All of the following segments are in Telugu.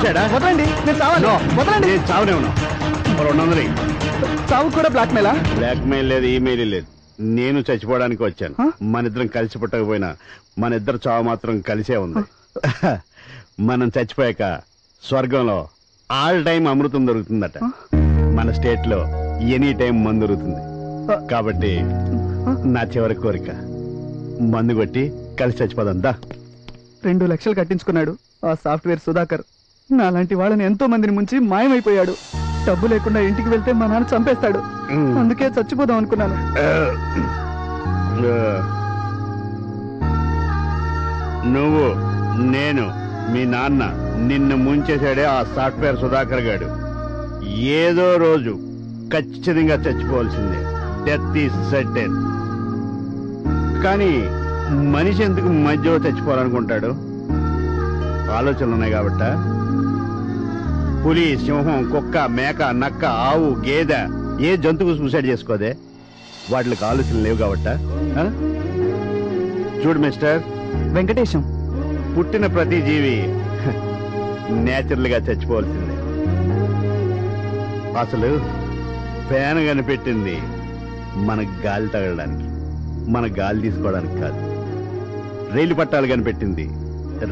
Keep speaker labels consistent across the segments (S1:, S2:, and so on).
S1: చూశాడా?
S2: వదలండి, నేను చావాలి. వదలండి.
S1: నేను చావనే ఉన్నా. 200
S2: చావు కూడా బ్లాక్మెయిలా?
S1: బ్లాక్మెయిల్ లేదు, ఈమెయిల్ లేదు. నేను చచ్చిపోవడానికి వచ్చాను. మన ఇద్దరం కలిసి పుట్టకపోయినా మన ఇద్దరు చావు మాత్రం కలిసే ఉంది. మనం చచ్చిపోయాక స్వర్గంలో ఆల్ టైం అమృతం దొరుకుతుందట. మన స్టేట్ లో ఎనీ టైం మందు దొరుకుతుంది. కాబట్టి నా చివరి కోరిక మందు కొట్టి కలిసి చచ్చిపోదాం.
S2: 2 లక్షలు కట్టించుకున్నాడు ఆ సాఫ్ట్వేర్ సుధాకర్. నాలాంటి వాళ్ళని ఎంతో మందిని ముంచి మాయమైపోయాడు. డబ్బు లేకుండా ఇంటికి వెళ్తే మా నాన్న చంపేస్తాడు. అందుకే చచ్చిపోదాం అనుకున్నాను.
S1: నువ్వు, నేను, మీ నాన్న నిన్ను ముంచేశాడే ఆ సాఫ్ట్వేర్ సుధాకర్ గాడు. ఏదో రోజు ఖచ్చితంగా చచ్చిపోవాల్సిందే. Death is certain. కానీ మనిషి ఎందుకు మధ్యలో చచ్చిపోవాలనుకుంటాడు? ఆలోచనలు ఉన్నాయి కాబట్ట. పులి, సింహం, కుక్క, మేక, నక్క, ఆవు, గేదె ఏ జంతువు సూసైడ్ చేసుకోదే? వాటికి ఆలోచనలు లేవు కాబట్ట. చూడు మిస్టర్
S2: వెంకటేశం,
S1: పుట్టిన ప్రతి జీవి నేచురల్ గా చచ్చిపోవాల్సిందే. అసలు ఫ్యాన్ కనిపెట్టింది మన గాలి తగలడానికి, మన గాలి తీసుకోవడానికి కాదు. రైలు పట్టాలు కనిపెట్టింది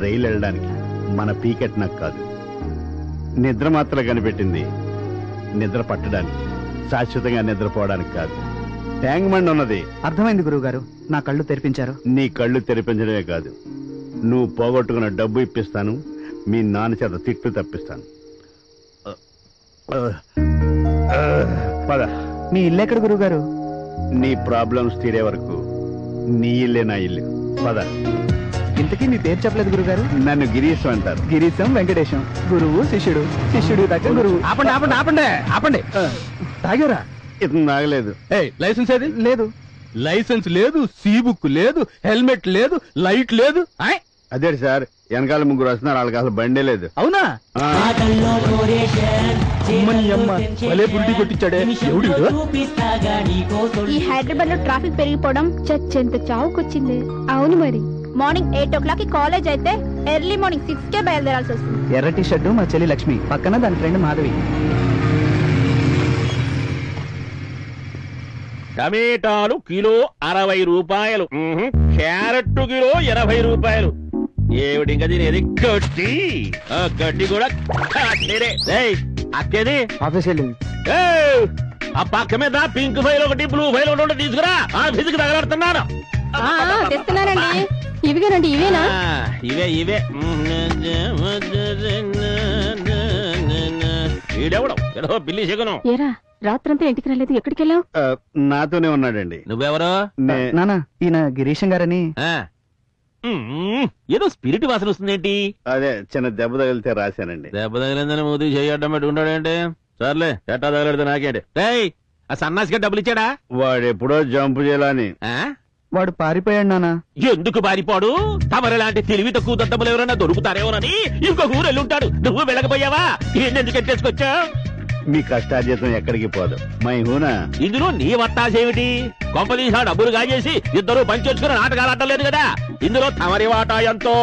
S1: రైలు వెళ్ళడానికి, మన పీకెట్నకు కాదు. నిద్ర మాత్రం కనిపెట్టింది నిద్ర పట్టడానికి, శాశ్వతంగా నిద్రపోవడానికి కాదు. ట్యాంక్ బండ్ ఉన్నది.
S2: అర్థమైంది గురువు గారు, నా కళ్ళు తెరిపించారు.
S1: నీ కళ్ళు తెరిపించడమే కాదు, నువ్వు పోగొట్టుకున్న డబ్బు ఇప్పిస్తాను, మీ నాన్న చేత తిట్టు తప్పిస్తాను. పద.
S2: మీ ఇల్లు ఎక్కడ గురువు గారు?
S1: నీ ప్రాబ్లమ్స్ తీరే వరకు నీ ఇల్లే నా ఇల్లు. పద.
S2: ఇంతకీ మీ పేరు చెప్పలేదు గురుగారు.
S1: నన్ను గిరీశం అంటారు.
S2: గిరీశం వెంకటేశం. గురువు శిష్యుడు, శిష్యుడు దగ్గర గురువు.
S3: ఆపండి ఆపండి ఆపండి ఆపండి.
S1: తాగారా? ఇతను తాగలేదు.
S3: లైసెన్స్ ఏది?
S2: లేదు.
S3: లైసెన్స్ లేదు, సీ బుక్ లేదు, హెల్మెట్ లేదు, లైట్ లేదు.
S1: అదే సార్, వెనకాల ముగ్గురు వస్తున్నారు, వాళ్ళకి అసలు బండే లేదు.
S3: అవునా? భలే బుల్డి కొట్టించాడే.
S4: ఈ హైదరాబాద్ లో ట్రాఫిక్ పెరిగిపోవడం చచ్చెంత చావుకొచ్చింది. అవును మరి. మార్నింగ్ 8 o'clock కాలేజ్ అయితే ఎర్లీ మార్నింగ్ 6 బయలుదేరాల్సి వస్తుంది.
S2: ఎర్ర టీ షర్టు మా చెల్లి లక్ష్మి, పక్కన దాని ఫ్రెండ్ మాధవి.
S5: టమేటాలు కిలో 60 రూపాయలు, క్యారెట్ కిలో 80 రూపాయలు. ఏమిటి ఇంకా తినేది? గడ్డి. గడ్డి కూడా అక్కేది
S2: ఆఫీస్ వెళ్ళింది.
S5: ఆ పక్క మీద పింక్ ఫైల్ ఒకటి, బ్లూ ఫైల్ ఒకటి తీసుకురా. ఆ ఫిజికి తగలాడుతున్నాను.
S4: తెస్తున్నానండి. ఇవిగానండి. ఇవేనా?
S5: ఇవే ఇవే. ఈడెవడం ఏదో బిల్లి చెగను.
S4: ఏరా రాత్రంతా ఇంటికి రాలేదు, ఎక్కడికి వెళ్ళావు?
S1: నాతోనే ఉన్నాడండి.
S5: నువ్వెవరో?
S2: నానా, ఈయన గిరీశం గారని.
S5: ఏదో స్పిరిట్ వాసన వస్తుందేంటి?
S1: అదే చిన్న దెబ్బ తగిలితే రాశానండి.
S5: దెబ్బ తగిలిందని మూతి చేయడం పెట్టుకుంటాడేంటి? సర్లే, ఎట్టా తగలడితే నాకేంటి? ఆ సన్నాసిగా డబ్బులు ఇచ్చాడా?
S1: వాడెప్పుడో జంపు చేయాలని.
S2: వాడు పారిపోయాడు నానా.
S5: ఎందుకు పారిపోడు? తమరు లాంటి తెలివి తక్కువ దద్దములు ఎవరైనా దొరుకుతారేమోనని ఇంకొక ఊరు వెళ్ళుంటాడు. నువ్వు వెళ్ళకపోయావా? ఎందుకు ఎట్టేసుకొచ్చా?
S1: మీ కష్టార్జితం ఎక్కడికి పోదు. మై హూనా.
S5: ఇందులో నీ వత్తాసేమిటి? కొంపదీసా డబ్బులు కాజేసి ఇద్దరు పంచొచ్చుకుని నాటకాలు ఆడలేదు కదా. ఇందులో తమరి వాటా ఎంతో?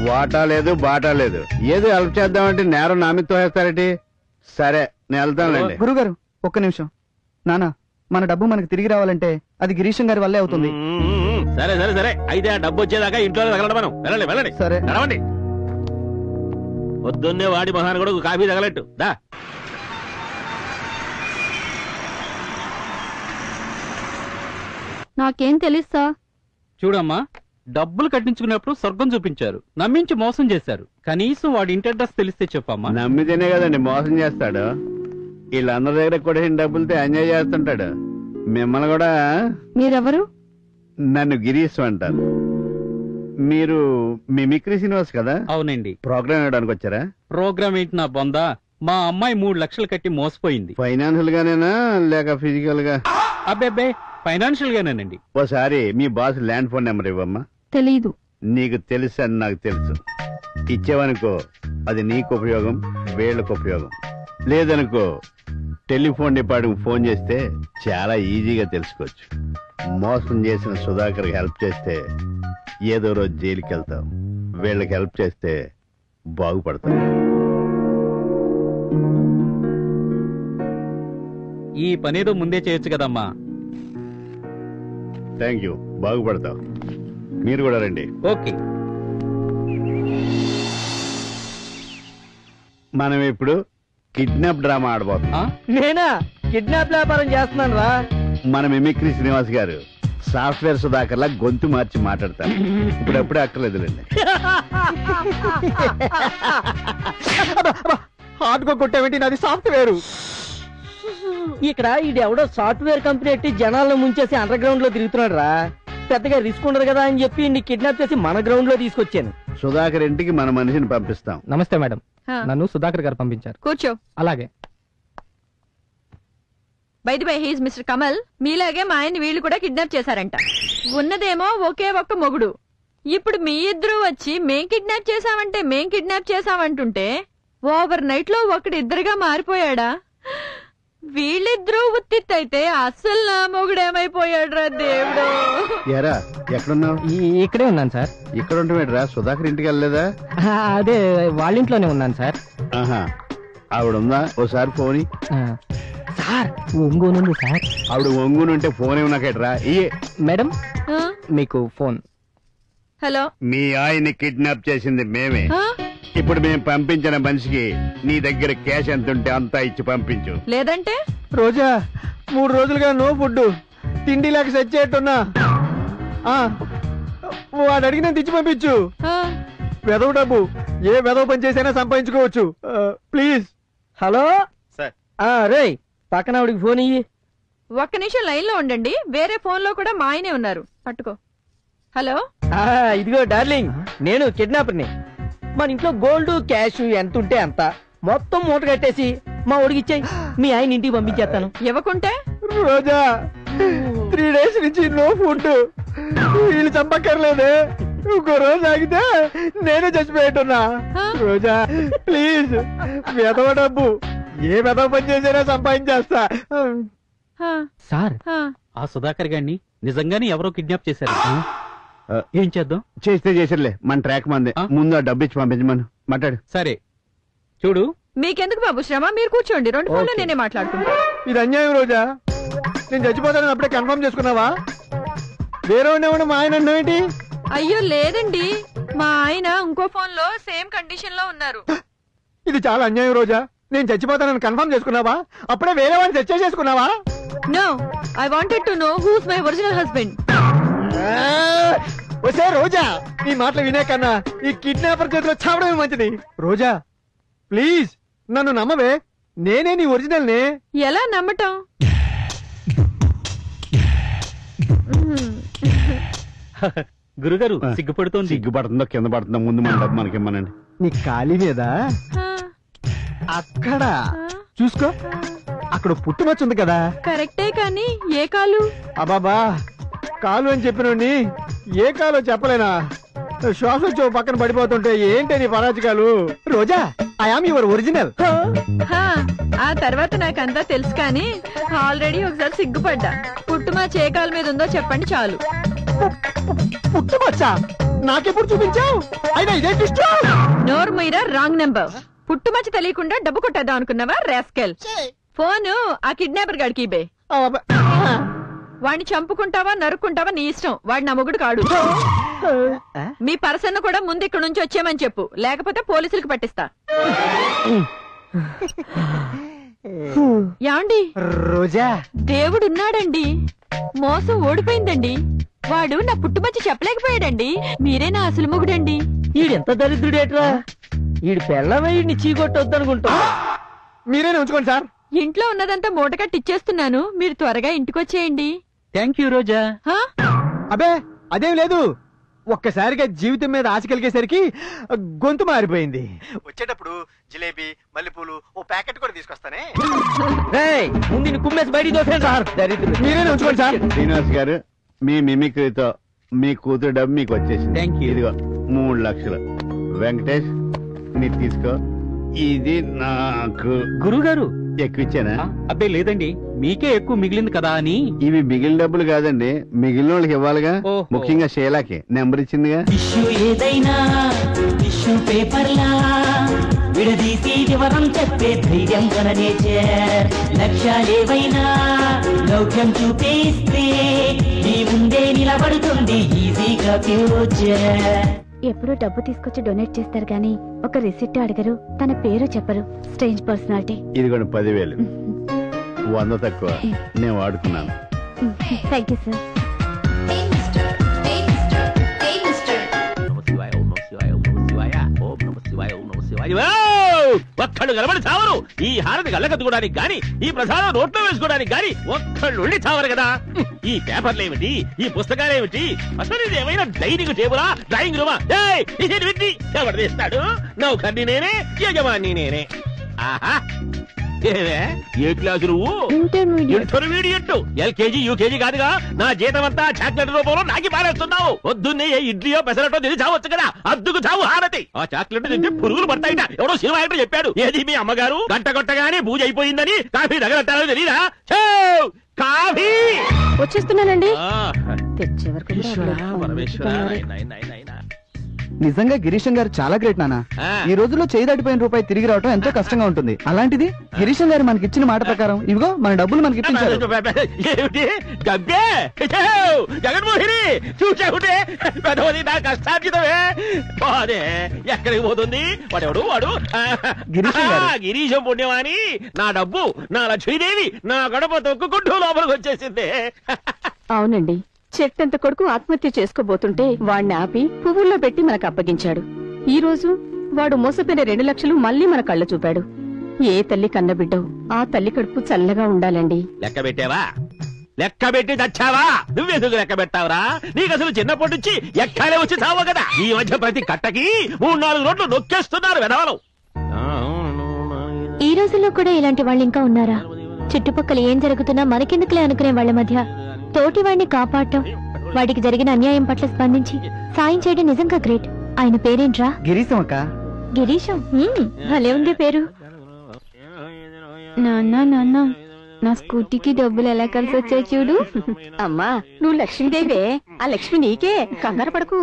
S1: వాటా లేదు, బాటా లేదు. ఏదో హెల్ప్ చేద్దామంటే నేరం నా మీద తోసేస్తారేటి? సరే, నేను వెళ్తానులేండి.
S2: గురుగారు ఒక్క నిమిషం. నానా, మన డబ్బు మనకు తిరిగి రావాలంటే అది గిరీశం గారి వల్లే అవుతుంది.
S5: సరే సరే సరే, అయితే ఆ డబ్బు వచ్చేదాకా ఇంట్లో తగలడం. మనం వెళ్ళండి వెళ్ళండి.
S2: సరే
S5: నడవండి. పొద్దున్నే వాడి మహాన్ కూడా కాఫీ తగలట్టు దా.
S4: నాకేం తెలుసా?
S3: చూడమ్మా, డబ్బులు కట్టించుకున్నప్పుడు స్వర్గం చూపించారు, నమ్మించి మోసం చేశారు. కనీసం వాడి ఇంటి అడ్రస్ తెలిస్తే చెప్పమ్మా.
S1: నమ్మితేనే కదండి మోసం చేస్తాడు. వీళ్ళందరి దగ్గర కూడా డబ్బులతో ఎంజాయ్ చేస్తుంటాడు. మిమ్మల్ని కూడా.
S4: మీరెవరు?
S1: నన్ను గిరీశ్ అంటారు. మీరు మిమిక్రీ శ్రీనివాస్ కదా?
S3: అవునండి.
S1: ప్రోగ్రామ్ ఇవ్వడానికి వచ్చారా?
S3: ప్రోగ్రామ్ ఏంటి నా బొందా? మా అమ్మాయి 3 లక్షలు కట్టి మోసపోయింది.
S1: ఫైనాన్షియల్ గానేనా లేక ఫిజికల్ గా?
S3: అబ్బే ఫైనాన్షియల్ గానేనండి.
S1: ఓసారి మీ బాస్ ల్యాండ్ ఫోన్ నెంబర్ ఇవ్వమ్మా.
S4: తెలీదు.
S1: నీకు తెలుసు అని నాకు తెలుసు. ఇచ్చేవనుకో అది నీకు ఉపయోగం, వీళ్ళకు ఉపయోగం. లేదనుకో టెలిఫోన్ డిపార్ట్మెంట్ ఫోన్ చేస్తే చాలా ఈజీగా తెలుసుకోవచ్చు. మోసం చేసిన సుధాకర్ హెల్ప్ చేస్తే ఏదో రోజు జైలుకి వెళ్తాం. వీళ్ళకి హెల్ప్ చేస్తే బాగుపడతాం.
S3: ఈ పనేదో ముందే చేయొచ్చు కదమ్మా.
S1: థ్యాంక్ యూ, బాగుపడతావు. మీరు కూడా రండి.
S3: ఓకే.
S1: మనం ఇప్పుడు కిడ్నాప్ డ్రామా ఆడబోతున్నాం.
S2: నేనా కిడ్నాప్ వ్యాపారం చేస్తున్నాను రా.
S1: మన మిమిక్రీ శ్రీనివాస్ గారు సాఫ్ట్వేర్ సుధాకర్లా గొంతు మార్చి మాట్లాడతారు. ఇప్పుడప్పుడే అక్కర్లేదులేండి.
S2: హార్డ్గా కొట్టావేంటి? నాది సాఫ్ట్వేర్. ఇక్కడ ఇది ఎవడో సాఫ్ట్వేర్ కంపెనీ ఎట్టి జనాలను ముంచేసి అండర్ గ్రౌండ్ లో తిరుగుతున్నాడు రా. పెద్దగా రిస్క్ ఉండదు కదా అని చెప్పి నీ కిడ్నాప్ చేసి మన గ్రౌండ్ లో తీసుకొచ్చాను.
S1: సుధాకర్ ఇంటికి మన మనిషిని పంపిస్తాం.
S2: నమస్తే మేడం, నన్ను సుధాకర్ గారు పంపించారు.
S6: కూర్చో.
S2: అలాగే.
S6: By the by, he's mister Kamal. మీలాగే మా ఆయన్ని వీళ్ళు కూడా కిడ్నాప్ చేశారంట. ఉన్నదేమో ఒకే ఒక్క మొగుడు. ఇప్పుడు మీ ఇద్దరు వచ్చి మేం కిడ్నాప్ చేసామంటుంటే ఓవర్ నైట్ లో ఒకడిద్దరుగా మారిపోయాడా? వీళ్ళిద్దరూ ఉత్తిత్తైతే అస్సలు నా మొగుడేమైపోయాడు రా దేవుడు.
S1: ఎరా ఎక్కడున్నావు?
S2: ఇక్కడే ఉన్నాను సార్.
S1: ఇక్కడ ఉంటావేట్రా? సుధాకర్ ఇంటికి వెళ్ళలేదా?
S2: అదే వాళ్ళ ఇంట్లోనే ఉన్నాను సార్.
S1: ఆహా, ఆవిడుందా? ఓసారి ఫోన్
S2: సార్. ఒంగోనుంది సార్.
S1: ఆవిడ ఒంగునుంటే ఫోన్ ఏమన్నాకేట్రా? ఇయే
S2: మేడం
S6: ఆ?
S2: మీకు ఫోన్.
S6: హలో.
S1: మీ ఆయన్ని కిడ్నాప్ చేసింది మేమే. ఇప్పుడు మేము పంపించిన మనిషికి నీ దగ్గర క్యాష్ ఎంత ఉంటే అంతా ఇచ్చి పంపించు.
S6: లేదంటే
S2: రోజా 3 రోజులుగా నో ఫుడ్, తిండి లేక సచ్చేట్టున్నా. వాడు అడిగిన తెచ్చి పంపించు. వెదవ డబ్బు ఏ వెదవ పని చేసైనా సంపాదించుకోవచ్చు. ప్లీజ్. Hello
S5: sir.
S2: రే పక్కన ఆవిడికి ఫోన్ ఇయ్యి.
S6: ఒక్క నిమిషం లైన్ లో ఉండండి. వేరే ఫోన్ లో కూడా మా ఆయనే ఉన్నారు. పట్టుకో. హలో.
S2: ఇదిగో డార్లింగ్, నేను కిడ్నాపర్ని. మన ఇంట్లో గోల్డ్ క్యాష్ ఎంత ఉంటే అంత మొత్తం మూట కట్టేసి మా ఒడిగిచ్చాయి. మీ ఆయన ఇంటికి పంపించేస్తాను.
S6: ఇవ్వకుంటే
S2: రోజా 3 days నుంచి నో ఫుడ్. వీళ్ళు చంపక్కర్లేదే. ఇంకో రోజు ఆగితే నేనే చచ్చిపోయేట్టున్నా. రోజా ప్లీజ్, వెదవ డబ్బు ఏ వెదవ పని చేసినా సంపాదించేస్తా. సార్,
S3: ఆ సుధాకర్ గారిని నిజంగానే ఎవరో కిడ్నాప్ చేశారు. ఏం చేద్దాం?
S1: చేస్తే చేసిర్లే, మన ట్రాక్ మందే. ముందు ఆ డబ్బు ఇచ్చి పంపించమను. మాట్లాడు.
S3: సరే చూడు.
S6: మీకెందుకు బాబు శ్రమ? మీరు కూర్చోండి. 2 ఫోన్లు నేనే మాట్లాడుకుంటా.
S2: ఇది అన్యాయం రోజా. నేను చచ్చిపోతానని అప్పుడే కన్ఫర్మ్ చేసుకున్నావా? వేరే ఉండేవాడు మా ఆయన అన్నావేంటి?
S6: అయ్యో లేదండి, మా ఆయన ఇంకో ఫోన్ లో సేమ్ కండిషన్ లో ఉన్నారు.
S2: ఇది చాలా అన్యాయం రోజా. నేను చచ్చిపోతానని కన్ఫర్మ్ చేసుకున్నావా? అప్పుడే వేరే వాడిని చర్చ చేసుకున్నావా?
S6: No, I wanted to know who's my original husband.
S2: వచ్చే రోజా, ఈ మాటలు వినే కన్నా ఈ కిడ్నాపర్ చేతిలో చావడమే మంచిది. రోజా ప్లీజ్ నన్ను నమ్మవే, నేనే నీ ఒరిజినల్ నే.
S6: ఎలా నమ్మటం?
S3: గురుగారు సిగ్గుపడుతోంది.
S1: సిగ్గుపడుతుందో కింద పడుతుందో ముందు మన డబ్బు మనకిమ్మనండి.
S2: నీ ఖాళీ మీద అక్కడ చూసుకో, అక్కడ పుట్టుమచ్చుంది కదా.
S6: కరెక్టే, కానీ ఏ కాలు?
S2: అబాబా, కాలు అని చెప్పినోడిని ఏ కాలో చెప్పలేనా? శ్వాస వచ్చి పక్కన పడిపోతుంటే ఏంటి నీ పరాజకాలు? రోజా, ఐ ఆమ్ యువర్ ఒరిజినల్.
S6: ఆ తర్వాత నాకంతా తెలుసు, కానీ ఆల్రెడీ ఒకసారి సిగ్గుపడ్డా. పుట్టుమా ఏ కాలు మీద ఉందో చెప్పండి చాలు.
S2: పుట్టుమచ్చా నాకెప్పుడు చూపించావు? అయినా ఇదే ట్విస్ట్.
S6: నోరు మీరా, రాంగ్ నెంబర్. పుట్టుమచ్చ తెలియకుండా డబ్బు కొట్టేద్దాం అనుకున్నావా రాస్కెల్? ఫోను ఆ కిడ్నాపర్ గాడికి ఇబే. వాడిని చంపుకుంటావా నరుక్కుంటావా నీ ఇష్టం. వాడు నా మొగుడు కాడు. మీ పర్సన్ కూడా ముందు ఇక్కడ నుంచి వచ్చేయమని చెప్పు, లేకపోతే పోలీసులకు పట్టిస్తా. యాండి
S2: రోజా,
S6: దేవుడున్నాడండి. మోసం ఓడిపోయిందండి. వాడు నా పుట్టుమచ్చ చెప్పలేకపోయాడండి. మీరే నా అసలు మొగుడండి.
S2: ఈడెంత దరిద్రుడేట్రా. ఈడు పెళ్ళమే ఈడిని చీకొట్టొద్దనుకుంటా. మీరేనే ఉంచుకోండి సార్.
S6: ఇంట్లో ఉన్నదంతా మూట కట్టిచ్చేస్తున్నాను, మీరు త్వరగా ఇంటికొచ్చేయండి.
S3: థ్యాంక్ యూ రోజా.
S2: అబే అదేం లేదు, ఒక్కసారిగా జీవితం మీద ఆశ కలిగేసరికి గొంతు మారిపోయింది. వచ్చేటప్పుడు జిలేబీ, మల్లెపూలు ఓ ప్యాకెట్ కూడా తీసుకొస్తానే. ముందు కుమ్మేసి బయటికి దోసేయండి సార్. మీరేనే ఉంచుకోండి సార్.
S1: శ్రీనివాస్ గారు, మీ మిమిక్రీతో మీ కూతురు డబ్బు మీకు వచ్చేసింది.
S3: Thank you.
S1: ఇదిగో 3 లక్షలు. వెంకటేష్ మీరు తీసుకో. ఇది నాకు.
S3: గురుగారు
S1: ఎక్కువ ఇచ్చానా?
S3: అబ్బే లేదండి, మీకే ఎక్కువ మిగిలింది కదా అని.
S1: ఇవి మిగిలిన డబ్బులు కాదండి, మిగిలిన వాళ్ళకి ఇవ్వాలిగా.
S3: ఓహో.
S1: ముఖ్యంగా షేలాకి నెంబర్ ఇచ్చిందిగా.
S7: టిష్యూ ఏదైనా టిష్యూ పేపర్లా విడదీసి వివరం చెప్పే ధైర్యం గల నేచర్. లక్ష్యాలేవైనా లౌక్యం చూపిస్తే నీ ముందే నిలబడుతుంది ఈజీగా ఫ్యూచర్.
S4: ఎప్పుడు డబ్బు తీసుకొచ్చి డొనేట్ చేస్తారు గానీ ఒక రిసిప్ట్ అడగరు, తన పేరు చెప్పరు. Strange personality.
S1: ఇదిగోండి 10,000. 100 తక్కువ నేను వాడుకున్నాను.
S4: Thank you sir.
S5: ఒక్కళ్ళు కలబడి చావరు. ఈ హారతి కళ్ళకద్దుకోవడానికి గాని, ఈ ప్రసాదం నోట్లో వేసుకోవడానికి గాని ఒక్కళ్ళు ఉండి చావరు కదా. ఈ పేపర్లు ఏమిటి, ఈ పుస్తకాలు ఏమిటి, అసలు ఇది ఏమైనా డైనింగ్ టేబులా, డ్రాయింగ్ రూమా? ఎవరు తీస్తాడు? నౌకర్ని నేనే, యజమాని నేనే. ఆహా, ఏవే ఏ క్లాసు నువ్వు? ఇంటర్మీడియట్. ఎల్కేజీ యూకేజీ కాదుగా. నా జీతం అంతా చాక్లెట్ రూపంలో నాకి పారేస్తున్నావు. పొద్దున్నే ఏ ఇడ్లీయో పెసరటో తిని చావచ్చు కదా. అద్దుకు చావు హారతి. ఆ చాక్లెట్ తింటే పురుగులు పడతాయిట. ఎవడో సినిమా యాక్టర్ చెప్పాడు. ఏది మీ అమ్మగారు గంట కొట్టగానే పూజ అయిపోయిందని కాఫీ దగ్గర తెలీదా? కాఫీ
S4: వచ్చేస్తున్నానండి.
S7: తెచ్చే వరకు
S2: నిజంగా గిరీశం గారు చాలా గ్రేట్ నాన్న. ఈ రోజుల్లో చేయి దాటిపోయిన రూపాయి తిరిగి రావడం ఎంతో కష్టంగా ఉంటుంది. అలాంటిది గిరీశం గారు మనకి ఇచ్చిన మాట ప్రకారం ఇవిగో మన డబ్బులు మనకి ఇప్పించారు.
S5: ఏమిటి గబ్బే? జగన్మోహిని చూసావుంటే పెద్దది నా కష్టార్జితమే. బాదే ఎక్కడికి పోతుంది? వాడెవడు వాడు? గిరీశం పుణ్యమాని నా డబ్బు, నా లక్ష్మీదేవి నా గడప తొక్కుకుంటూ లోపలికి వచ్చేసింది.
S8: అవునండి, చెట్టంత కొడుకు ఆత్మహత్య చేసుకోబోతుంటే వాణ్ణి ఆపి పువ్వుల్లో పెట్టి మనకు అప్పగించాడు. ఈ రోజు వాడు మోసపోయిన 2 లక్షలు మళ్ళీ మన కళ్ళ చూపాడు. ఏ తల్లి కన్నబిడ్డో ఆ తల్లి కడుపు చల్లగా ఉండాలండి.
S5: లెక్క పెట్టావా? లెక్క పెట్టి చచ్చావా? నువ్వెందుకు లెక్క పెట్టావురా? నీకు అసలు చిన్నప్పటి నుంచి ఎక్కాలే వచ్చి చావు కదా. ఈ మధ్య ప్రతి కట్టకి 3-4 రోడ్లు నొక్కేస్తున్నారు వెధవలు.
S4: ఈ రోజుల్లో కూడా ఇలాంటి వాళ్ళు ఇంకా ఉన్నారా? చుట్టుపక్కల ఏం జరుగుతున్నా మనకెందుకులే అనుకునే వాళ్ళ మధ్య తోటి వాడిని కాపాడటం, వాడికి జరిగిన అన్యాయం పట్ల స్పందించి సాయం చేయడం నిజంగా గ్రేట్. ఆయన పేరేంట్రా?
S2: గిరీశం అక్క.
S4: గిరీశం. భలే ఉంది పేరు. నాన్న నా స్కూటీకి డబ్బులు ఎలా కలిసి వచ్చాయి చూడు.
S8: అమ్మా, నువ్వు లక్ష్మీదేవే. ఆ లక్ష్మి నీకే, కంగారు పడకు.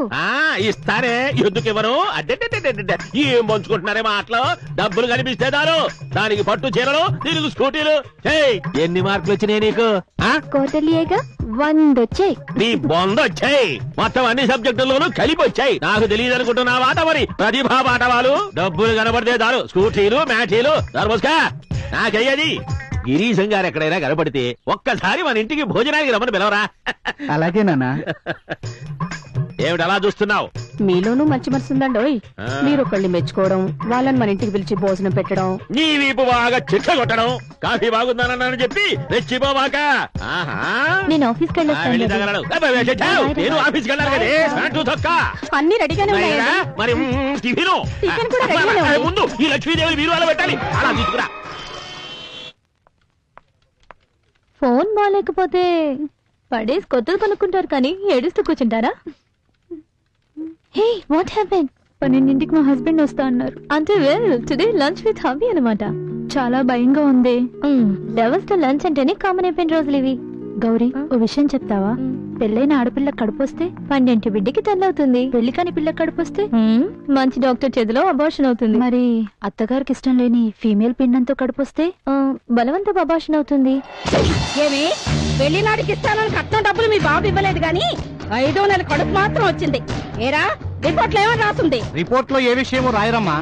S5: ఇస్తారే, ఎందుకు ఇవ్వరు? అడ్డే ఏం పంచుకుంటున్నారే మాటలు. డబ్బులు కనిపిస్తే దారు, దానికి పట్టు చీరలు, దీనికి స్కూటీలు. ఎన్ని మార్కులు వచ్చినాయి నీకు?
S4: కోటలియేగా 100 వచ్చాయి.
S5: నీ బొందొచ్చాయి. మొత్తం అన్ని సబ్జెక్టుల్లోనూ కలిపి వచ్చాయి. నాకు తెలియదు అనుకుంటున్నావా? మరి ప్రతిభా పాఠవాలు. డబ్బులు కనబడితే దారు, స్కూటీలు మ్యాటీలు దర్మోస్కా నాకయ్యది. గిరీశం గారు ఎక్కడైనా కనపడితే ఒక్కసారి మన ఇంటికి భోజనానికి రమ్మని పిలవరా?
S2: అలాగే నాన్న.
S5: ఏమిటి అలా చూస్తున్నావు?
S8: మీలోనూ మంచి మనసు ఉందండోయ్. మీరొకళ్ళని మెచ్చుకోవడం, వాళ్ళని మన ఇంటికి పిలిచి భోజనం పెట్టడం,
S5: నీ వీపు బాగా చిట్ట కొట్టడం, కాఫీ బాగుందనని చెప్పి రెచ్చిపోవాక.
S4: నేను ఆఫీస్కి
S5: నేను ఆఫీస్కి వెళ్ళాలి కదే.
S8: అన్ని రెడీగానే ఉన్నాయా?
S5: మరి టిఫిను ముందు ఈ లక్ష్మీదేవి మీరు అలా పెట్టాలి. అలా తీసుకురా.
S4: ఫోన్ బాగాలేకపోతే పడేసి కొత్తది కొనుక్కుంటారు కానీ ఏడుస్తూ కూర్చుంటారా? హే, వాట్ హ్యాపెన్? 12ంటికి మా హస్బెండ్ వస్తా అన్నారు. అంటే well today lunch with hubby అన్నమాట. చాలా భయంగా ఉంది. లవర్స్ తో లంచ్ అంటేనే కామన్ అయిపోయిన రోజులు ఇవి. గౌరీ, ఓ విషయం చెప్తావా? పెళ్ళైన ఆడపిల్ల కడుపొస్తే 12 బిడ్డకి తల్లవుతుంది. పెళ్లి కాని పిల్ల కడుపొస్తే మంచి డాక్టర్ చేతిలో అబార్షన్ అవుతుంది. మరి అత్తగారికి ఇష్టం లేని ఫీమేల్ పిండంతో కడుపొస్తే బలవంతపు అబార్షన్ అవుతుంది.
S8: ఏమి పెళ్లినాటికి ఇస్తానని కట్నం డబ్బులు మీ బాబు ఇవ్వలేదు గాని 5వ నెల కడుపు మాత్రం వచ్చింది. ఏరా, రిపోర్ట్ లో ఏమని రాస్తుంది?
S2: రిపోర్ట్ లో ఏ విషయమో రాయరమ్మా.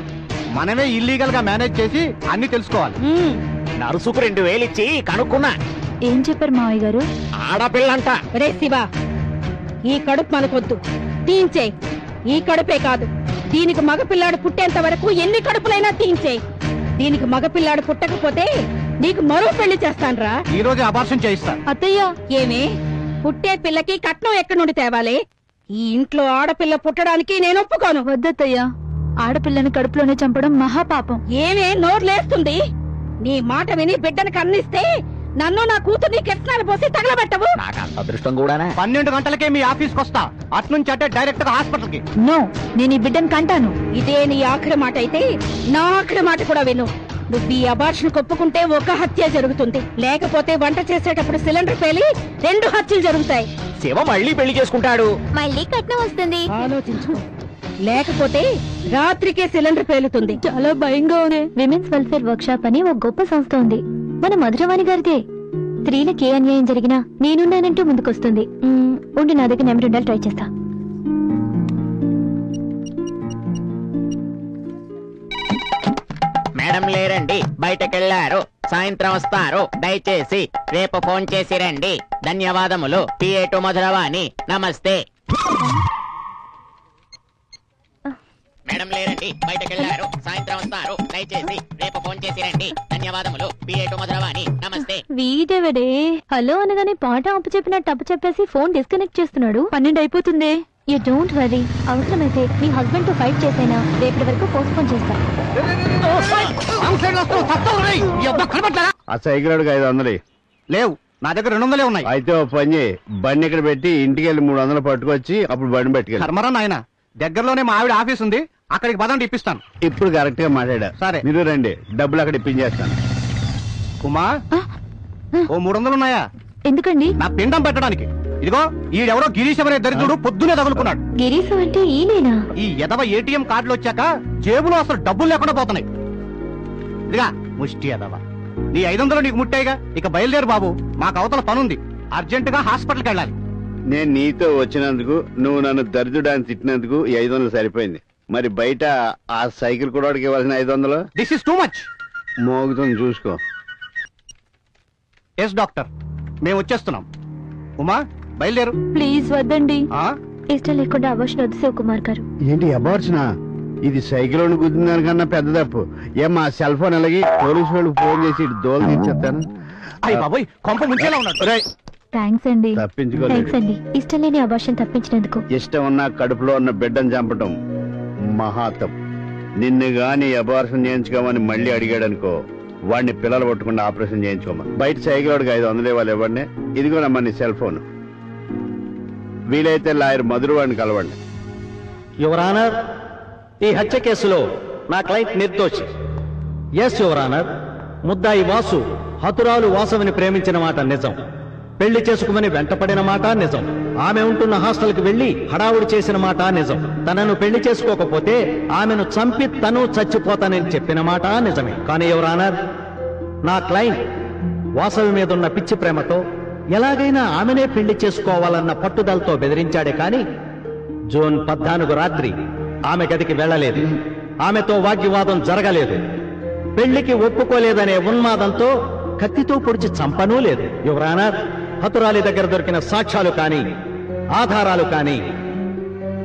S2: మనమే ఇల్లీగల్ గా మేనేజ్ చేసి అన్ని తెలుసుకోవాలి.
S5: నరుసుకు 2000 ఇచ్చి కనుక్కున్నా.
S4: ఏం చెప్పారు మావయ్య గారు?
S5: ఆడపిల్లంట.
S8: రే శివా, ఈ కడుపు మనకొద్దు, తీయించే. ఈ కడుపే కాదు, దీనికి మగపిల్లాడు పుట్టేంత వరకు ఎన్ని కడుపులైనా తీయించే. దీనికి మగపిల్లాడు పుట్టకపోతే నీకు మరో పెళ్లి చేస్తాన్రా.
S2: ఈ రోజు అబార్షన్ చేయిస్తా.
S4: అత్తయ్య,
S8: ఏమే పుట్టే పిల్లకి కట్నం ఎక్కడి నుండి తేవాలి? ఈ ఇంట్లో ఆడపిల్ల పుట్టడానికి నేను ఒప్పుకోను.
S4: వద్దత్తయ్య, ఆడపిల్లని కడుపులోనే చంపడం మహాపాపం.
S8: ఏమే నోర్లేస్తుంది? నీ మాట విని బిడ్డను కన్నిస్తే నన్ను నా కూతుర్ని కెట్నాలు పోసి తగలబెట్టవు.
S5: నాకు అంత అదృష్టం కూడానా?
S2: 12 గంటలకే మీ ఆఫీస్కి వస్తా. అట్నుంచి అంటే డైరెక్ట్ గా హాస్పిటల్ కి.
S4: నో, నేను ఈ బిడ్డను కంటాను.
S8: ఇదే నీ ఆఖరి మాట అయితే నా ఆఖరి మాట కూడా విను. నువ్వు ఈ అబార్షన్ ఒప్పుకుంటే ఒక హత్య జరుగుతుంది, లేకపోతే వంట చేసేటప్పుడు సిలిండర్ పేలి 2 హత్యలు జరుగుతాయి.
S5: శివ మళ్ళీ పెళ్లి చేసుకుంటాడు.
S4: మళ్ళీ కట్నం వస్తుంది.
S8: ఆలోచించు. లేకపోతే రాత్రికే సిలిండర్ పేలుతుంది.
S4: చాలా భయంగా ఉంది. విమెన్స్ వెల్ఫేర్ వర్క్ షాప్ అని ఒక గొప్ప సంస్థ ఉంది, మన మధురవాణి గారిదే. స్త్రీలకు ఏ అన్యాయం జరిగినా నేనున్నానంటూ ముందుకొస్తుంది. ఉండి నా దగ్గర నెంబర్ ఉండాలి, ట్రై చేస్తా.
S7: మేడం లేరండి, బయటకెళ్లారు. సాయంత్రం వస్తారు. దయచేసి రేపు ఫోన్ చేసి రండి. ధన్యవాదములు. PA2 మధురవాణి. నమస్తే. మేడం లేరండి, బయటకెళ్లారు. సాయంత్రం వస్తారు. దయచేసి రేపు ఫోన్ చేసి రండి. ధన్యవాదములు. PA2 మధురవాణి. నమస్తే.
S4: వీడెవడే హలో అనగానే పాట అప్పు చెప్పినట్టు అప్పు చెప్పేసి ఫోన్ డిస్కనెక్ట్ చేస్తున్నాడు. 12 అయిపోతుంది. You don't worry. అవసరమైతే మీ హస్బెండ్ తో ఫైట్ చేసైనా రేపటి వరకు పోస్ట్పోన్ చేస్తా.
S1: ఆ సైకిల్ 500
S2: లేవు, నా దగ్గర 200 ఉన్నాయి.
S1: అయితే ఓ పని చేయి, బండి ఇక్కడ పెట్టి ఇంటికి వెళ్ళి 300 పట్టుకొచ్చి అప్పుడు బండి పెట్టుకెళ్ళి.
S2: కర్మరా నాయన, దగ్గరలోనే మా ఆవిడ ఆఫీస్ ఉంది, అక్కడికి పదండి ఇప్పిస్తాను.
S1: ఇప్పుడు కరెక్ట్ గా మాట్లాడా.
S2: సరే.
S1: మీరు రండి, డబ్బులు అక్కడ ఇప్పించేస్తాను.
S2: ఉమా, ఓ 300 ఉన్నాయా?
S4: ఎందుకండి?
S2: నా పిండం పెట్టడానికి. ఇదిగో ఈడెవరో గిరీష్ అనే దరిద్రుడు పొద్దునే తగులుకున్నాడు.
S4: గిరీశ్ అంటే ఈయనేనా?
S2: ఈ ఎదవ ATM కార్డులు వచ్చాక జేబులో అసలు డబ్బులు లేకుండా పోతున్నాయి. ఇదిగా ముష్టి ఎదవ, నీ 500 నీకు ముట్టాయిగా, ఇక బయలుదేరు బాబు, మాకు అవతల పనుంది. అర్జెంట్ గా హాస్పిటల్కి వెళ్ళాలి.
S1: నేను నీతో వచ్చినందుకు, నువ్వు నన్ను దరిద్రుడాన్ని తిట్టినందుకు ఈ 500 సరిపోయింది. మరి బయట ఆ సైకిల్ కూడా ఇవ్వాల్సిన 500
S2: దిస్ ఇస్ టూ మచ్.
S1: మోగుతుంది చూసుకో.
S2: ఎస్ డాక్టర్, మేము వచ్చేస్తున్నాం. ఉమా బయలుదేరు.
S4: ప్లీజ్ వద్దండి.
S2: ఆ?
S4: ఇష్టం లేకుండా అవర్షన్ వద్దు శివకుమార్ గారు.
S1: ఏంటి అబార్చనా? ఇది సైకిల్ గుద్దిన దానికన్నా పెద్ద తప్పు. మా సెల్ ఫోన్ అలాగే పోలీసు వాళ్ళకి ఫోన్ చేసి దోలు తీర్చేస్తాను.
S2: అయ్య బాబోయ్, కొంప ముంచేలా ఉన్నాడు.
S4: థ్యాంక్స్ అండి.
S1: తప్పించుకోలేదు.
S4: థ్యాంక్స్ అండి, ఇష్టం లేని అబార్షన్ తప్పించినందుకు.
S1: ఇష్టం ఉన్న కడుపులో ఉన్న బిడ్డను చంపటం మహాతం. నిన్ను గాని అబార్షన్ చేయించుకోమని మళ్ళీ అడిగాడనుకో, వాడిని పిల్లలు పట్టుకుండా ఆపరేషన్ చేయించుకోమని. బయట సైకిల్ 500 ఇవ్వాలి. ఇవ్వండి. ఇదిగో నమ్మని సెల్ ఫోన్. వీలైతే లాయర్ మధురవాణిని కలవండి.
S9: యువర్ ఆనర్, ఈ హత్య కేసులో నా క్లయింట్ నిర్దోషి. ఎస్ యువర్ ఆనర్, ముద్దాయి వాసు హతురాలు వాసవిని ప్రేమించిన మాట నిజం. పెళ్లి చేసుకుమని వెంటపడిన మాట నిజం. ఆమె ఉంటున్న హాస్టల్కి వెళ్లి హడావుడి చేసిన మాట నిజం. తనను పెళ్లి చేసుకోకపోతే ఆమెను చంపి తను చచ్చిపోతానని చెప్పిన మాట నిజమే. కానీ యువర్ ఆనర్, నా క్లయింట్ వాసవి మీదున్న పిచ్చి ప్రేమతో ఎలాగైనా ఆమెనే పెళ్లి చేసుకోవాలన్న పట్టుదలతో బెదిరించాడే కాని జూన్ 14 రాత్రి ఆమె గదికి వెళ్లలేదు. ఆమెతో వాగ్వివాదం జరగలేదు. పెళ్లికి ఒప్పుకోలేదనే ఉన్మాదంతో కత్తితో పొడిచి చంపనూ లేదు. యువర్ ఆనర్, హతురాలి దగ్గర దొరికిన సాక్ష్యాలు కానీ ఆధారాలు కానీ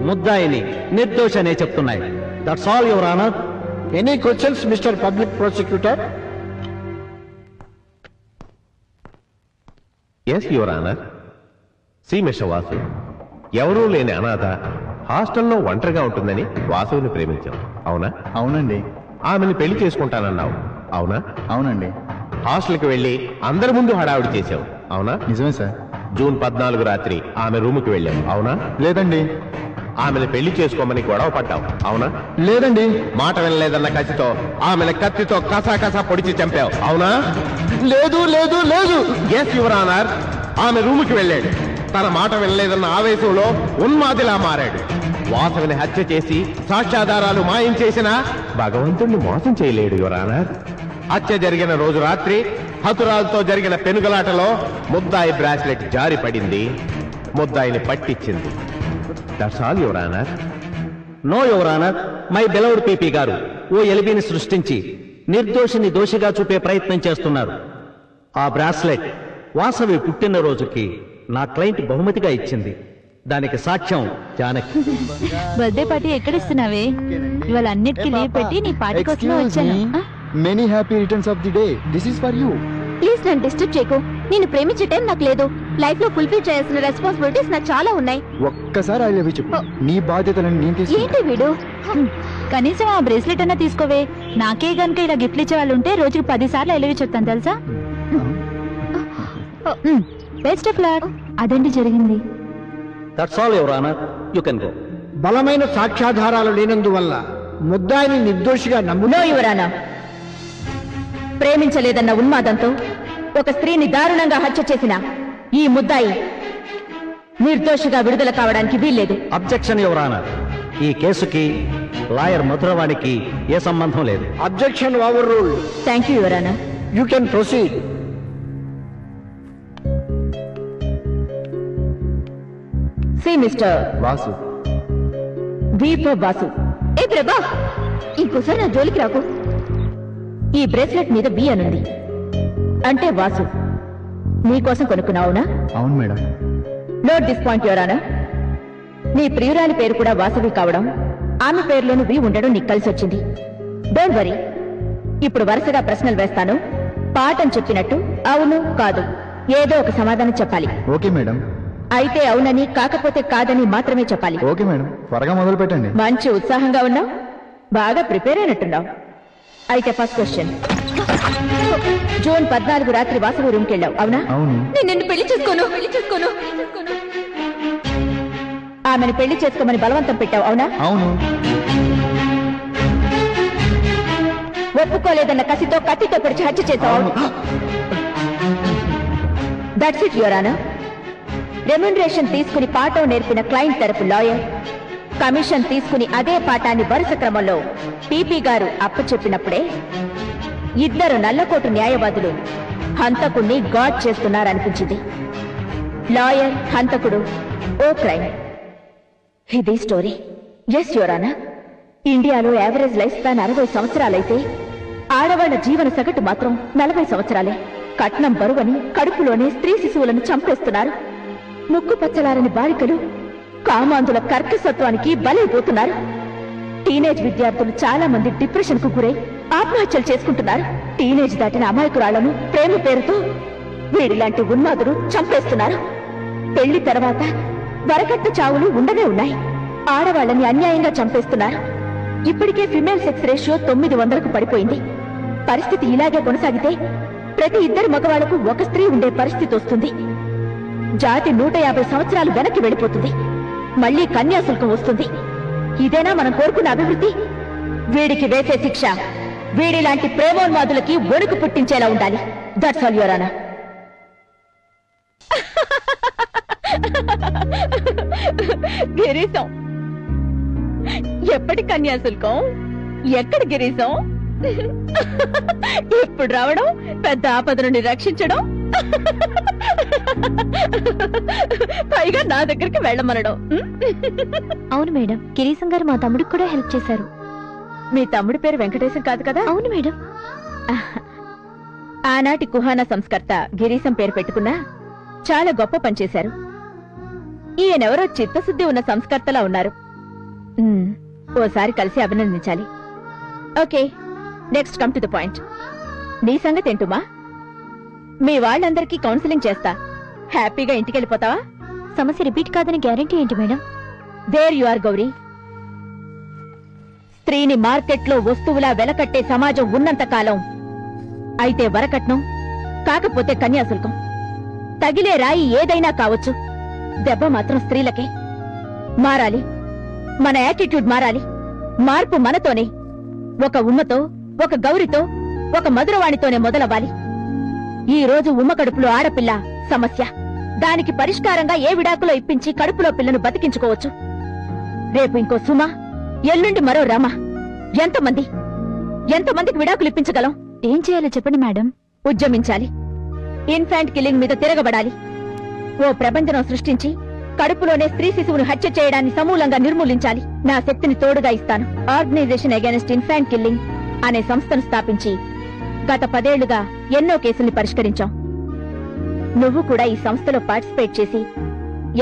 S9: ముద్దాయిని నిర్దోషనే చెప్తున్నాయి. That's all your honour. Any questions mister public prosecutor?
S10: Yes your honour. See mister Vasu, ఎవరూ లేని అనాథ హాస్టల్లో ఒంటరిగా ఉంటుందని వాసుని ప్రేమించాం, అవునా?
S2: అవునండి.
S10: ఆమెను పెళ్లి చేసుకుంటానన్నావు, అవునా?
S2: అవునండి.
S10: హాస్టల్కి వెళ్లి అందరి ముందు హడావుడి చేశావు, అవునా?
S2: నిజమే సార్.
S10: జూన్ 14 రాత్రి ఆమె రూముకి వెళ్ళావు, అవునా?
S2: లేదండి.
S10: ఆమెను పెళ్లి చేసుకోమని గొడవ పడ్డావు, అవునా?
S2: లేదండి.
S10: మాట వినలేదన్న కసితో ఆమెను కత్తితో కసా పొడిచి చంపావు, అవునా?
S2: లేదు లేదు లేదు.
S10: ఎస్ యువర్ ఆనర్, ఆమె రూముకి వెళ్ళాడు. తన మాట వినలేదన్న ఆవేశంలో ఉన్మాదిలా మారాడు. వాసవిని హత్య చేసి సాక్ష్యాధారాలు మాయం చేసినా భగవంతుణ్ణి మోసం చేయలేడు యువర్ ఆనర్. హత్య జరిగిన రోజు రాత్రి హతురాలతో జరిగిన పెనుగలాటలో ముద్దాయి బ్రాస్లెట్ జారి పడింది. ముద్దాయిని పట్టించింది. That's all your honour.
S9: No your honour, my beloved PP గారు ఓ ఎలిబిని సృష్టించి నిర్దోషిని దోషిగా చూపే ప్రయత్నం చేస్తున్నారు. ఆ బ్రాస్లెట్ వాసవి పుట్టినరోజుకి నా క్లయింట్ బహుమతిగా ఇచ్చింది. దానికి సాక్ష్యం జానకి.
S4: బర్త్డే పార్టీ ఎక్కడ ఇస్తున్నావే? ఇవాళ అన్నిటికీ లీవ్ పెట్టి నీ పార్టీ కోసమే వచ్చాను.
S2: Many happy returns of the day. This is for you.
S4: Please నన్ను డిస్టర్బ్ చేయకు. నేను ప్రేమించే టైం నాకు లేదు. లైఫ్ లో ఫుల్ఫిల్ చేయాల్సిన రెస్పాన్సిబిలిటీస్ నాకు చాలా ఉన్నాయి.
S2: ఒక్కసారి ఐ లవ్ యూ చెప్పు. నీ బాధ్యతలను నేను తీసుకుంటా.
S4: ఏంటి వీడు? కనీసం ఆ బ్రేస్లెట్ అన్నా తీసుకోవే. నాకే గనుక ఇలా గిఫ్ట్లు ఇచ్చే వాళ్ళు ఉంటే రోజుకి 10 సార్లు ఐ లవ్ యూ చెప్తాను తెలుసా. Best of luck. అదండి జరిగింది.
S9: That's all your honour, you can go.
S2: బలమైన సాక్ష్యాధారాలు లేనందువల్ల ముద్దాయిని నిర్దోషిగా
S8: నో యువర్ ఆనర్. ప్రేమించలేదన్న ఉన్మాదంతో ఒక స్త్రీని దారుణంగా హత్య చేసిన ఈ ముద్దాయి నిర్దోషిగా విడుదల కావడానికి వీల్లేదు.
S9: Objection your honour. ఈ కేసుకి లాయర్ మధురవాణికి ఏ సంబంధం లేదు.
S2: Objection overruled.
S8: Thank you your honour.
S2: You can proceed.
S8: See mister
S10: Vasu.
S8: బాసు. ఏ ప్రభా, ఇంకోసారి నా జోలికి రాకు. ఈ బ్రేస్లెట్ మీద బి అనుంది అంటే వాసు నీకోసం కొనుక్కున్నావునా?
S10: అవును madam.
S8: Note this point your honour. నీ ప్రియురాలి పేరు కూడా వాసవి కావడం, ఆమె పేరులోను బి ఉండడం నీకు కలిసి వచ్చింది. Don't worry. ఇప్పుడు వరుసగా ప్రశ్నలు వేస్తాను. పాఠం చెప్పినట్టు అవును కాదు ఏదో ఒక సమాధానం చెప్పాలి.
S10: Okay madam.
S8: అయితే అవునని కాకపోతే కాదని మాత్రమే చెప్పాలి.
S10: ఓకే మేడం, త్వరగా మొదలు పెట్టండి.
S8: మంచి ఉత్సాహంగా ఉన్నావు, బాగా ప్రిపేర్ అయినట్టున్నావు. అయితే ఫస్ట్ క్వశ్చన్. జూన్ 14 రాత్రి వాసవి రూమ్కి వెళ్ళావు, అవునా?
S10: అవును.
S8: నేను నిన్ను పెళ్లి చేసుకోను. ఆమెను పెళ్లి చేసుకోమని బలవంతం పెట్టావు, అవునా?
S10: అవును.
S8: ఒప్పుకోలేదన్న కసితో కత్తితో పొడిచి హత్య చేశావు. That's it your honour. Remuneration తీసుకుని పాఠం నేర్పిన క్లయింట్ తరపు లాయర్ కమిషన్ తీసుకుని అదే పాఠాన్ని వరుస క్రమంలో పీపీ గారు అప్పచెప్పినప్పుడే ఇద్దరు నల్లకోటు న్యాయవాదులు హంతకుణ్ణి గాడ్ చేస్తున్నారనిపించింది. లాయర్, హంతకుడు, ఓ క్రైమ్. ఇది స్టోరీ. Yes your honour. ఇండియాలో యావరేజ్ లైఫ్ స్పాన్ 60 సంవత్సరాలైతే ఆడవాళ్ల జీవన సగటు మాత్రం 40 సంవత్సరాలే. కట్నం బరువని కడుపులోనే స్త్రీ శిశువులను చంపేస్తున్నారు. ముక్కు పచ్చలారని బాలికలు కామాంధుల కర్కసత్వానికి బలైపోతున్నారు. టీనేజ్ విద్యార్థులు చాలా మంది డిప్రెషన్ కు గురై ఆత్మహత్యలు చేసుకుంటున్నారు. టీనేజ్ దాటిన అమాయకురాళ్లను ప్రేమ పేరుతో వీడిలాంటి ఉన్మాదులు చంపేస్తున్నారు. పెళ్లి తర్వాత వరకట్న చావులు ఉండనే ఉన్నాయి. ఆడవాళ్లని అన్యాయంగా చంపేస్తున్నారు. ఇప్పటికే ఫిమేల్ సెక్స్ రేషియో 900కు పడిపోయింది. పరిస్థితి ఇలాగే కొనసాగితే ప్రతి ఇద్దరు మగవాళ్లకు ఒక స్త్రీ ఉండే పరిస్థితి వస్తుంది. జాతి 150 సంవత్సరాలు వెనక్కి వెళ్ళిపోతుంది. మళ్లీ కన్యాశుల్కం వస్తుంది. ఇదేనా మనం కోరుకున్న అభివృద్ధి? వీడికి వేసే శిక్ష వీడిలాంటి ప్రేమోన్మాదులకి వణుకు పుట్టించేలా ఉండాలి. That's all your honour. Girisam. ఎప్పటి కన్యాశుల్కం, ఎక్కడ గిరీశం? ఇప్పుడు రావడం, పెద్ద ఆపద నుండి రక్షించడం, పైగా నా దగ్గరికి వెళ్ళమనడం.
S4: అవును మేడం, గిరీశం గారు మా తమ్ముడికి కూడా హెల్ప్ చేశారు.
S8: మీ తమ్ముడి పేరు వెంకటేశం కాదు కదా?
S4: అవును మేడం.
S8: ఆనాటి కుహానా సంస్కర్త గిరీశం పేరు పెట్టుకున్నా చాలా గొప్ప పనిచేశారు. ఈయనెవరో చిత్తశుద్ధి ఉన్న సంస్కర్తలా ఉన్నారు. ఓసారి కలిసి అభినందించాలి. Okay, next come to the point. నీ సంగతి ఏంటుమా? మీ వాళ్ళందరికీ కౌన్సిలింగ్ చేస్తా. హ్యాపీగా ఇంటికెళ్ళిపోతావా?
S4: సమస్య రిపీట్ కాదని గ్యారెంటీ ఏంటి madam?
S8: There you are Gauri. స్త్రీని మార్కెట్లో వస్తువులా వెలకట్టే సమాజం ఉన్నంత కాలం అయితే వరకట్నం, కాకపోతే కన్యాశుల్కం. తగిలే రాయి ఏదైనా కావచ్చు, దెబ్బ మాత్రం స్త్రీలకే. మారాలి, మన యాటిట్యూడ్ మారాలి. మార్పు మనతోనే, ఒక ఉమ్మతో, ఒక గౌరితో, ఒక మధురవాణితోనే మొదలవ్వాలి. ఈ రోజు ఉమ్మ కడుపులో ఆడపిల్ల సమస్య. దానికి పరిష్కారంగా ఏ విడాకులో ఇప్పించి కడుపులో పిల్లను బతికించుకోవచ్చు. రేపు ఇంకో సుమ, ఎల్లుండి మరో రామ. ఎంతమందికి విడాకులు ఇప్పించగలం?
S4: ఏం చేయాలో చెప్పండి మేడం.
S8: ఉద్యమించాలి. ఇన్ఫాంట్ కిల్లింగ్ మీద తిరగబడాలి. ఓ ప్రపంచం సృష్టించి కడుపులోనే స్త్రీ శిశువును హత్య చేయడాన్ని సమూలంగా నిర్మూలించాలి. నా శక్తిని తోడుగా ఇస్తాను. ఆర్గనైజేషన్ అగైనెస్ట్ ఇన్ఫాంట్ కిల్లింగ్ అనే సంస్థను స్థాపించి గత 10 ఏళ్లుగా ఎన్నో కేసుల్ని పరిష్కరించాం. నువ్వు కూడా ఈ సంస్థలో పార్టిసిపేట్ చేసి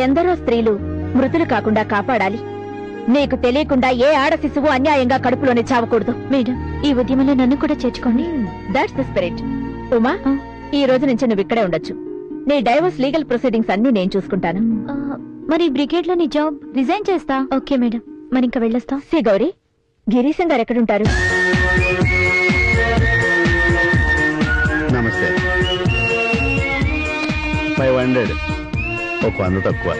S8: ఎందరో స్త్రీలు మృతులు కాకుండా కాపాడాలి. నీకు తెలియకుండా ఏ ఆడ శిశువు అన్యాయంగా కడుపులోనే చావకూడదు.
S4: మేడం, ఈ ఉద్యమంలో నన్ను కూడా చేర్చుకోండి.
S8: That's the spirit. ఉమా, ఈ రోజు నుంచి నువ్వు ఇక్కడే ఉండొచ్చు. నీ డైవర్స్ లీగల్ ప్రొసీడింగ్స్ అన్ని నేను చూసుకుంటాను.
S4: మరి బ్రిగేడ్ లో నీ జాబ్ రిజైన్ చేస్తా. ఓకే మేడం, మరి ఇంకా వెళ్ళొస్తాం.
S8: సి గౌరీ, గిరీశం గారు ఎక్కడుంటారు?
S1: నమస్తే. 500, ఒక 100 తక్కువ.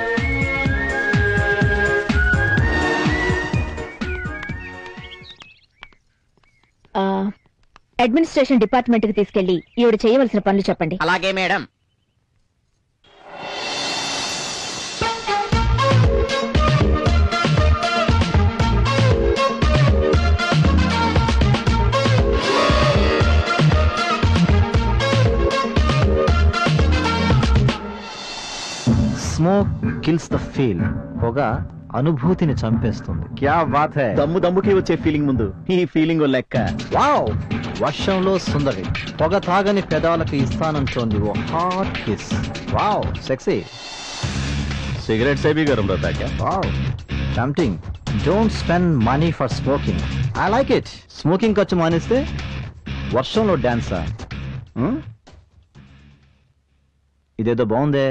S8: అడ్మినిస్ట్రేషన్ డిపార్ట్మెంట్ కి తీసుకెళ్లి ఈవిడ చేయవలసిన పనులు చెప్పండి.
S7: అలాగే madam.
S11: Smoke kills the feel. పొగ అనుభూతిని చంపేస్తుంది.
S2: క్యా బాత్ హై.
S11: దమ్ముకి వచ్చే ఫీలింగ్ ముందు ఈ ఫీలింగ్ లెక్క. వావ్. వర్షంలో సుందరి పొగ తాగని పెదాలకు ఇస్తానంటోంది ఓ hot kiss. Wow sexy.
S5: Cigarette సేబీ గరం रहता क्या?
S11: Wow tempting. Don't spend money for smoking. I like it. Smoking ఖర్చు మానేస్తే వర్షంలో డాన్సా? ఇదేదో బాగుందే.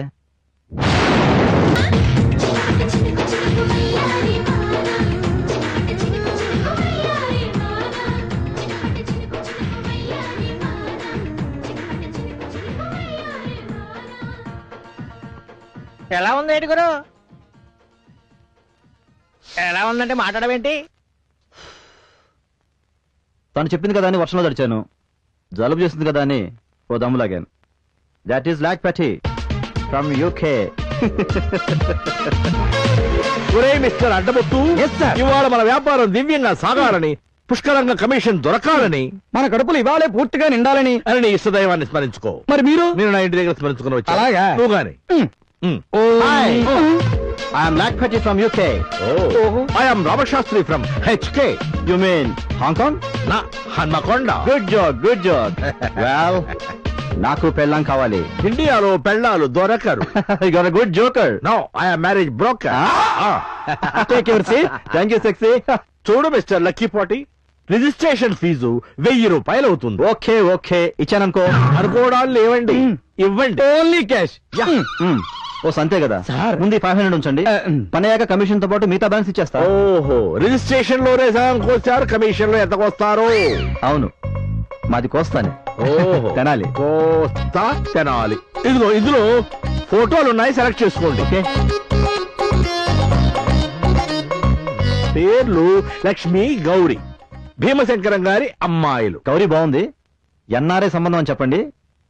S7: ఎలా ఉంది ఏంటి గురు? ఎలా ఉందంటే మాట్లాడవేంటి?
S11: తను చెప్పింది కదా అని వర్షంలో తడిచాను. జలుబు చేస్తుంది కదా అని ఓ దమ్ము లాగాను. That is Lakpati from UK.
S10: Mister అడ్డబొట్టు, ఇవాళ మన వ్యాపారం దివ్యంగా సాగాలని, పుష్కలంగా కమిషన్ దొరకాలని,
S2: మన కడుపులు ఇవాళే పూర్తిగా నిండాలని
S10: అని నీ ఇష్టదైవాన్ని స్మరించుకో.
S2: మరి మీరు?
S10: నేను నా ఇంటి దగ్గర స్మరించుకుని వచ్చా.
S2: అలాగా?
S10: నువ్వు గాని.
S11: Hi, I am Lakpati from UK.
S10: I am Ramashastri from HK.
S11: You mean Hong Kong?
S10: నా హన్మకొండ.
S11: Good job. Well, నాకు పెళ్ళాం కావాలి.
S10: ఇండియాలో పెళ్ళాలు దొరకరు.
S11: You got a good joker.
S10: No, I am marriage broker.
S11: Take your seat. Thank you, sexy.
S10: చూడు మిస్టర్ లక్కీపాటి, రిజిస్ట్రేషన్ ఫీజు 1000 రూపాయలు అవుతుంది.
S11: ఓకే ఇచ్చాననుకో.
S10: అనుకోవడాలు లేవండి, ఇవ్వండి.
S2: Only cash.
S11: ఓ సంతే కదా ముందు 500 ఉంచండి. పని అయ్యాక కమిషన్ తో పాటు మిగతా బ్యాలెన్స్ ఇచ్చేస్తా.
S10: ఓహో, రిజిస్ట్రేషన్ లోనే సగం కోస్తారు, కమిషన్ లో ఎంత కోస్తారు?
S11: అవును, మాది కోస్తానే.
S10: ఓహో,
S11: తెనాలి.
S10: కోస్తా తెనాలి. ఇందులో ఫోటోలు ఉన్నాయి, సెలెక్ట్ చేసుకోండి. పేర్లు లక్ష్మి, గౌరీ. భీమశంకరం గారి అమ్మాయిలు.
S11: గౌరీ బాగుంది. ఎన్ఆర్ఐ సంబంధం అని చెప్పండి.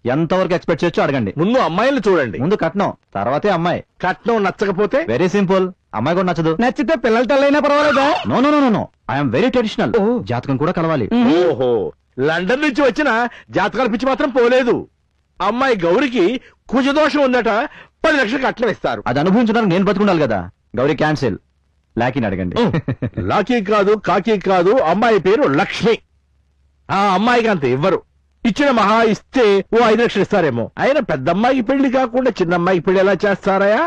S11: ఎంతవరకు ఎక్స్పెక్ట్ చేయొచ్చు అడగండి.
S10: ముందు అమ్మాయిలు చూడండి.
S11: ముందు కట్నం, తర్వాతే అమ్మాయి.
S10: కట్నం నచ్చకపోతే?
S11: వెరీ సింపుల్, అమ్మాయి కూడా నచ్చదు.
S2: నచ్చితే పిల్లల తల్లైనా పర్వాలేదా?
S11: No I'm very traditional. జాతకం కూడా కలవాలి.
S10: ఓహో, లండన్ నుంచి వచ్చిన జాతకాల పిచ్చి మాత్రం పోలేదు. అమ్మాయి గౌరికి కుజదోషం ఉందట, 10 లక్షలు కట్నం ఇస్తారు.
S11: అది అనుభవించడానికి నేను బతుకుండాలి కదా. గౌరీ క్యాన్సిల్. లాకీని అడగండి.
S10: లాకీ కాదు, కాకి కాదు, అమ్మాయి పేరు లక్ష్మి. ఆ అమ్మాయికి అంత ఇవ్వరు. ఇచ్చిన మహా ఇస్తే ఓ 5 లక్షలు ఇస్తారేమో. అయినా పెద్ద అమ్మాయికి పెళ్లి కాకుండా చిన్న అమ్మాయికి పెళ్లి ఎలా చేస్తారయా?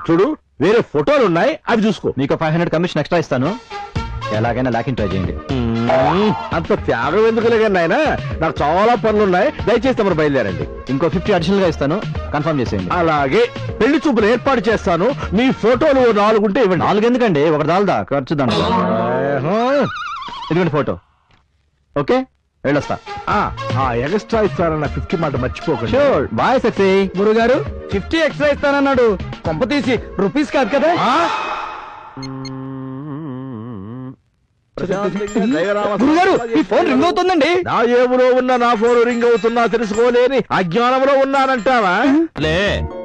S10: చూడు, వేరే ఫోటోలు ఉన్నాయి, అవి చూసుకో.
S11: నీకు 500 కమిషన్ ఎక్స్ట్రా ఇస్తాను. ఎలాగైనా లాకిన్ ట్రై చేయండి.
S10: అంత త్యాగం ఎందుకులే కానీ నాయన, నాకు చాలా పనులున్నాయి. దయచేసి తమరు బయలుదేరండి.
S11: ఇంకో 50 అడిషనల్ గా ఇస్తాను, కన్ఫర్మ్ చేసేయండి.
S10: అలాగే, పెళ్లి చూపులు ఏర్పాటు చేస్తాను. మీ ఫోటోలు 4 ఉంటే ఇవ్వండి.
S11: 4 ఎందుకండి, ఒకటి దాల్దా ఖర్చు దాంట్లో. ఇదిగోండి ఫోటో. ఓకే, వెళ్ళొస్తా.
S10: ఎక్స్ట్రా ఇస్తానన్న 50 మాట మర్చిపోకండి.
S11: షూర్. Bye sexy.
S2: గురుగారు 50 ఎక్స్ట్రా ఇస్తానన్నాడు. కొంప తీసి రూపీస్ కాదు కదా? గురుగారు, ఈ ఫోన్ రింగ్ అవుతుందండి.
S10: నా జేబులో ఉన్న నా ఫోన్ రింగ్ అవుతున్నా తెలుసుకోలేని అజ్ఞానంలో ఉన్నానంటావా?
S5: లే,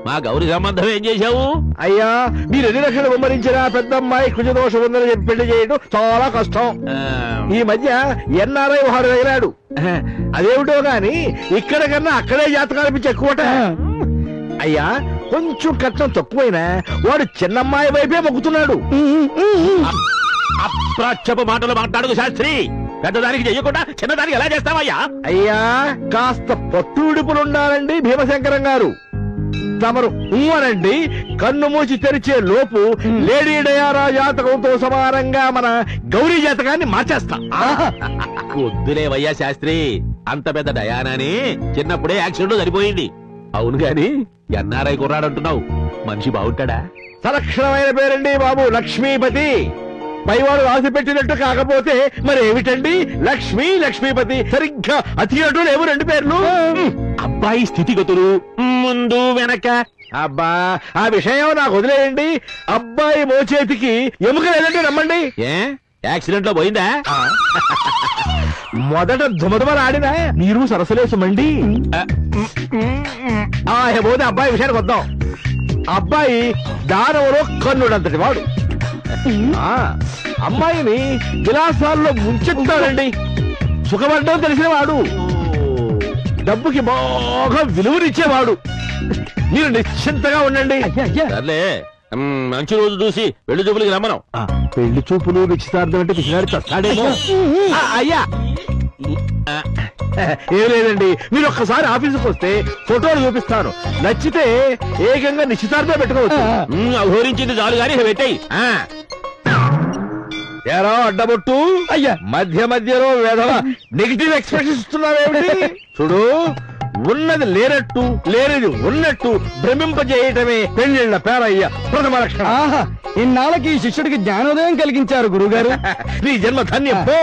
S5: మా గౌరీ సంబంధం ఏం చేశావు?
S10: అయ్యా, మీరు 2 లక్షలు వెంబడించిన పెద్ద అమ్మాయి కుజదోషం ఉందని చెప్పి పెళ్లి చేయడం చాలా కష్టం. ఈ మధ్య ఎన్ఆర్ఐ వాడు తగిలాడు. అదేమిటో గాని ఇక్కడ కన్నా అక్కడే జాతకాలు పిచ్చి ఎక్కువట. అయ్యా, కొంచెం కట్నం తక్కువైనా వాడు చిన్నమ్మాయి వైపే మొక్కుతున్నాడు.
S5: అప్రాచ్యపు మాటలు మాట్లాడుకు శాస్త్రి. పెద్దదానికి చెయ్యకుండా చిన్నదానికి ఎలా చేస్తావయ్యా?
S10: అయ్యా, కాస్త పట్టు విడుపులుండాలండి భీమశంకరం గారు. తమరు అనండి, కన్ను మూసి తెరిచే లోపు లేడీ డయారా జాతకంతో సమానంగా మన గౌరీ జాతకాన్ని మార్చేస్తా.
S5: వద్దులేవయ్యా శాస్త్రి, అంత పెద్ద డయానాని చిన్నప్పుడే యాక్సిడెంట్ లో సరిపోయింది. అవును గాని ఎన్ఆర్ఐ కుర్రాడంటున్నావు, మనిషి బాగుంటాడా?
S10: సలక్షణమైన పేరండి బాబు, లక్ష్మీపతి. పైవాడు రాసి పెట్టినట్టు కాకపోతే మరి ఏమిటండి? లక్ష్మి, లక్ష్మీపతి సరిగ్గా అతినట్టు లేవు 2 పేర్లు.
S5: అబ్బాయి స్థితిగతులు ముందు వెనక.
S10: అబ్బా, ఆ విషయం నాకు వదిలేయండి. అబ్బాయి మోచేతికి ఎముక లేదంటే నమ్మండి.
S5: ఏ యాక్సిడెంట్ లో పోయిందా?
S10: మొదట దుమదుమలాడినా మీరు సరసలేసమండి. పోతే అబ్బాయి విషయానికి వద్దాం. అబ్బాయి దానవలో కన్నుడంతటి వాడు. అమ్మాయిని విలాసాల్లో ముంచెత్తాడండి. సుఖపడ్డం తెలిసిన వాడు, డబ్బుకి బాగా విలువనిచ్చేవాడు.
S5: మీరు నిశ్చింతగా ఉండండి. సర్లే, మంచి రోజు చూసి పెళ్లి చూపులకి రమ్మను.
S1: పెళ్లి చూపులు నిశ్చితార్థం అంటే పిచ్చినాడు చస్తాడేమో.
S2: అయ్యా
S5: ఏం లేదండి, మీరు ఒక్కసారి ఆఫీసుకు వస్తే ఫోటోలు చూపిస్తాను. నచ్చితే ఏకంగా నిశ్చితార్థం పెట్టుకోవచ్చు. అఘోరించింది చాలు గాని పెట్టాయి. ఏరా అడ్డబొట్టు,
S2: అయ్యా
S5: మధ్య మధ్యలో వేధవ నెగిటివ్ ఎక్స్ప్రెషన్ ఇస్తున్నావేమిటి? చూడు, ఉన్నది లేనట్టు లేనిది ఉన్నట్టు భ్రమింపజేయటమే పెళ్లిళ్ళ పేరయ్య ప్రథమ లక్షణం.
S2: ఆహా, ఇన్నాళ్ళకి ఈ శిష్యుడికి జ్ఞానోదయం కలిగించారు గురుగారు.
S5: నీ జన్మ ధన్యం. పో,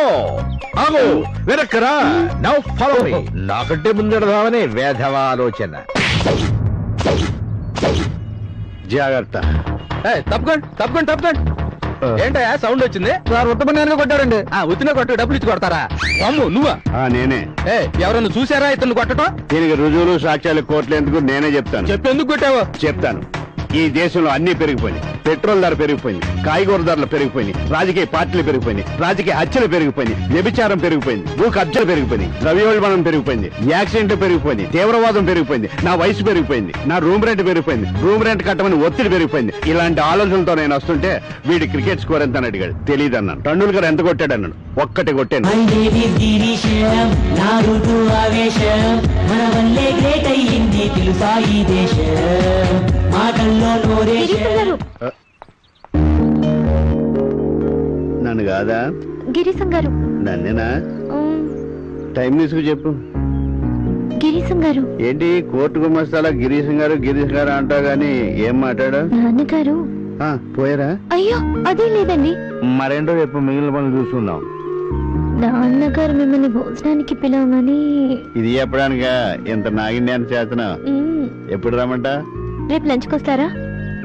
S5: ఆగు, వెనక్కరా. Now follow me. నాకంటే ముందెడదామనే వేధవ ఆలోచన.
S1: జాగ్రత్త.
S2: తప్పకండి తప్పకండి తప్పకండి. ఏంటయ్యా సౌండ్ వచ్చింది? సార్ ఉత్తమనే కొట్టాడండి. ఉత్తినే కొట్టు, డబ్బులు ఇచ్చి కొడతారా? అమ్ము నువ్వా?
S1: నేనే.
S2: ఎవరన్నా చూసారా ఇతను కొట్టడం?
S1: దీనికి రుజువులు సాక్ష్యాలు కోర్టులు ఎందుకు, నేనే చెప్తాను.
S2: చెప్పేందుకు కొట్టావు?
S1: చెప్తాను. ఈ దేశంలో అన్ని పెరిగిపోయినాయి. పెట్రోల్ ధర పెరిగిపోయింది, కాయగూర ధరలు పెరిగిపోయినాయి, రాజకీయ పార్టీలు పెరిగిపోయినాయి, రాజకీయ హత్యలు పెరిగిపోయినాయి, వ్యభిచారం పెరిగిపోయింది, భూ కబ్జాలు పెరిగిపోయినాయి, ద్రవ్యోల్బణం పెరిగిపోయింది, యాక్సిడెంట్ పెరిగిపోయింది, తీవ్రవాదం పెరిగిపోయింది, నా వయసు పెరిగిపోయింది, నా రూమ్ రెంట్ పెరిగిపోయింది, రూమ్ రెంట్ కట్టమని ఒత్తిడి పెరిగిపోయింది. ఇలాంటి ఆలోచనలతో నేను వస్తుంటే వీడి క్రికెట్ స్కోర్ ఎంత అని అడిగాడు. తెలియదు అన్నాను. టండూల్కర్ ఎంత కొట్టాడు అన్నాడు. ఒక్కటి కొట్టాను. నన్ను కాదా?
S4: గిరీశం గారు.
S1: నన్నేనా? టైం తీసుకు చెప్పు.
S4: గిరీశం గారు.
S1: ఏంటి కోర్టు గుమస్తాలా గిరీశం గారు గిరీశం గారు అంటావు గాని ఏం మాట్లాడా?
S4: నాన్నగారు
S1: పోయారా?
S4: అయ్యో అదే లేదండి.
S1: మరేంటో చెప్పు, మిగిలిన పనులు చూసుకుందాం.
S4: నాన్నగారు మిమ్మల్ని భోజనానికి పిలవమని.
S1: ఇది చెప్పడానికా ఇంత నాగిన్యాన్ని చేతనా? ఎప్పుడు రమ్మంట?
S4: రేపు లంచ్కి వస్తారా?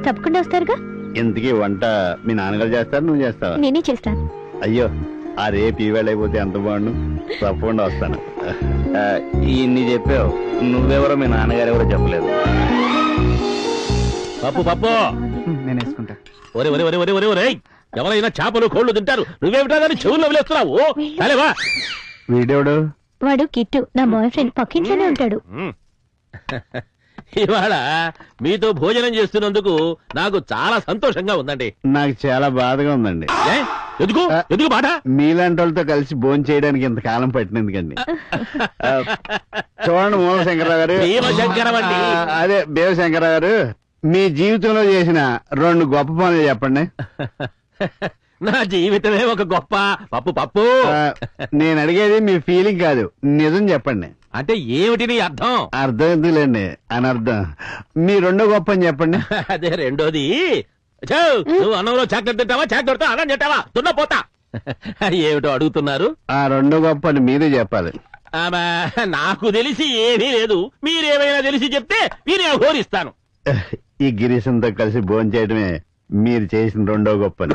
S4: తప్పకుండా వస్తారుగా.
S1: ఇంతకీ వంట మీ నాన్నగారు చేస్తారు, నువ్వు చేస్తావా?
S4: నేనే చేస్తాను.
S1: అయ్యో, ఆ రేపు ఈవేళ అయిపోతే ఎంత బాగుండు. తప్పకుండా వస్తాను. ఇన్ని చెప్పావు, నువ్వెవరో మీ నాన్నగారు ఎవరో చెప్పలేదు.
S5: పప్పు పప్పు
S2: నేను వేసుకుంటా.
S5: ఒరే ఒరే ఒరే ఒరే ఒరే ఒరే, ఎవరైనా చేపలు కోళ్లు తింటారు, నువ్వేమిటా దాన్ని చెవుల్లో వదిలేస్తున్నావు? అలేవా.
S1: వీడెవడు?
S4: వాడు కిట్టు, నా బాయ్ ఫ్రెండ్. పక్కింట్లోనే ఉంటాడు.
S5: ఇవాళ మీతో భోజనం చేస్తున్నందుకు నాకు చాలా సంతోషంగా ఉందండి.
S1: నాకు చాలా బాధగా ఉందండి.
S5: ఎందుకు ఎందుకు బాధ?
S1: మీలాంటి వాళ్ళతో కలిసి భోజనం చేయడానికి ఇంత కాలం పట్టినందుకండి. చూడండి మూలశంకరరావు గారు, అదే దేవశంకరరావు గారు, మీ జీవితంలో చేసిన 2 గొప్ప పనులు చెప్పండి.
S5: నా జీవితమే ఒక గొప్ప పప్పు పప్పు.
S1: నేను అడిగేది మీ ఫీలింగ్ కాదు, నిజం చెప్పండి.
S5: అంటే ఏమిటి నీ అర్థం?
S1: అర్థం ఎందుకులేండి, అనర్థం. మీ 2వ గొప్ప అని చెప్పండి.
S5: అదే రెండోది. నువ్వు అన్నంలో చాక్లెట్ తింటావా, చాక్లెట్ తో అన్నం తింటావా? తున్నపోతా. ఏమిటో అడుగుతున్నారు?
S1: ఆ 2వ గొప్ప అని మీరే చెప్పాలి.
S5: నాకు తెలిసి ఏమీ లేదు. మీరేమైనా తెలిసి చెప్తే మీరే అఘోరిస్తాను.
S1: ఈ గిరీశంతో కలిసి భోజనం చేయడమే మీరు చేసిన 2వ గొప్పని.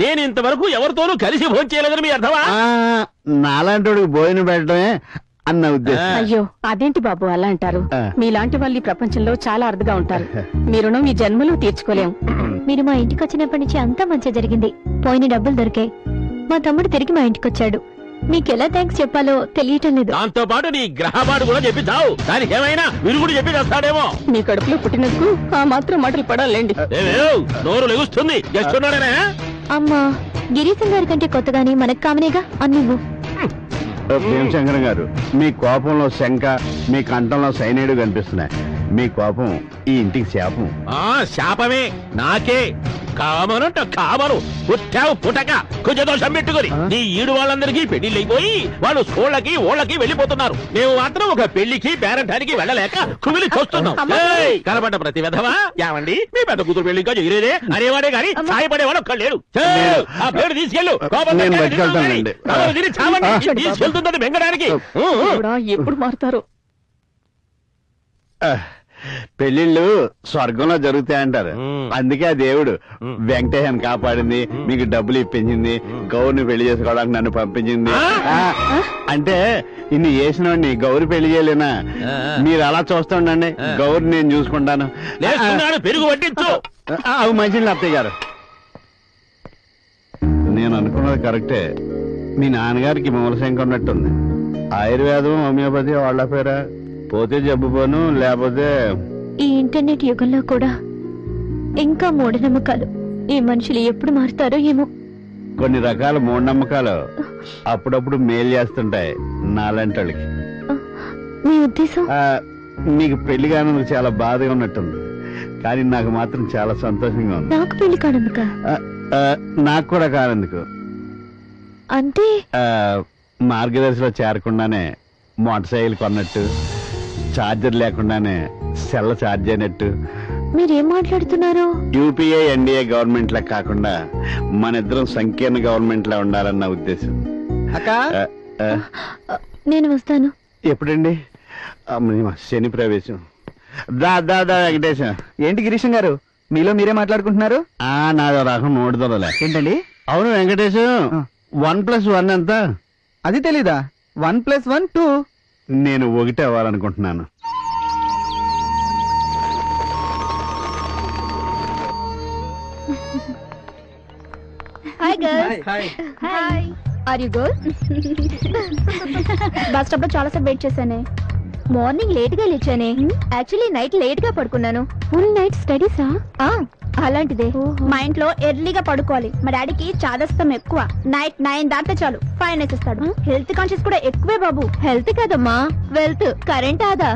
S5: నేను ఇంతవరకు ఎవరితోనూ కలిసి భోజనం చేయలేదని మీ అర్థమా?
S1: నాలాంటి వాడికి భోజనం పెట్టడమే అన్న ఉద్దేశం.
S8: అయ్యో అదేంటి బాబు అలా అంటారు? మీలాంటి వాళ్ళు ఈ ప్రపంచంలో చాలా అరుదుగా ఉంటారు. మీ రుణం ఈ జన్మలో తీర్చుకోలేం.
S4: మీరు మా ఇంటికి వచ్చినప్పటి నుంచి అంతా మంచిగా జరిగింది. పోయిన డబ్బులు దొరికాయి. మా తమ్ముడు తిరిగి మా ఇంటికి వచ్చాడు. మీకెలా థ్యాంక్స్ చెప్పాలో తెలియటం లేదు.
S5: దాంతో పాటు నీ గ్రహపాటు కూడా చెప్పి చావు. దానికి ఏమైనా విరుగుడు చెప్పి చేస్తాడేమో.
S8: మీ కడుపులో పుట్టినందుకు ఆ మాత్రం మాటలు పడాలండి.
S5: నోరు లెగుస్తుంది. చేస్తున్నాడనే.
S4: అమ్మా, గిరీశం గారి కంటే కొత్తగాని మనకు కామనేగా అన్నువ్వు.
S1: భీమశంకరం గారు, మీ కోపంలో శంక, మీ కంఠంలో సైనైడు కనిపిస్తున్నాయి. మీ కోపం ఈ ఇంటికి శాపం.
S5: శాపమే నాకే. కామనంట కామను పుట్టావు పుట్టక కొంచెం దోషం పెట్టుకుని నీ ఈడు వాళ్ళందరికీ పెళ్లిళ్ళు అయిపోయి వాళ్ళు స్కూళ్ళకి ఓళ్ళకి వెళ్ళిపోతున్నారు. మేము మాత్రం ఒక పెళ్లికి పేరంటానికి వెళ్ళలేక కుమిలి చూస్తున్నాం. కనబడ్డ ప్రతి విధవా ఏమండి మీ పెద్ద కూతురు పెళ్లి ఇంకా చేయలేదే అనేవాడే గాని సాయపడేవాడు ఒక్క లేడు. ఆ పేరు తీసుకెళ్ళు. తీసుకెళ్తుందని బెంగడానికి
S8: ఎప్పుడు మారుతారు?
S1: పెళ్లిళ్ళు స్వర్గంలో జరుగుతాయంటారు. అందుకే ఆ దేవుడు వెంకటేశన్ కాపాడింది, మీకు డబ్బులు ఇప్పించింది, గౌరిని పెళ్లి చేసుకోవడానికి నన్ను పంపించింది. అంటే ఇన్ని చేసినవాడిని గౌరి పెళ్లి చేయలేనా? మీరు అలా చూస్తుండండి, గౌరి నేను చూసుకుంటాను.
S5: పెరుగు పట్టించు.
S1: అవి మంచిది అత్తయ్య గారు. నేను అనుకున్నది కరెక్టే. మీ నాన్నగారికి మూలశంక ఉన్నట్టుంది. ఆయుర్వేదం హోమియోపతి వాళ్ళ పేరా? పోతే జబ్బుపోను, లేకపోతే
S4: ఈ ఇంటర్నెట్ యుగంలో కూడా ఇంకా మూఢనమ్మకాలు. ఈ మనుషులు ఎప్పుడు మారుతారో ఏమో.
S1: కొన్ని రకాల మూఢనమ్మకాలు అప్పుడప్పుడు మేలు చేస్తుంటాయి నాలాంటి వాళ్ళకి.
S4: మీ ఉద్దేశం?
S1: నీకు పెళ్లి కానందుకు చాలా బాధగా ఉన్నట్టుంది, కానీ నాకు మాత్రం చాలా సంతోషంగా ఉంది.
S4: నాకు పెళ్లి కానందుక?
S1: నాకు కూడా కానందుకు.
S4: అంటే
S1: మార్గదర్శిలో చేరకుండానే మోటార్ సైకిల్ కొన్నట్టు, ఛార్జర్ లేకుండానే సెల్ ఛార్జ్ అయినట్టు.
S4: మీరేం మాట్లాడుతున్నారు?
S1: యూపీఏ ఎన్డీఏ గవర్నమెంట్ లా కాకుండా మన ఇద్దరం సంకీర్ణ గవర్నమెంట్ లా ఉండాలన్న ఉద్దేశం.
S2: అక్క
S4: నేను వస్తాను.
S1: ఎప్పుడండి? శని ప్రవేశం. దా దా దా వెంకటేశం.
S2: ఏంటి గిరీశం గారు, మీలో మీరే మాట్లాడుకుంటున్నారు?
S1: నాదో రకం నోడుదలే.
S2: ఏంటండి?
S1: అవును వెంకటేశం, 1+1 ఎంత?
S2: అది తెలీదా? 1+1 2.
S1: నేను 1 అవ్వాలనుకుంటున్నాను.
S4: Hi girls. Hi. Are you good? Bus stop లో చాలా సేపు వెయిట్ చేశానే. మార్నింగ్ లేట్ గా లేచానే. యాక్చువల్లీ నైట్ లేట్ గా పడుకున్నాను. ఫుల్ నైట్ స్టడీసా? అలాంటిదే.
S12: మా ఇంట్లో ఎర్లీగా పడుకోవాలి. మా డాడీకి చాదస్తం ఎక్కువ. నైట్ 9 దాటితే చాలు ఫైన్ వేసేస్తాడు. హెల్త్ కాన్షియస్ కూడా ఎక్కువే బాబు.
S4: హెల్త్ కదమ్మా, వెల్త్. కరెంట్ ఆదా.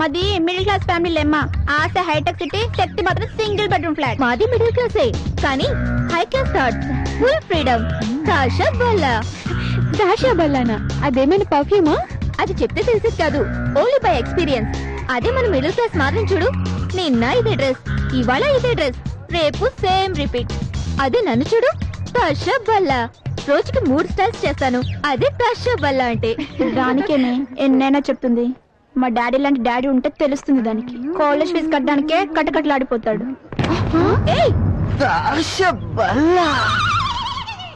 S12: మాది మిడిల్ క్లాస్ ఫ్యామిలీ అమ్మా. ఆశ హైటెక్ సిటీ, శక్తి మాత్రం సింగిల్ బెడ్రూమ్ ఫ్లాట్.
S4: మాది మిడిల్ క్లాసే, కానీ high class thoughts, full freedom. దాషా బల్లా. దాషా బల్లానా? అదేమైనా పర్ఫ్యూమా? అది చెప్తే తెలిసేది కాదు, ఓన్లీ బై ఎక్స్పీరియన్స్. అదే మన మిడిల్ క్లాస్ మాత్రం చూడు. నిన్న ఇదే డ్రెస్, ఇవాళ ఇదే డ్రెస్, రేపు సేమ్ రిపీట్. అదే నన్ను చూడు, దాషా బల్లా. రోజుకి 3 స్టైల్స్ చేస్తాను. అదే దాషా బల్లా అంటే.
S12: దానికేనే ఎన్నైనా చెప్తుంది. మా డాడీ లాంటి డాడీ ఉంటే తెలుస్తుంది దానికి. కాలేజ్ ఫీజు కట్టడానికే కట్టకట్లాడిపోతాడు.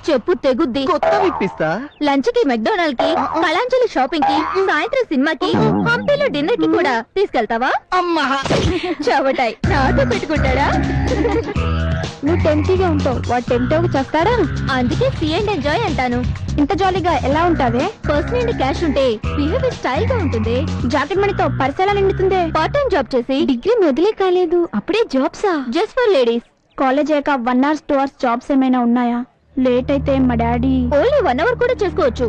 S4: చెప్పు తెగుద్ది.
S2: కొత్త విప్పిస్తా.
S4: లంచ్ కి మెక్డొనాల్డ్ కి, కళాంజలి షాపింగ్ కి, సాయంత్రం సినిమాకి, హంపీలో డిన్నర్ కి కూడా తీసుకెళ్తావా?
S2: అమ్మా
S4: చవటాయి నాతో పెట్టుకుంటాడా? నువ్వు టెంప్టీగా ఉంటావు, వాడు టెంప్ట్ చేస్తాడా? అందుకే సీ అండ్ ఎంజాయ్ అంటాను.
S12: ఇంత జాలీగా ఎలా ఉంటావే?
S4: పర్స్ నుండి క్యాష్ ఉంటే బిహేవియర్ స్టైల్ గా ఉంటుంది.
S12: జాకెట్ మనీతో పరిసరాలు నిండుతుంది.
S4: పార్ట్ టైం జాబ్ చేసి డిగ్రీ మొదలే కాలేదు, అప్పుడే జాబ్సా? Just for ladies.
S12: కాలేజ్ అయ్యాక 1 hour 2 hours జాబ్స్ ఏమైనా ఉన్నాయా? లేట్ అయితే మా డాడీ
S4: ఓన్లీ 1 hour కూడా చేసుకోవచ్చు,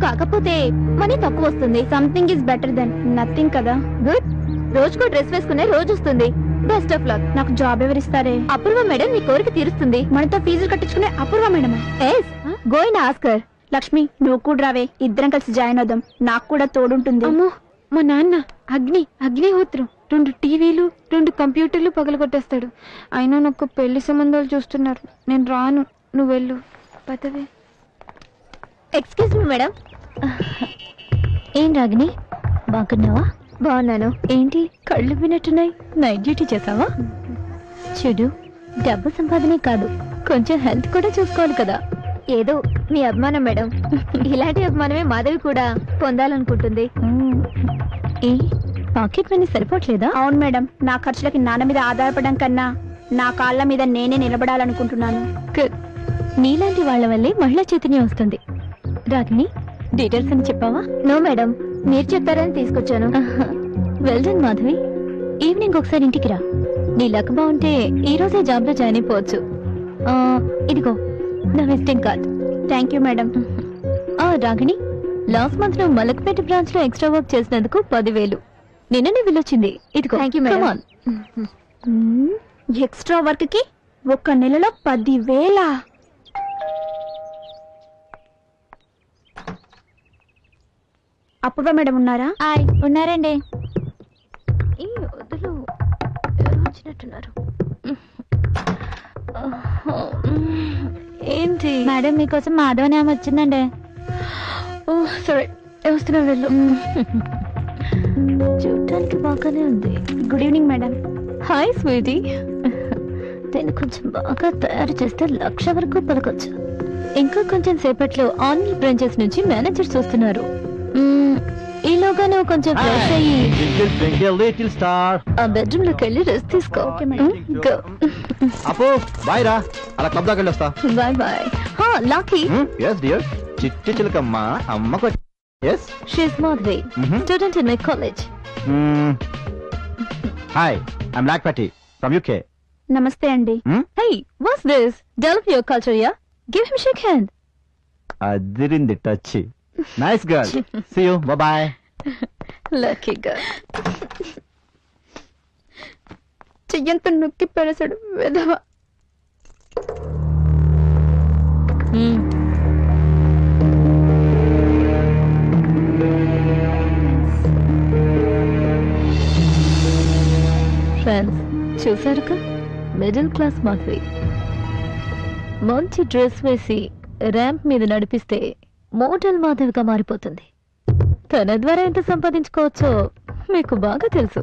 S4: కాకపోతే మనీ తక్కువ వస్తుంది.
S12: Something is better then nothing కదా.
S4: గుడ్. రోజుకో డ్రెస్ వేసుకునే రోజు వస్తుంది. Best of luck.
S12: నాకు జాబ్ ఎవరిస్తారే?
S4: అపూర్వ మేడం నీ కోరిక తీరుస్తుంది.
S12: మనతో ఫీజులు కట్టించుకునే Apoorva madam.
S4: Yes, go and ask her.
S12: Lakshmi, నువ్వు కూడా రావే, ఇద్దరం కలిసి జాయిన్ అవుదాం. నాకు కూడా తోడుంటుంది.
S4: అమ్మో, మా నాన్న అగ్నిహోత్రం 2 టీవీలు 2 కంప్యూటర్లు పగలగొట్టేస్తాడు. అయినా నాకు పెళ్లి సంబంధాలు చూస్తున్నారు. నేను రాను, నువ్వు వెళ్ళు. పదవే. Excuse me madam. ఏం రాగిని, బాగున్నావా? బాగున్నాను. ఏంటి కళ్ళు వినట్టున్నాయి? నైట్ డ్యూటీ చేసావా? చూడు, డబ్బు సంపాదనే కాదు, కొంచెం హెల్త్ కూడా చూసుకోవాలి కదా. ఏదో మీ అభిమానం మేడం. ఇలాంటి అభిమానమే మాధవి కూడా పొందాలనుకుంటుంది. ఏ పాకెట్ మనీ సరిపోవట్లేదా?
S12: అవును మేడం, నా ఖర్చులకి నాన్న మీద ఆధారపడడం కన్నా నా కాళ్ళ మీద నేనే నిలబడాలనుకుంటున్నాను.
S4: నీలాంటి వాళ్ళ వల్లే మహిళా చైతన్యం వస్తుంది. రాగిని, డీటెయిల్స్ అని చెప్పావా? నో మేడం, మీరు చెప్పారని తీసుకొచ్చాను. Well done Madhavi. ఈవినింగ్ ఒకసారి ఇంటికి రా. నీ లక్ బాగుంటే ఈ రోజే జాబ్ లో జాయిన్ అయిపోవచ్చు. ఇదిగో నా visiting card.
S12: Thank you madam.
S4: Ragini, last month లో మలక్పేట బ్రాంచ్ లో ఎక్స్ట్రా వర్క్ చేసినందుకు 10,000 నిన్ననే వెళ్ళొచ్చింది. ఇదిగో. Thank you madam.
S12: Extra work కి 1 నెలలో 10,000. అపూర్వ మేడం ఉన్నారా?
S4: ఉన్నారండి. ఈ వదులు వచ్చినట్టున్నారు. ఏంటి మేడం, మీకోసం మాధవని ఆమె వచ్చిందండి. సరే వస్తున్నా, వెళ్ళు. చూడటానికి బాగానే ఉంది.
S12: Good evening madam.
S4: Hi sweetie. దీన్ని కొంచెం బాగా తయారు చేస్తే 1,00,000 వరకు పలకొచ్చు. ఇంకా కొంచెం సేపట్లో ఆన్లైన్ బ్రాంచెస్ నుంచి మేనేజర్స్ వస్తున్నారు. ఈలోగా నువ్వు కొంచెం ఫ్రెష్ అయ్యి ఆ బెడ్రూమ్ లోకి వెళ్ళి రెస్ట్ తీసుకో.
S11: అపో బాయ్ రా, అలా క్లబ్ దాకా వెళ్ళొస్తా.
S4: Bye bye. Lucky.
S11: yes dear, చిట్టి చిలకమ్మ అమ్మకు. yes,
S4: she is Madhvi, student in my college.
S11: Hi I'm Black Patti from UK.
S12: నమస్తే అండి.
S4: Hey, what's this? Develop your culture, yeah? Give him shake hand.
S11: అదిరింది touch. Nice girl. See you. Bye.
S4: Lucky girl.
S12: చెయ్యంత నొక్కి పెరసాడు వెధవ.
S4: ఫ్రెండ్స్ చూసారుగా మిడిల్ క్లాస్ మాధవి మంచి డ్రెస్ వేసి ర్యాంప్ మీద నడిపిస్తే మోడల్ మాధవిగా మారిపోతుంది. తన ద్వారా ఎంత సంపాదించుకోవచ్చో మీకు బాగా తెలుసు.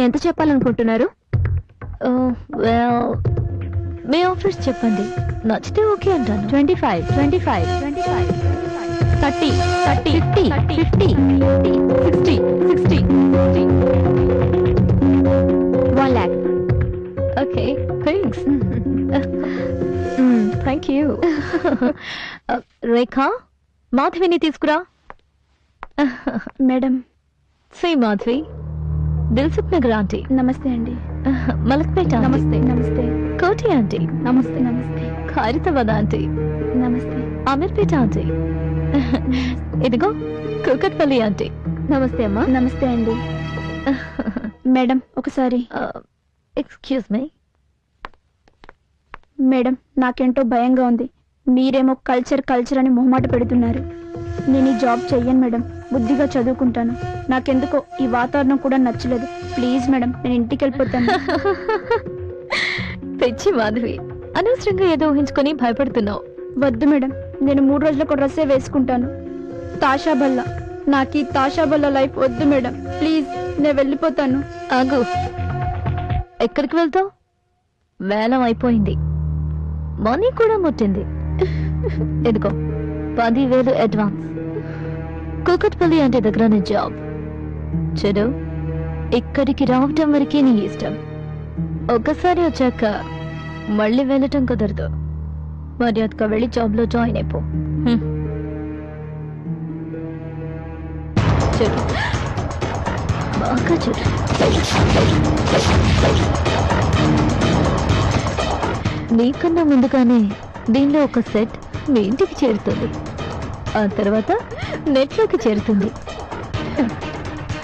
S12: ఎంత చెప్పాలనుకుంటున్నారు?
S4: మీ ఆఫర్స్ చెప్పండి, నచ్చితే ఓకే అంటాను.
S12: 25, 25, 25, 30, 30, 50, 50, 60, 60, 1 lakh.
S4: Okay, thanks. Thank you. Rekha, మాధవిని తీసుకురా.
S12: Madam.
S4: Shri Madhavi, Dilsukhnagar aunty.
S12: నమస్తే అండి.
S4: మలక్పేట ఆంటీ.
S12: నమస్తే. నమస్తే.
S4: కోటి ఆంటీ.
S12: నమస్తే. నమస్తే.
S4: ఖైరతాబాద్ ఆంటీ.
S12: నమస్తే.
S4: అమీర్పేట ఆంటీ. ఇదిగో కూకట్పల్లి ఆంటీ.
S12: నమస్తే అమ్మా. నమస్తే అండి. మేడం ఒకసారి.
S4: Excuse me.
S12: మేడం నాకేంటో భయంగా ఉంది. మీరేమో కల్చర్ కల్చర్ అని మొహమాట పెడుతున్నారు. నేను ఈ జాబ్ చెయ్యను మేడం. బుద్ధిగా చదువుకుంటాను. నాకెందుకో ఈ వాతావరణం కూడా నచ్చలేదు. ప్లీజ్ మేడం, నేను ఇంటికి వెళ్ళిపోతాను.
S4: తెచ్చి మాధవి, అనవసరంగా ఏదో ఊహించుకొని భయపడుతున్నావు.
S12: వద్దు మేడం, నేను 3 రోజులకు డ్రెస్సే వేసుకుంటాను. తాషాబల్లా, నాకు ఈ తాషాబల్లా లైఫ్ వద్దు మేడం. ప్లీజ్, నేను వెళ్ళిపోతాను.
S4: ఆగు. ఎక్కడికి వెళ్తావు? వేలం అయిపోయింది, మనీ కూడా ముట్టింది. ఎదుగో 10,000 అడ్వాన్స్. కూకట్పల్లి అంటే దగ్గర జాబ్. చెడు, ఇక్కడికి రావటం వరకే నీ ఇష్టం. ఒక్కసారి వచ్చాక మళ్ళీ వెళ్ళటం కుదరదు. మర్యాదగా వెళ్ళి జాబ్ లో జాయిన్ అయిపో. చెడు, బాగా చెడు. నీకన్నా ముందుగానే దీనిలో ఒక సెట్ మీ ఇంటికి చేరుతుంది. ఆ తర్వాత నెట్లోకి చేరుతుంది.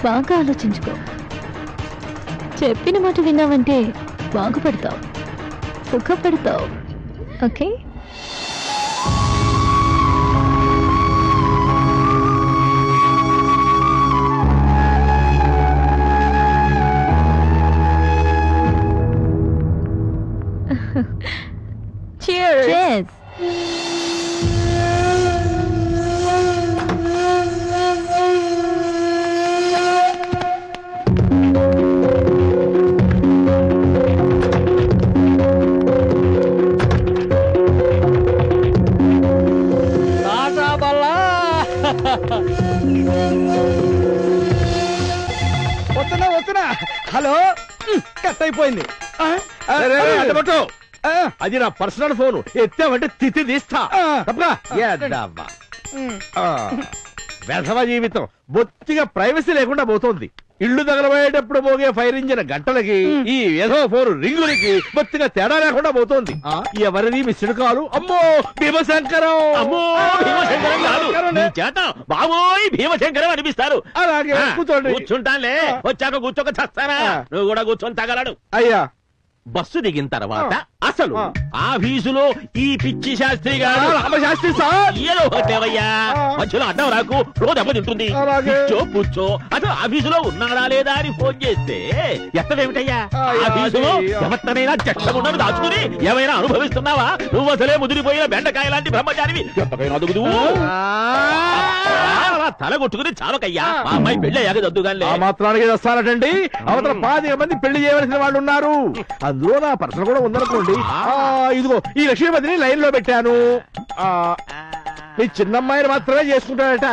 S4: బాగా ఆలోచించుకో. చెప్పిన మాట విన్నావంటే బాగుపడతావు, సుఖపడతావు. ఓకే? Cheers. Cheers.
S2: వస్తున్నా. హలో, కట్ అయిపోయింది.
S10: అది నా పర్సనల్ ఫోన్. ఎత్తామంటే తిథి తీస్తా. వెధవ జీవితం బొత్తిగా ప్రైవసీ లేకుండా పోతోంది. ఇల్లు తగలబోయేటప్పుడు మోగే ఫైర్ ఇంజిన్ గంటలకి ఈ ఏదో ఫోన్ రింగులకి బొత్తిగా తేడా లేకుండా పోతోంది. ఎవరిది మిస్డ్ కాలు? అమ్మో భీమశంకరం.
S5: అమ్మో భీమశంకరం కాదు, నీ చేత బాబోయ్ భీమశంకరం అనిపిస్తారు.
S10: అలాగే కూర్చోండి.
S5: కూర్చుంటానులే, వచ్చాక కూర్చోక చస్తానా? నువ్వు కూడా కూర్చొని తగలడు.
S10: అయ్యా,
S5: బస్సు దిగిన తర్వాత అసలు ఆఫీసులో ఈ పిచ్చి శాస్త్రి గారు
S10: రామశాస్త్రి సార్
S5: ఏదో ఒకటేవయ్యా, మధ్యలో అడ్డం రాకు, రోజు దెబ్బతింటుంది. కూర్చో కూర్చో, అసలు ఆఫీసులో ఉన్నాడా లేదా అని ఫోన్ చేస్తే ఎత్తమేమిటయ్యా? ఆఫీసులో ఎవరినైనా చెట్టమున్నది దాచుకుని ఏమైనా అనుభవిస్తున్నావా? నువ్వు అసలే ముదిరిపోయిన బెండకాయ లాంటి బ్రహ్మచారివి. ఎంతకైనా అదుగుదు తల కొట్టుకుని చావకయ్యా. మా అమ్మాయి పెళ్లి అయ్యాక దద్దుగానే
S10: ఆ మాత్రానికి వస్తానటండి. అవతల 10 మంది పెళ్లి చేయవలసిన వాళ్ళు ఉన్నారు. అందులో నా పర్సన్ కూడా ఉందనుకోండి. ఇదిగో ఈ లక్ష్మీపతిని లైన్ లో పెట్టాను. మీ చిన్నమ్మాయిని మాత్రమే చేసుకుంటాడట.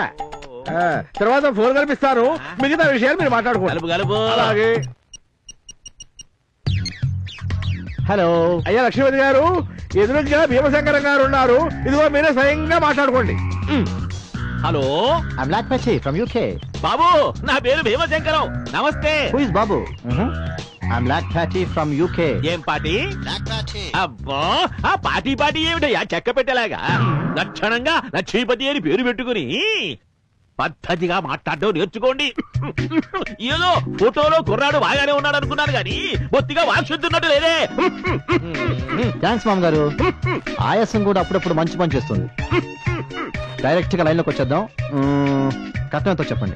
S10: తర్వాత ఫోన్ కల్పిస్తాను, మిగతా విషయాలు మీరు మాట్లాడుకోండి. అలాగే.
S11: హలో.
S10: అయ్యా లక్ష్మీపతి గారు, ఎదురుగా భీమశంకరం గారు ఉన్నారు. ఇదిగో మీరే స్వయంగా మాట్లాడుకోండి.
S5: Hello,
S11: I'm Black Pachchi from UK.
S5: బాబు నా పేరు భీమశంకరం. నమస్తే.
S11: హూ ఇస్ బాబు? I'm lock party from UK.
S5: ఏం పార్టీ? అబ్బా, ఆ పార్టీ పార్టీ ఏమిటయ్యా చెక్క పెట్టేలాగా? లక్షణంగా లక్ష్మీపతి అని పేరు పెట్టుకుని పద్ధతిగా మాట్లాడడం నేర్చుకోండి. ఏదో ఫోటోలో కుర్రాడు బాగానే ఉన్నాడు అనుకున్నాను గాని బొత్తిగా వాక్శుద్ధున్నట్టు లేదే.
S11: థ్యాంక్స్ మామ గారు. ఆయాసం కూడా అప్పుడప్పుడు మంచి పని చేస్తుంది. డైరెక్ట్ గా లైన్ లోకి వచ్చేద్దాం. కట్నంతో చెప్పండి.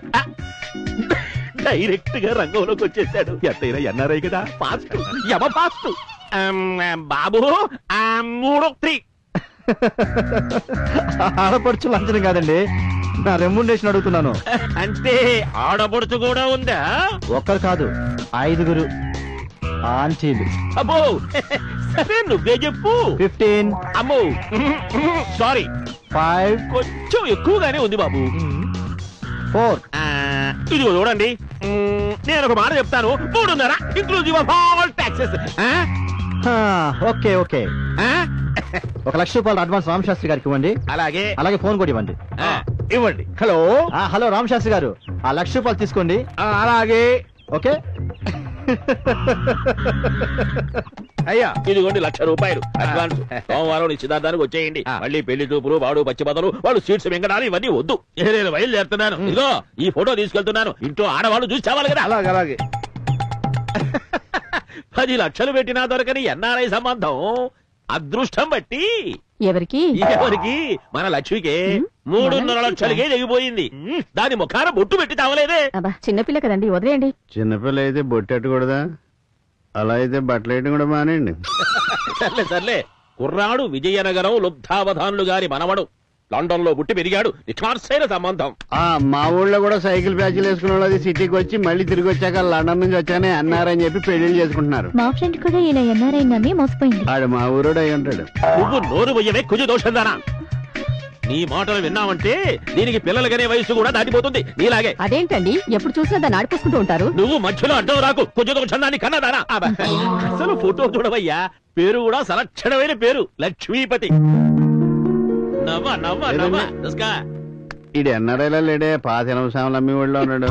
S5: డైరెక్ట్ గా రంగంలోకి వచ్చేసాడు. ఎంతైనా ఎన్ఆర్ఐ కదా, ఫాస్ట్ యమ ఫాస్ట్. బాబు 3-3.
S11: ఆడపడుచు లంచనం కాదండి, నా రెమ్యునరేషన్ అడుగుతున్నాను.
S5: అంటే ఆడపడుచు కూడా ఉందా?
S11: ఒక్కరు కాదు, 5 ఆంటీలు.
S5: అబ్బో, సరే నువ్వే చెప్పు.
S11: 15.
S5: అమ్మో సారీ,
S11: 5.
S5: కొంచెం ఎక్కువగానే ఉంది బాబు.
S11: 4.
S5: ఇది చూడండి, నేను ఒక మాట చెప్తాను. 3.5 inclusive of all taxes.
S11: Okay okay. 1 లక్ష రూపాయలు అడ్వాన్స్ రామశాస్త్రి గారికి ఇవ్వండి.
S5: అలాగే
S11: అలాగే ఫోన్ కూడా ఇవ్వండి.
S5: ఇవ్వండి. హలో
S11: హలో రామశాస్త్రి గారు, ఆ 1 లక్ష రూపాయలు తీసుకోండి.
S5: అలాగే.
S11: ఓకే.
S5: అయ్యా ఇదిగోండి 1 లక్ష రూపాయలు అడ్వాన్స్. సోమవారం నిశ్చితార్థానికి వచ్చేయండి. మళ్ళీ పెళ్లి చూపులు, వాడు పచ్చి బదలు, వాళ్ళు స్వీట్స్ మింగడాలు ఇవన్నీ వద్దు. నేను బయలుదేరుతున్నాను. ఇదిగో ఈ ఫోటో తీసుకెళ్తున్నాను. ఇంట్లో ఆడవాళ్ళు చూసి చావాలి కదా. అలాగే అలాగే. 10 లక్షలు పెట్టినా దొరకని ఎన్ఆర్ఐ సంబంధం అదృష్టం బట్టి
S8: ఎవరికి?
S5: ఎవరికి? మన లక్ష్మికే 3.5 లక్షలకే దిగిపోయింది. దాని ముఖాన బొట్టు పెట్టి తావలేదే.
S8: చిన్నపిల్ల కదండి, వదిలేయండి.
S1: చిన్నపిల్ల అయితే బొట్టెట్టకూడదా? అలా అయితే బట్టలేయడం కూడా మానేయండి.
S5: సర్లే సర్లే. కుర్రాడు విజయనగరం లుబ్ధావధానులు గారి మనవడు. లండన్ లో పుట్టి పెరిగాడు. నిఖార్సైన సంబంధం.
S1: మా ఊళ్ళో కూడా సైకిల్ ప్యాచ్లు వేసుకున్న వాళ్ళు సిటీకి వచ్చి మళ్ళీ తిరిగి వచ్చాక లండన్ నుంచి వచ్చానే అన్నారని చెప్పి పెళ్లిళ్ళు చేసుకుంటున్నారు.
S4: మా ఫ్రెండ్ కూడా ఇలా ఎన్ఆర్ఐ నమ్మి మోసపోయింది.
S1: ఆడు మా ఊరోడు అయి ఉంటాడు.
S5: నువ్వు నోరు పోయవే కుజ దోషందానా. నీ మాటలు విన్నావంటే దీనికి పిల్లలకనే వయసు కూడా దాటిపోతుంది నీలాగే.
S8: అదేంటండి ఎప్పుడు చూసినా దాన్ని ఆడిపోసుకుంటూ ఉంటారు?
S5: నువ్వు మధ్యలో అడ్డం రాకు. కుజ దోషందాన్ని కన్నదానా. అసలు ఫోటో చూడవయ్యా. పేరు కూడా సలక్షణమైన పేరు, లక్ష్మీపతి. నవ్వ నవ్వ నవ్వ.
S1: ఈడు ఎన్ఆర్ఐలో లేడే, పాత సామాన్లు అమ్మి ఊళ్ళో ఉన్నాడు.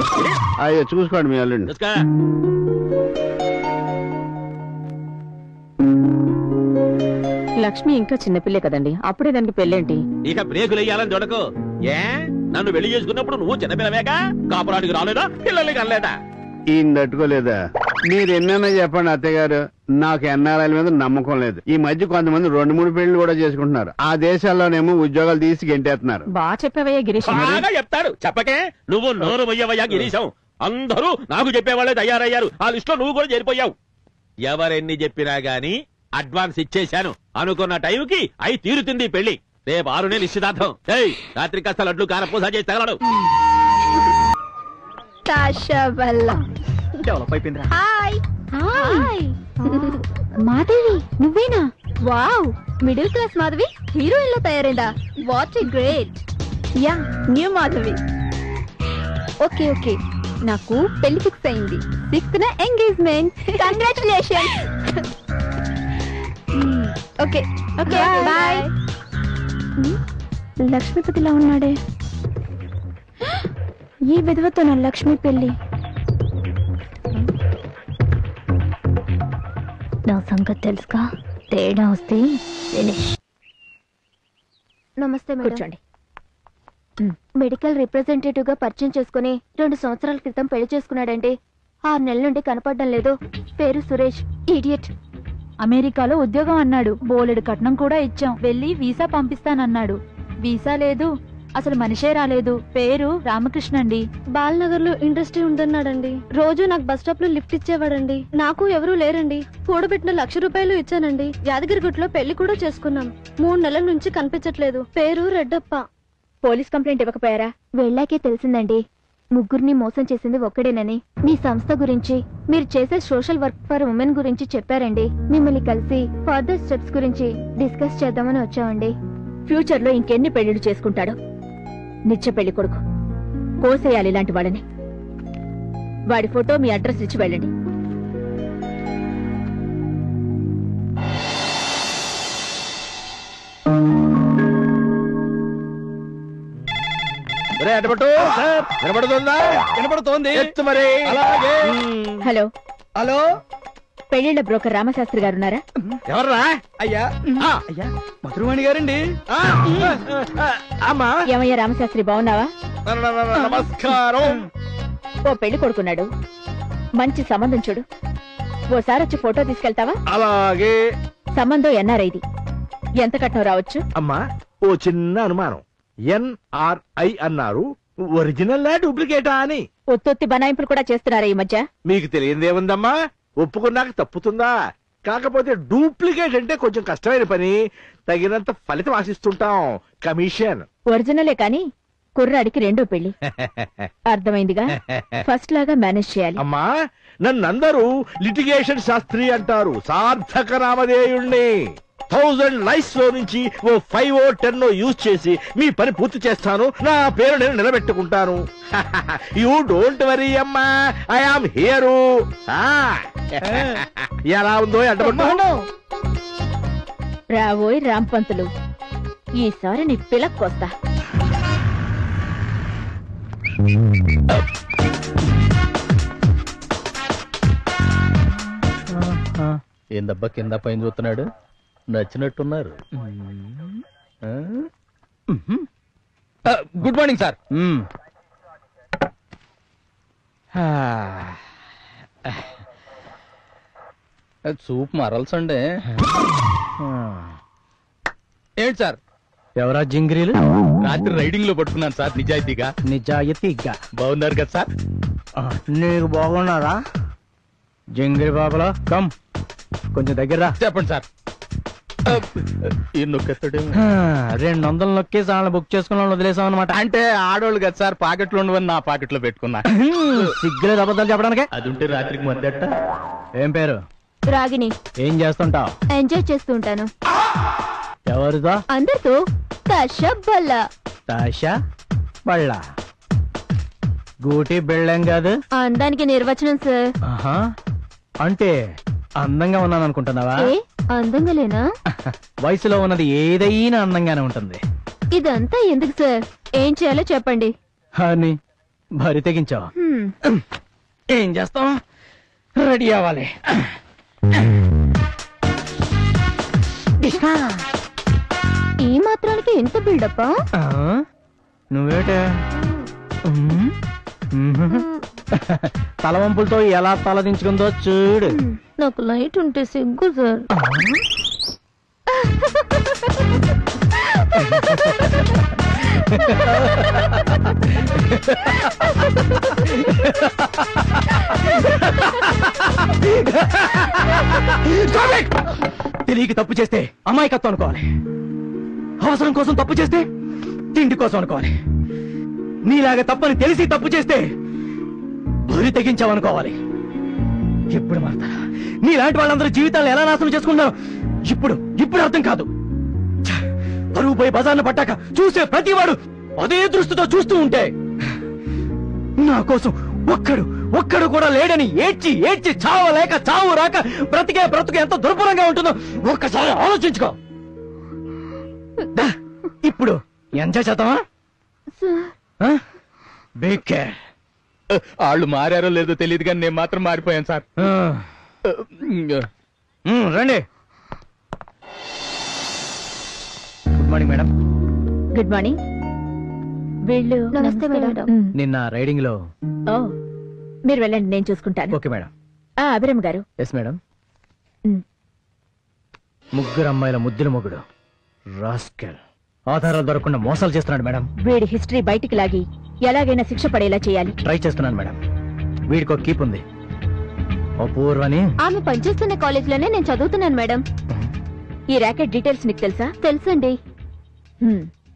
S1: అయ్యో చూసుకోండి మీ వాళ్ళు.
S8: లక్ష్మి ఇంకా చిన్నపిల్లే కదండి, అప్పుడే దానికి పెళ్ళేంటి?
S5: ఇక బ్రేకులు వేయాలని చూడకు. ఏ నన్ను పెళ్లి చేసుకున్నప్పుడు నువ్వు చిన్నపిల్లవేగా? కాపురానికి రాలేదా? పిల్లలకి అనలేదా?
S1: ఈయన తట్టుకోలేదా? మీరు ఎన్నైనా చెప్పండి అత్తయ్య గారు, నాకు ఎన్ఆర్ఐల మీద నమ్మకం లేదు. ఈ మధ్య కొంతమంది 2-3 పెళ్లి కూడా చేసుకుంటున్నారు. ఆ దేశాల్లోనేమో ఉద్యోగాలు తీసి గెంటేస్తున్నారు.
S8: బాగా చెప్పావయ్యా గిరీష్.
S5: బాగా చెప్తాడు. చెప్పకే. నువ్వు నోరు మొయ్యవయ్యా గిరీశం. అందరూ నాకు చెప్పేవాళ్ళే తయారయ్యారు. ఆ లిస్ట్ లో నువ్వు కూడా చేరిపోయావు. ఎవరెన్ని చెప్పినా గాని అడ్వాన్స్ ఇచ్చేశాను. అనుకున్న టైంకి అయి తీరుతుంది పెళ్లి. రేపు 6 నెలలు నిశ్చితార్థం. రాత్రి కాస్త లడ్లు కారపూస చేసి తగలడు.
S11: డెవలప్ అయిపోయిందిరా.
S4: Hi hi. మాధవి నువ్వేనా? Wow, middle class Madhavi heroine లో తయారైందా? What a great. Yeah, new Madhavi. Okay okay, నాకు పెళ్లి ఫిక్స్ అయింది. 6th engagement. Congratulations. Okay okay bye.
S12: లక్ష్మీపతిలా ఉన్నాడే, ఈ విధవతో నా లక్ష్మి పెళ్లి.
S4: నా సంగతి తెలుసుగా, తేడా వస్తే ఫినిష్.
S12: నమస్తే మేడం. కూర్చోండి. మెడికల్ రిప్రజెంటేటివ్ గా పరిచయం చేసుకుని 2 సంవత్సరాల క్రితం పెళ్లి చేసుకున్నాడండి. 6 నెలల నుండి కనపడడం లేదు. పేరు సురేష్. ఇడియట్.
S13: అమెరికాలో ఉద్యోగం అన్నాడు. బోలెడు కట్నం కూడా ఇచ్చాం. వెళ్ళి వీసా పంపిస్తానన్నాడు. వీసా లేదు, అసలు మనిషే రాలేదు. పేరు రామకృష్ణ అండి.
S12: బాలనగర్ లో ఇండస్ట్రీ ఉందన్నాడండి. రోజు నాకు బస్ స్టాప్ లో లిఫ్ట్ ఇచ్చేవాడండి. నాకు ఎవరూ లేరండి. కూడబెట్టిన 1 లక్ష రూపాయలు ఇచ్చానండి. యాదగిరిగుట్లో పెళ్లి కూడా చేసుకున్నాం. 3 నెలల నుంచి కనిపించట్లేదు. పేరు రెడ్డప్ప.
S13: పోలీస్ కంప్లైంట్ ఇవ్వకపోయారా?
S12: వెళ్ళాకే తెలిసిందండి, ముగ్గురిని మోసం చేసింది ఒక్కడేనని. మీ సంస్థ గురించి, మీరు చేసే సోషల్ వర్క్ ఫర్ ఉమెన్ గురించి చెప్పారండి. మిమ్మల్ని కలిసి ఫర్దర్ స్టెప్స్ గురించి డిస్కస్ చేద్దామని వచ్చామండి.
S13: ఫ్యూచర్ లో ఇంకెన్ని పెళ్లిళ్ళు చేసుకుంటాడు? నిత్య పెళ్లి కొడుకు. కోసేయాలి ఇలాంటి వాడిని. వాడి ఫోటో, మీ అడ్రస్ ఇచ్చి వెళ్ళండి.
S10: అటుపట్టు వినపడుతుందా?
S2: వినపడుతోంది.
S10: ఎత్తు మరి.
S2: అలాగే.
S8: హలో
S2: హలో,
S8: పెళ్లిళ్ల బ్రోకర్ రామశాస్త్రి గారు ఉన్నారా?
S10: ఎవర్రా?
S2: అయ్యా అయ్యా మధురవాణి గారండి.
S10: అమ్మా
S8: ఏమయ్యా రామశాస్త్రి, బాగున్నావా?
S10: నమస్కారం.
S8: ఓ పెళ్లి కొడుకున్నాడు, మంచి సంబంధం చూడు. ఓసారి వచ్చి ఫోటో తీసుకెళ్తావా?
S10: అలాగే.
S8: సంబంధం ఎన్ఆర్ఐది. ఎంత కట్నం రావచ్చు?
S10: అమ్మా ఓ చిన్న అనుమానం. NRI అన్నారు, ఒరిజినల్ డూప్లికేటా అని.
S8: ఒత్తొత్తి బనాయింపులు కూడా చేస్తున్నారా ఈ మధ్య?
S10: మీకు తెలియదేముందమ్మా, ఒప్పుకున్నాక తప్పుతుందా? కాకపోతే డూప్లికేట్ అంటే కొంచెం కష్టమైన పని, తగినంత ఫలితం ఆశిస్తుంటాం. కమిషన్.
S8: ఒరిజినలే కాని కుర్రాడికి రెండో పెళ్లి. అర్థమైందిగా, ఫస్ట్ లాగా మేనేజ్ చేయాలి.
S10: అమ్మా నన్నందరూ లిటిగేషన్ శాస్త్రి అంటారు. సార్థక నామధేయుణ్ణి. 1000 లైఫ్స్ లో నుంచి ఓ 5 or 10 యూజ్ చేసి మీ పని పూర్తి చేస్తాను. నా పేరు నేను నిలబెట్టుకుంటాను. యూ డోంట్ వరీ అమ్మా, ఐ ఆమ్ హియరు. ఎలా ఉందో అడ్డపడ్డా?
S8: రావోయ్ రాంపంతులు, ఈసారి నీ పిలక్కొస్తా.
S11: ఏందబ్బా కింద పైన చూస్తున్నాడు? నచ్చినట్టున్నారు.
S2: Good morning sir.
S11: సూప్ మరల్సండే.
S2: ఏంటి సార్?
S11: ఎవరా జింగిరీలు?
S2: రాత్రి రైడింగ్ లో పట్టుకున్నాను సార్, నిజాయితీగా.
S11: నిజాయితీగా
S2: బాగున్నారు కదా సార్?
S11: నీకు బాగున్నారా జింగిరి బాబులా? కమ్ కొంచెం దగ్గర
S2: చెప్పండి సార్.
S11: ఈ నొక్కెత్తడే 200 నొక్కేసి వాళ్ళని బుక్ చేసుకున్న వాళ్ళు వదిలేసాం అనమాట.
S2: అంటే ఆడోళ్ళు కదా సార్, పాకెట్లో ఉండవని నా పాకెట్లో పెట్టుకున్నా.
S11: సిగ్గులేదు అబద్ధాలు చెప్పడానికి.
S2: అది ఉంటే రాత్రికి మద్దట.
S11: ఏం పేరు?
S4: రాగిని.
S11: ఏం చేస్తుంటావు?
S4: ఎంజాయ్ చేస్తూ ఉంటాను.
S11: ఎవరితో?
S4: అందరితో. కషబ్బల్లా.
S11: తాషా బళ్ళ గూటి బెళ్ళం కాదు.
S4: అందానికి నిర్వచనం సార్.
S11: ఆహా, అంటే అందంగా ఉన్నాను అనుకుంటున్నావా?
S4: అందంగా లేనా?
S11: వయసులో ఉన్నది ఏదైనా అందంగానే ఉంటుంది.
S4: ఇదంతా ఎందుకు సార్? ఏం చేయాలో చెప్పండి.
S11: అని భరి తెగించావు. ఏం చేస్తాం, రెడీ అవ్వాలి.
S4: ఈ మాత్రానికి ఎంత బిల్డప్పా?
S11: నువ్వేటే తలవంపులతో ఎలా తలదించుకుందో చూడు.
S4: నాకు లైట్ ఉంటే సిగ్గు సార్.
S11: తెలియక తప్పు చేస్తే అమాయకత్వం అనుకోవాలి. అవసరం కోసం తప్పు చేస్తే తిండి కోసం అనుకోవాలి. నీలాగా తప్పని తెలిసి తప్పు చేస్తే బరి తెగించావనుకోవాలి. ఎప్పుడు మారుతారా? నీలాంటి వాళ్ళందరూ జీవితాలను ఎలా నాశనం చేసుకుంటారు ఇప్పుడు అర్థం కాదు. పరువు పోయి బజార్ను పట్టాక చూసే ప్రతివాడు అదే దృష్టితో చూస్తూ ఉంటే నా కోసం ఒక్కడు కూడా లేడని ఏడ్చి చావలేక చావు రాక బ్రతుకే ఎంత దుర్భరంగా ఉంటుందో ఒక్కసారి ఆలోచించుకో. ఇప్పుడు ఎంజాయ్ చేద్దామా?
S2: వాళ్ళు మారారో లేదో తెలియదు కానీ నేను మాత్రం మారిపోయాను సార్.
S11: రండి. Good morning madam.
S8: Good morning. వీళ్ళు
S4: నమస్తే మేడం.
S11: నిన్న రైడింగ్ లో.
S8: ఓ, మీరు వెళ్ళండి, నేను చూసుకుంటాను.
S11: Okay madam.
S8: అభిరామ్ గారు.
S11: Yes madam. ముగ్గురు అమ్మాయిల ముద్దుల మొగుడు రాస్కెల్ ఆధారాలు దొరకకుండా మోసాలు చేస్తున్నాడు మేడం.
S8: వీడి హిస్టరీ బయటికి లాగి ఎలాగైనా శిక్ష పడేలా చేయాలి.
S11: ట్రై చేస్తున్నాను మేడం. వీడికి ఒక కీప్ ఉంది, అపూర్వని.
S4: ఆమె పనిచేస్తున్న కాలేజ్ లోనే నేను చదువుతున్నాను మేడం.
S8: ఈ ర్యాకెట్ డీటెయిల్స్ నీకు తెలుసా?
S4: తెలుసండి.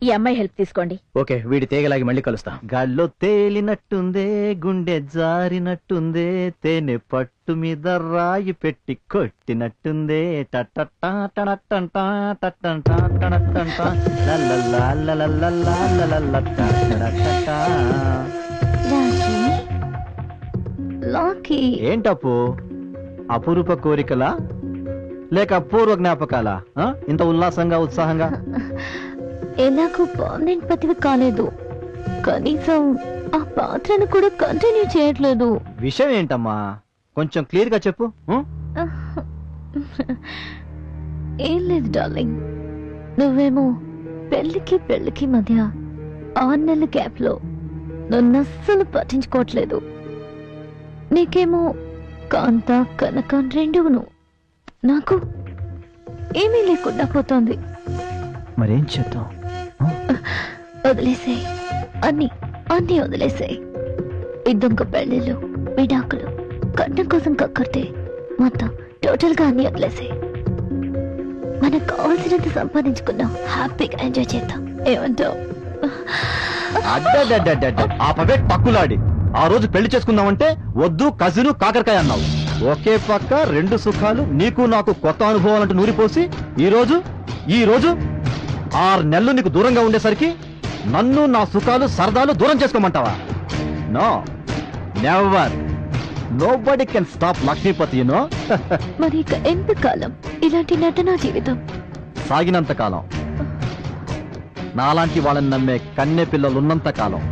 S8: ఈ అమ్మాయి హెల్ప్ తీసుకోండి.
S11: ఓకే, వీడి తేగలాగి మళ్ళీ కలుస్తా. గాల్లో తేలినట్టుందే, గుండె జారినట్టుందే, తేనె పట్టు మీద రాయి పెట్టి కొట్టినట్టుందే. ఏంటప్పు, అపురూప కోరికలా లేక అపూర్వ జ్ఞాపకాలా ఇంత ఉల్లాసంగా ఉత్సాహంగా?
S4: ఎలాగూ పర్మనెంట్ పతివి కాలేదు, కనీసం ఆ పాత్రను కూడా కంటిన్యూ చేయట్లేదు.
S2: విషయం ఏంటమ్మా, కొంచెం క్లియర్ గా చెప్పు.
S4: ఏం లేదు డార్లింగ్, నువ్వేమో పెళ్లికి మధ్య 6 నెలల గ్యాప్ లో నన్ను అస్సలు పట్టించుకోవట్లేదు. నీకేమో కాంత కనకం రెండును, నాకు ఏమీ లేకుండా పోతోంది.
S2: మరేం చేద్దాం?
S4: వదిలేసాయి, అన్ని వదిలేసాయి. ఇద్దొంక పెళ్లిళ్ళు, విడాకులు, కట్నం కోసం కక్కర్తే మొత్తం టోటల్ గా అన్ని వదిలేసాయి. మనకు కావాల్సినంత సంపాదించుకున్నాం, హ్యాపీగా ఎంజాయ్ చేద్దాం. ఏమంటావు?
S2: ఆ పవే పక్కులాడి ఆ రోజు పెళ్లి చేసుకుందామంటే వద్దు కజిను కాకరకాయ అన్నావు. ఒకే పక్క 2 సుఖాలు, నీకు నాకు కొత్త అనుభవాలంటూ నూరిపోసి ఈ రోజు 6 నెలలు నీకు దూరంగా ఉండేసరికి నన్ను నా సుఖాలు సరదాలు దూరం చేసుకోమంటావా? No, never. Nobody can stop Lakshmipati, you know.
S4: మరి ఇక ఎంతకాలం ఇలాంటి నటనా జీవితం?
S2: సాగినంత కాలం. నాలాంటి వాళ్ళని నమ్మే కన్నె పిల్లలున్నంత కాలం.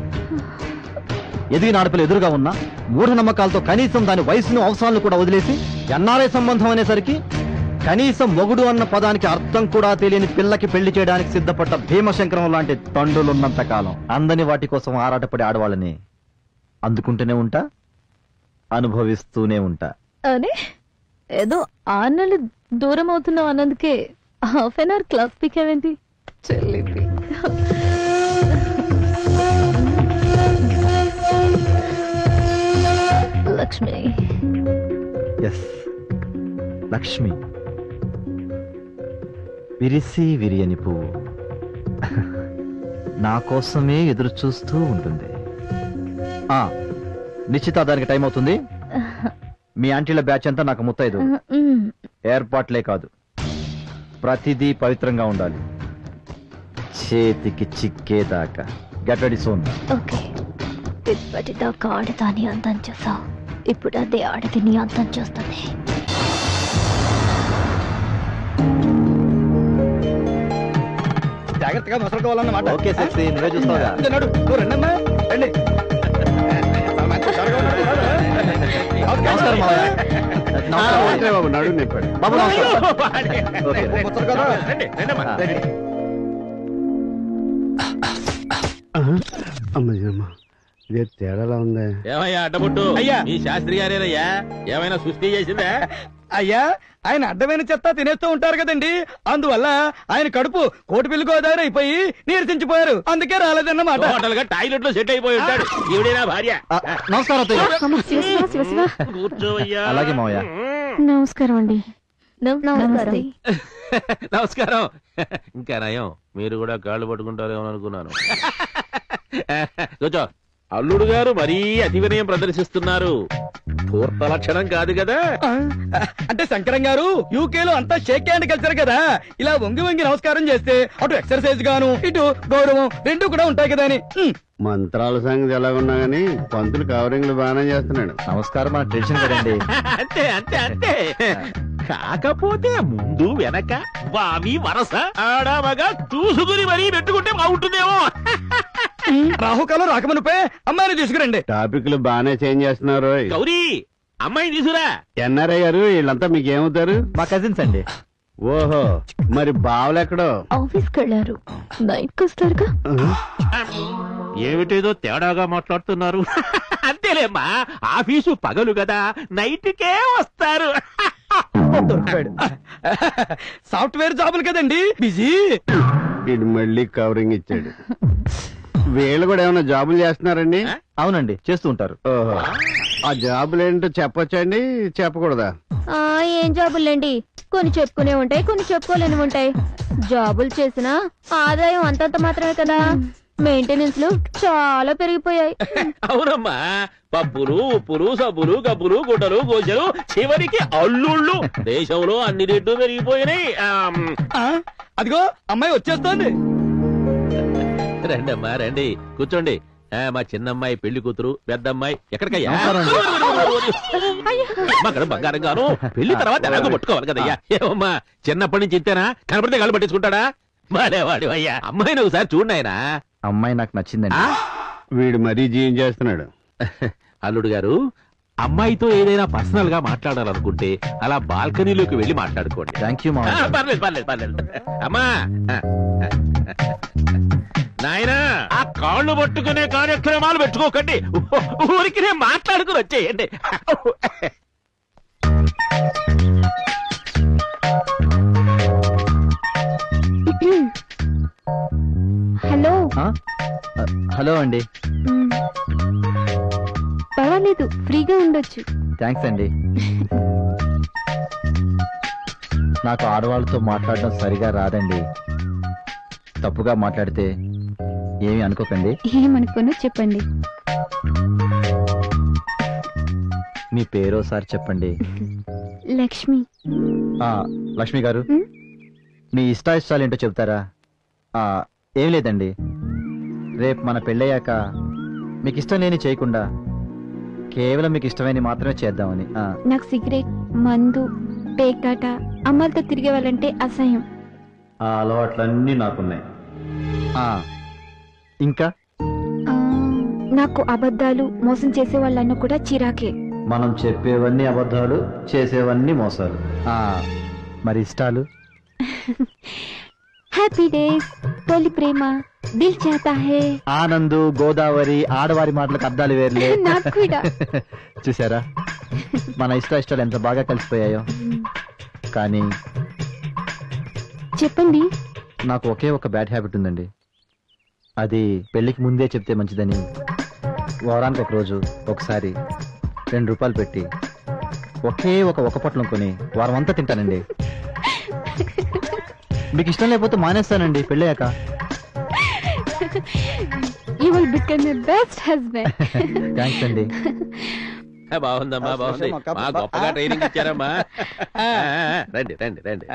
S2: ఎదిగిన ఆడపిల్ల ఎదురుగా ఉన్నా మూఢనమ్మకాలతో కనీసం దాని వయసును అవసరాలను కూడా వదిలేసి ఎన్ఆర్ఐ సంబంధం అనేసరికి కనీసం మొగుడు అన్న పదానికి అర్థం కూడా తెలియని పిల్లకి పెళ్లి చేయడానికి సిద్ధపడ్డ భీమశంకరం లాంటి తండ్రులున్నంత కాలం అందని వాటి కోసం ఆరాటపడే ఆడవాళ్ళని అందుకుంటూనే ఉంటా, అనుభవిస్తూనే ఉంటా.
S4: అరే, ఏదో 6 నెలలు దూరం అవుతున్నావు అన్నందుకే హాఫ్ అన్ అవర్ క్లాస్ పీకేవేంటి? చెల్లిపి. లక్ష్మి.
S2: ఎస్, లక్ష్మి. విరిసి విరియని పువ్వు నా కోసమే ఎదురు చూస్తూ ఉంటుంది. నిశ్చితార్థానికి టైం అవుతుంది. మీ ఆంటీల బ్యాచ్ అంతా నాకు ముత్తైదు. ఏర్పాట్లే కాదు, ప్రతిదీ పవిత్రంగా ఉండాలి, చేతికి చిక్కేదాకా. Get ready soon.
S4: ఓకే. ఇప్పటిదాకా ఆడదాన్ని అంతం చేసావు, ఇప్పుడు అదే ఆడదిని అంతం చేస్తుంది.
S2: జాగ్రత్తగా మసలుకోవాలన్నమాట. ఓకే సెక్సీ, నువ్వే చూస్తావుగా. రండమ్మా, రండి. నమస్కారం
S1: బాబు, నడు నింపాడు
S2: బాబు.
S1: అమ్మా, ఇదే తేడాలా ఉంది.
S5: ఏమయ్యా అడ్డబుట్టు?
S11: అయ్యా,
S5: ఈ శాస్త్రి గారేనయ్యా, ఏమైనా సృష్టి చేసిందా?
S11: అయ్యా, ఆయన అడ్డమైన చెత్త తినేస్తూ ఉంటారు కదండి, అందువల్ల ఆయన కడుపు కోటిపిల్లి గోదావరి అయిపోయి నీరసించిపోయారు, అందుకే రాలేదన్నమాట.
S5: టోటల్ గా టాయిలెట్ లో సెట్ అయిపోయి ఉంటాడు. ఈవిడేనా భార్య?
S2: నమస్కారం.
S5: కూర్చోవయ్యా.
S2: అలాగే మావయ్య.
S8: నమస్కారం అండి.
S4: నమస్తే.
S5: నమస్కారం. ఇంకా నయం, మీరు కూడా కాళ్ళు పట్టుకుంటారేమో అనుకున్నాను. కూర్చో. అల్లుడు గారు మరీ అతి వినయం ప్రదర్శిస్తున్నారు. పూర్త లక్షణం కాదు కదా.
S11: అంటే శంకరం గారు యూకేలో అంతా షేక్ హ్యాండ్ కల్చర్ కదా, ఇలా వంగి వంగి నమస్కారం చేస్తే అటు ఎక్సర్సైజ్ గాను ఇటు గౌరవం రెండు కూడా ఉంటాయి కదా అని.
S1: మంత్రాల సంగతి ఎలాగున్నా గానీ పంతులు కవరింగ్లు బాగానే చేస్తున్నాడు.
S2: నమస్కారం, మన ట్రెడిషన్ కదండి.
S5: అంతే అంతే అంతే. కాకపోతే ముందు వెనక వావి వరస ఆడామగా చూసుకుని మరీ పెట్టుకుంటే బాగుంటుందేమో.
S11: రాహుకాలం రాకమనుపే అమ్మాయిని తీసుకురండి.
S1: టాపిక్లు బాగానే చేంజ్ చేస్తున్నారు.
S5: గౌరీ, అమ్మాయిని తీసుకురా.
S1: ఎన్ఆర్ఐ గారు వీళ్ళంతా మీకు ఏమవుతారు?
S2: మా కజిన్స్ అండి.
S1: ఓహో, మరి బావలెక్కడో?
S4: ఆఫీస్కి వెళ్ళారు, నైట్కి వస్తారుగా.
S5: ఏమిటేదో తేడాగా మాట్లాడుతున్నారు. అంతేలేమ్మా, ఆఫీసు పగలు కదా, నైట్కే వస్తారు.
S11: సాఫ్ట్వేర్ జాబులు కదండి, బిజీ.
S1: వీడు మళ్ళీ కవరింగ్ ఇచ్చాడు. వీళ్ళు కూడా ఏమైనా జాబులు చేస్తున్నారండి?
S2: అవునండి, చేస్తూ ఉంటారు.
S1: ఓహో, ఆ జాబులు ఏంటో చెప్పొచ్చండి, చెప్పకూడదా?
S4: ఏం జాబులండి, కొన్ని చెప్పుకునే ఉంటాయి, కొన్ని చెప్పుకోలేని ఉంటాయి. జాబులు చేసినా ఆదాయం అంతంత మాత్రమే కదా, మెయింటెనెన్స్ లు చాలా పెరిగిపోయాయి.
S5: అవునమ్మా, పప్పులు ఉప్పులు సబ్బులు గబ్బులు గుడ్డలు గోజలు, చివరికి అల్లుళ్ళు. దేశంలో అన్ని రేట్లు పెరిగిపోయినాయి.
S11: అదిగో అమ్మాయి వచ్చేస్తోంది.
S5: రండమ్మా రండి, కూర్చోండి. మా చిన్నమ్మాయి పెళ్లి కూతురు, పెద్దమ్మాయి ఎక్కడికయ్యా? బంగారం గాను పెళ్లి తర్వాత ఎలాగో పట్టుకోవాలి కదయ్యా. ఏమమ్మా, చిన్నప్పటి నుంచి ఇంతేనా? కనపడితే కాళ్ళు పట్టించుకుంటాడా? మారేవాడు అయ్యా. అమ్మాయిని ఒకసారి చూడండి. ఆయన
S2: అమ్మాయి నాకు నచ్చిందండి.
S1: వీడు మరీ జీవించేస్తున్నాడు.
S5: అల్లుడు గారు, అమ్మాయితో ఏదైనా పర్సనల్ గా మాట్లాడాలనుకుంటే అలా బాల్కనీలోకి వెళ్ళి మాట్లాడుకోండి.
S9: థ్యాంక్ యూ
S5: పర్లేదు పర్లేదు పర్లేదు. అమ్మా నాయనా, ఆ కాళ్ళు పట్టుకునే కార్యక్రమాలు పెట్టుకోకండి, ఊరికి నేను మాట్లాడుకుని వచ్చేయండి.
S12: హలో.
S9: హలో అండి.
S12: పర్వాలేదు, ఫ్రీగా ఉండొచ్చు.
S9: థ్యాంక్స్ అండి. నాకు ఆడవాళ్ళతో మాట్లాడడం సరిగా రాదండి. తప్పుగా మాట్లాడితే ఏమి అనుకోకండి.
S12: ఏమనుకోనో చెప్పండి.
S9: మీ పేరు ఒకసారి చెప్పండి.
S12: లక్ష్మి.
S9: లక్ష్మి గారు, మీ ఇష్టాయిష్టాలు ఏంటో చెప్తారా? ఏం లేదండి, రేపు మన పెళ్ళయ్యాక మీకు ఇష్టం లేని చేయకుండా కేవలం మీకు ఇష్టమైన మాత్రమే చేద్దామని.
S12: నాకు సిగరెట్, మందు, పేకాట, అమ్మాయిలతో తిరిగే వాళ్ళంటే అసహ్యం.
S9: ఆ అలవాట్లన్నీ నాకున్నాయి. ఇంకా
S12: నాకు అబద్ధాలు, మోసం చేసే వాళ్ళన్న కూడా చిరాకే.
S9: మనం చెప్పేవన్నీ అబద్ధాలు, చేసేవన్నీ మోసాలు. మరి ఇష్టాలు?
S12: హ్యాపీ డేస్, తొలి ప్రేమ, దిల్ చాతా హే,
S9: ఆనందు, గోదావరి, ఆడవారి మాటలకు అర్థాలు వేర్లే.
S12: నాకు కూడా.
S9: చూసారా మన ఇష్టాలు ఎంత బాగా కలిసిపోయాయో. కానీ
S12: చెప్పండి.
S9: నాకు ఒకే ఒక బ్యాడ్ హ్యాబిట్ ఉందండి. అది పెళ్లికి ముందే చెప్తే మంచిదని వారానికి ఒక రోజు ఒకసారి 2 రూపాయలు పెట్టి ఒకే ఒక పొట్లం కొని వారం అంతా తింటానండి. మీకు ఇష్టం లేకపోతే మానేస్తానండి పెళ్ళయ్యాక.
S12: You will become my best husband.
S9: Thanks అండి.
S5: బాగుందమ్మా, బాగుంది. మా గొప్పగా ట్రైనింగ్ ఇచ్చారమ్మా. రండి రండి రండి.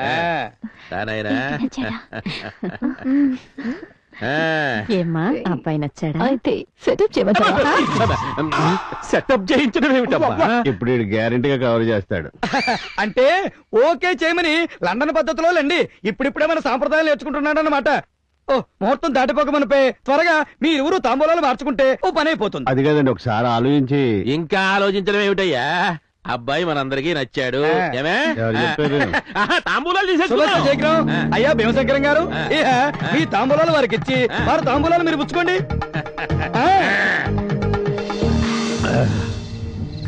S5: నాయనా,
S8: ఏమ్మా, అబ్బాయి నచ్చాడా?
S13: అయితే సెటప్ చేయమంటారా?
S5: సెటప్ చేయించడం ఏమిటమ్మా?
S1: ఇప్పుడు గ్యారెంటీగా కవర్ చేస్తాడు.
S11: అంటే ఓకే చేయమని లండన్ పద్ధతిలో లేండి. ఇప్పుడిప్పుడే మన సాంప్రదాయాలు నేర్చుకుంటున్నాడు అన్నమాట. ఓ ముహూర్తం దాటిపోక మనపై త్వరగా మీరువురు తాంబూలాలు మార్చుకుంటే ఓ పని అయిపోతుంది.
S1: అది కదండి, ఒకసారి ఆలోచించి.
S5: ఇంకా ఆలోచించడం ఏమిటయ్యా? అబ్బాయి మనందరికీ నచ్చాడు. ఏమే తాంబూలాలు
S11: తీసేసుకున్నాం. అయ్యా భీమశంకరం గారు, మీ తాంబూలాలు వారికి ఇచ్చి వారి తాంబూలాలు మీరు పుచ్చుకోండి.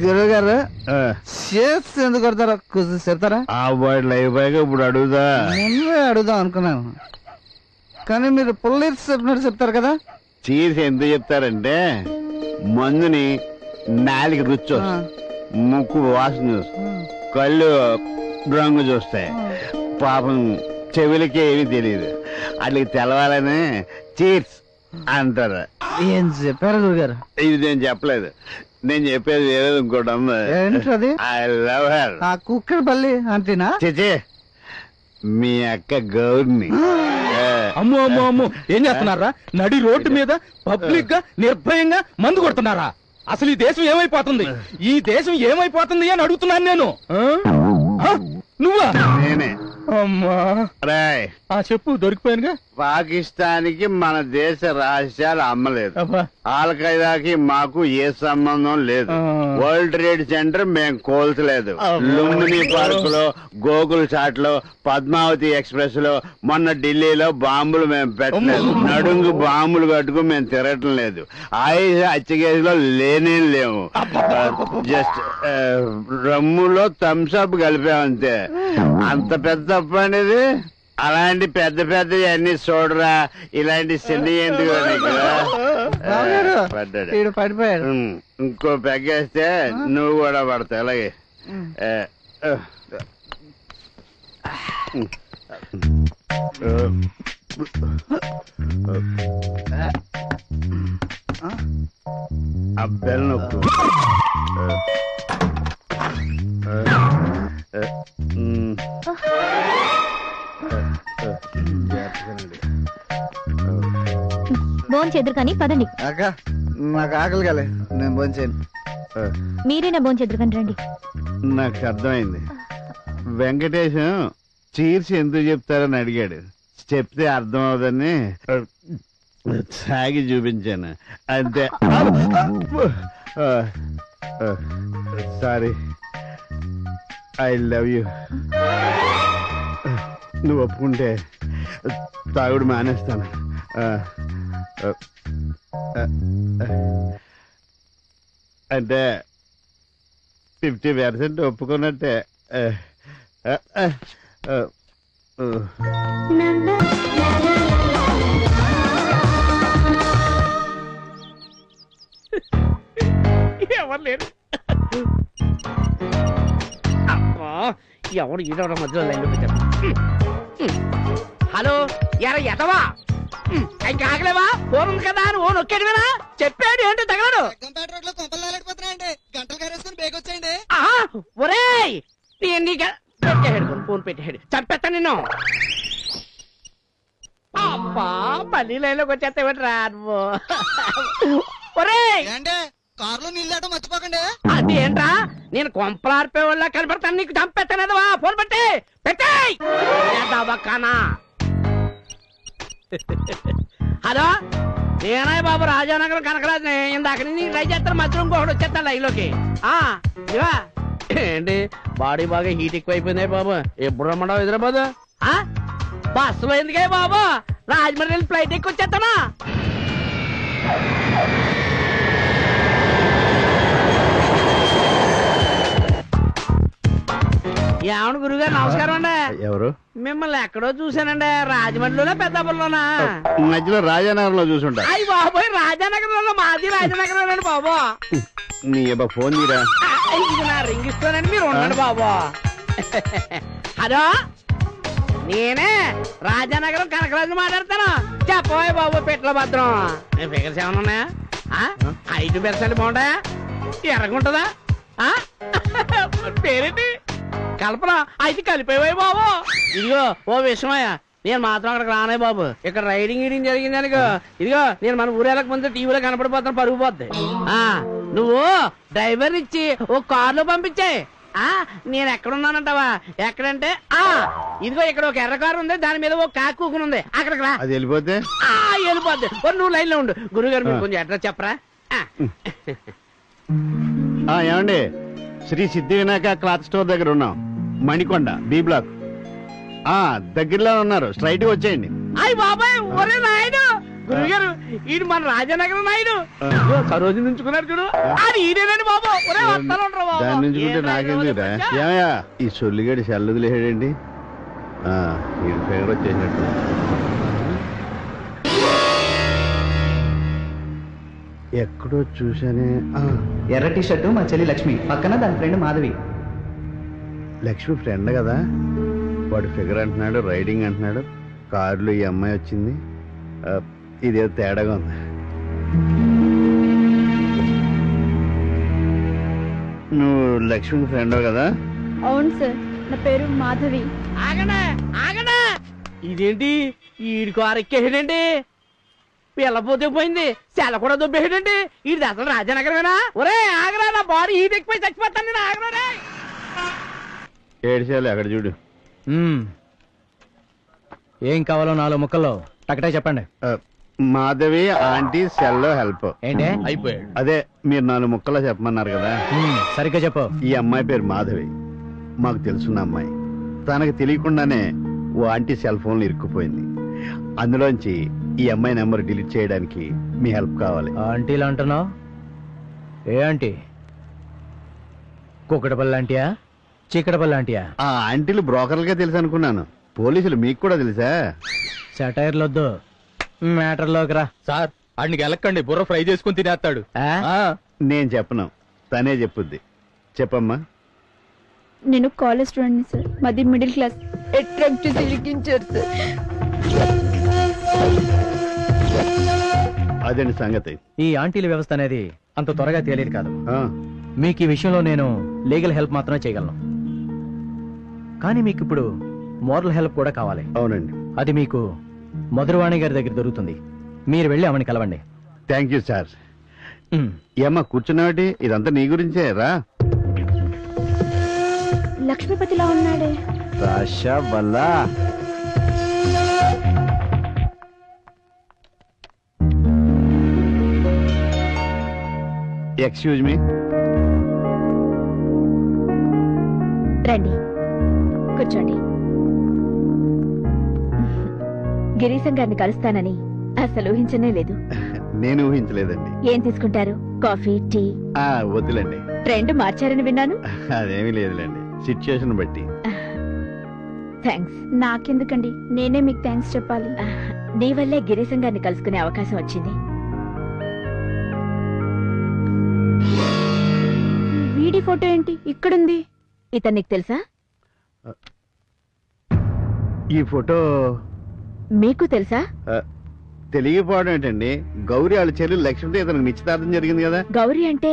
S2: గురువు గారు ఎందుకు కొడతారా? చెప్తారా?
S1: ఆ బాయ్ లైవ్ బాయ్ ఇప్పుడు అడుగుదా?
S2: ముందే అడుగుదాం అనుకున్నాను, కానీ మీరు పుల్లీర్స్ చెప్పినట్టు చెప్తారు కదా.
S1: చీర్స్ ఎందుకు చెప్తారంటే మందుని నాలుగు రుచి వస్తుంది, ముక్కు వాసన చూస్తాయి, కళ్ళు రంగు చూస్తాయి, పాపం చెవులకి ఏమీ తెలియదు. అట్లకి తెలవాలని చీర్స్ అంటారు.
S2: ఏం చెప్పారు గురుగారు?
S1: ఇది నేను చెప్పలేదు, నేను చెప్పేది వేరేది ఇంకోటి ఉంది.
S2: ఏంటది?
S1: I love her.
S2: ఆ కుక్కర్ బల్లి అంటేనా?
S1: చేచే మీ అక్క గౌర్ని.
S11: అమ్మో అమ్మో అమ్మో, ఏం చేస్తున్నారా? నడి రోడ్డు మీద పబ్లిక్ గా నిర్భయంగా మందు కొడుతున్నారా? అసలు ఈ దేశం ఏమైపోతుంది? ఈ దేశం ఏమైపోతుంది అని అడుగుతున్నాను నేను. నువ్వా?
S1: నేనే.
S11: అమ్మా
S1: రాయ్,
S11: చెప్పు, దొరికిపోయానుగా.
S1: పాకిస్తాన్కి మన దేశ రహస్యాలు అమ్మలేదు, ఆల్ ఖైదాకి మాకు ఏ సంబంధం లేదు, వరల్డ్ ట్రేడ్ సెంటర్ మేము కోల్చలేదు, లుంబిని పార్క్ లో, గోకుల్ చాట్ లో, పద్మావతి ఎక్స్ప్రెస్ లో, మొన్న ఢిల్లీలో బాంబులు మేము పెట్టలేదు, నడుంగు బాంబులు కట్టుకుని మేము తిరగటం లేదు, ఆయుష హత్యకేసులో లేనే లేవు, జస్ట్ రమ్ములో థమ్స్అప్ కలిపామంతే. అంత పెద్ద తప్పు అనేది. అలాంటి పెద్ద పెద్ద అన్ని చూడరా, ఇలాంటి చిన్న ఎందుకు
S2: పడిపోయాడు.
S1: ఇంకో పెగ్గేస్తే నువ్వు కూడా పడతావు. అలాగే అబ్బెల్ నొక్కు.
S4: భోంచేద్దరు కానీ పదండి.
S2: అక్క నాకు ఆకలి కాలే, నేను భోంచేయను.
S4: మీరేనా భోంచేద్దరు కానీ రండి.
S1: నాకు అర్థమైంది. వెంకటేశం చీర్స్ ఎందుకు చెప్తారని అడిగాడు, చెప్తే అర్థం అవదని తాగి చూపించాను అంతే. Sorry, I love you. నువ్వు ఒప్పుకుంటే తాగుడు మానేస్తాను. అంటే 50% ఒప్పుకున్నట్టే.
S5: ఎవరు లేరు. ఎవరు ఈడవడం మధ్యలో లైన్లో పెట్టారు. హలో, ఎదవా ఇంకా ఆగలేవా? ఫోన్ ఉంది కదా అని ఓ నొక్కేడువేనా? చెప్పాడు ఏంటో తగలడు. ఒరేయ్, పెట్టేహాడు ఫోన్, పెట్టేహాడు. చంపేస్తా నిన్ను. అబ్బా, మళ్ళీ లైన్లోకి వచ్చేస్తావేట్రా నువ్వు? ఒరేయ్,
S2: కారులో నీళ్ళేటో మర్చిపోకండి.
S5: అదేంట్రా, నేను కొంపలార్పే వాళ్ళ కనపడతాను. నీకు చంపేస్తానేదవా? ఫోన్ పెట్టే పెట్టేయ్. హలో, నేనాయ్ బాబు, రాజానగరం కనకరాజుని. ఇందాక నుంచి ట్రై చేస్తాను, మధ్యలో ఇంకొకటి వచ్చేస్తాను లైన్లోకి. ఇవా ఏంటి, బాడీ బాగా హీట్ ఎక్కువ అయిపోయింది బాబు. ఎప్పుడు రమ్మంటావు హైదరాబాద్? బస్సులో ఎందుకే బాబు? రాజమండ్రి ఫ్లైట్ ఎక్కువ వచ్చేస్తానా? ఏమన్నా గురుగారు, నమస్కారం అండి.
S1: ఎవరు?
S5: మిమ్మల్ని ఎక్కడో చూశానండి. రాజమండ్రిలోనా పెద్దాపురంలోనా?
S1: మధ్యలో రాజానగరంలో చూసుంటా.
S5: అయ్యి బాబోయ్, రాజానగరంలో. మాది రాజానగరంలోనండి బాబు.
S1: నీ ఫోన్ తీరా.
S5: ఇది నా రింగ్ ఇస్తానండి, మీరు ఉండండి బాబు. హలో, నేనే రాజానగరం కనకరాజు మాట్లాడతాను. చెప్పబోయ్ బాబు, పెట్ల భద్రం. ఫిగర్స్ ఏమన్నా ఉన్నాయా? 5% బాగుంటాయా? ఎర్రగుంటదా? పేరేంటి? కల్పన. అయితే కలిపేవాయి బాబు. ఇదిగో ఓ విషయమయ్యా, నేను మాత్రం అక్కడికి రానే బాబు. ఇక్కడ రైడింగ్ గీడింగ్ జరిగింది అనుకో, ఇదిగో నేను మన ఊరేళ్ళకి ముందు టీవీలో కనపడిపోతాను, పరుగు పోద్ది. నువ్వు డ్రైవర్ ఇచ్చి ఓ కారులో పంపించే. నేను ఎక్కడున్నానంటావా? ఎక్కడంటే ఇదిగో ఇక్కడ ఒక ఎర్ర కారు ఉంది, దాని మీద ఓ కాకు కూకుని ఉంది. అక్కడికి రా.
S1: అది వెళ్ళిపోతే
S5: వెళ్ళిపోద్ది. నువ్వు లైన్ లో ఉండు. గురుగారు మీరు కొంచెం అడ్రస్ చెప్పరా?
S1: ఏమండి, శ్రీ సిద్ధి వినాయక క్లాత్ స్టోర్ దగ్గర ఉన్నాం, మణికొండ బి బ్లాక్. దగ్గరలో ఉన్నారు, స్ట్రైట్ గా వచ్చేయండి.
S5: అయ్యి బాబాయ్, ఒరే నాయుడు, గురుగారు ఈడు మన రాజానగరం నాయుడు. సరోజు నుంచుకున్నాడు చూడు, అది ఈడేనండి బాబు. ఒరే వస్తాను బాబు.
S1: దాని నుంచుకుంటే నాకెందుకురా? ఏమయ్యా, ఈ సొల్లిగడి చల్లుదిలేడండి. ఈ ఫేవర్ వచ్చేసినట్టు. ఎక్కడో చూసానే.
S2: ఎర్ర టీ షర్టు మా చెల్లి లక్ష్మి, పక్కన దాని ఫ్రెండ్ మాధవి.
S1: లక్ష్మి ఫ్రెండ్ కదా? వాడు ఫిగర్ అంటున్నాడు, రైడింగ్ అంటున్నాడు, కారులో ఈ అమ్మాయి వచ్చింది. ఇదేదో తేడాగా ఉంది. నువ్వు లక్ష్మి ఫ్రెండ్ కదా?
S12: అవును సార్, నా పేరు మాధవి.
S5: ఆగనా ఆగనా, ఇదేంటి ఈడి కారు ఎక్కేసాడండి? పిల్లపోతే పోయింది, సెల కూడా దొబ్బేసాడండి. ఇది అసలు రాజానగరమేనా? ఒరే ఆగరా, నా బాడీ హీట్ ఎక్కిపోయి చచ్చిపోతాను నేను. ఆగరా.
S1: ఏడిసేయాలి అక్కడ చూడు.
S11: ఏం కావాలో 4 ముక్కల్లో టకటే చెప్పండి.
S1: మాధవి ఆంటీ సెల్లో హెల్ప్.
S11: ఏంటే
S1: అయిపోయాడు? అదే మీరు 4 ముక్కల్లో చెప్పమన్నారు కదా.
S11: సరిగ్గా చెప్పు.
S1: ఈ అమ్మాయి పేరు మాధవి, మాకు తెలుసున్న అమ్మాయి. తనకు తెలియకుండానే ఓ ఆంటీ సెల్ ఫోన్లో ఇరుక్కుపోయింది. అందులోంచి ఈ అమ్మాయి నెంబర్ డిలీట్ చేయడానికి మీ హెల్ప్ కావాలి.
S11: ఆంటీలు అంటున్నావు? ఏ ఆంటీ? కుక్కడపల్లి ఆంటీయా, చీకటపల్లి ఆంటీయా?
S1: ఆ ఆంటీలు బ్రోకర్లుగా తెలుసు అనుకున్నాను, పోలీసులు మీకు కూడా తెలుసా?
S11: సెటైర్లు వద్దు, మ్యాటర్లోకి రా.
S3: సార్ అడికి వెళ్ళకండి, బుర్ర ఫ్రై చేసుకుని తినేస్తాడు.
S1: నేను చెప్పను, తనే చెప్పుద్ది. చెప్పమ్మా.
S12: నేను కాలేజ్ స్టూడెంట్ సార్, మాది మిడిల్ క్లాస్. అట్రాక్ట్ చేసి ఇరికించారు సార్.
S1: అదేంటి సంగతి?
S11: ఈ ఆంటీల వ్యవస్థ అనేది అంత త్వరగా తేలియదు కాదు. మీకు ఈ విషయంలో నేను లీగల్ హెల్ప్ మాత్రమే చేయగలను, కానీ మీకు ఇప్పుడు మోరల్ హెల్ప్ కూడా కావాలి.
S1: అవునండి.
S11: అది మీకు మధురవాణి గారి దగ్గర దొరుకుతుంది. మీరు వెళ్ళి ఆమెను కలవండి.
S1: Thank you sir. ఏమ్మా కూర్చున్నావాటి? ఇదంతా నీ గురించే రా.
S12: లక్ష్మీపతిలా ఉన్నాడే.
S1: రాషా వల్ల ఎక్స్క్యూజ్ మీ.
S13: రండి కూర్చోండి. గిరీశం గారిని కలుస్తానని అసలు ఊహించనే లేదు.
S1: నేను ఊహించలేదండి.
S13: ఏం తీసుకుంటారు? Coffee, tea?
S1: వద్దులేండి.
S13: ట్రెండ్ మార్చారని విన్నాను.
S1: అదేమీ లేదులేండి, సిచ్యుయేషన్ బట్టి.
S13: థ్యాంక్స్.
S12: నాకెందుకండి, నేనే మీకు థ్యాంక్స్ చెప్పాలి.
S13: నీ వల్లే గిరీశం గారిని కలుసుకునే అవకాశం వచ్చింది.
S12: వీడి ఫోటో ఏంటి ఇక్కడుంది?
S13: ఇతను నీకు తెలుసా?
S1: ఈ ఫోటో
S13: మీకు తెలుసా?
S1: తెలియకపోవడం ఏంటండి, గౌరీ వాళ్ళ చెల్లెలు లక్ష్మితో ఇతనికి నిశ్చితార్థం జరిగింది కదా.
S13: గౌరీ అంటే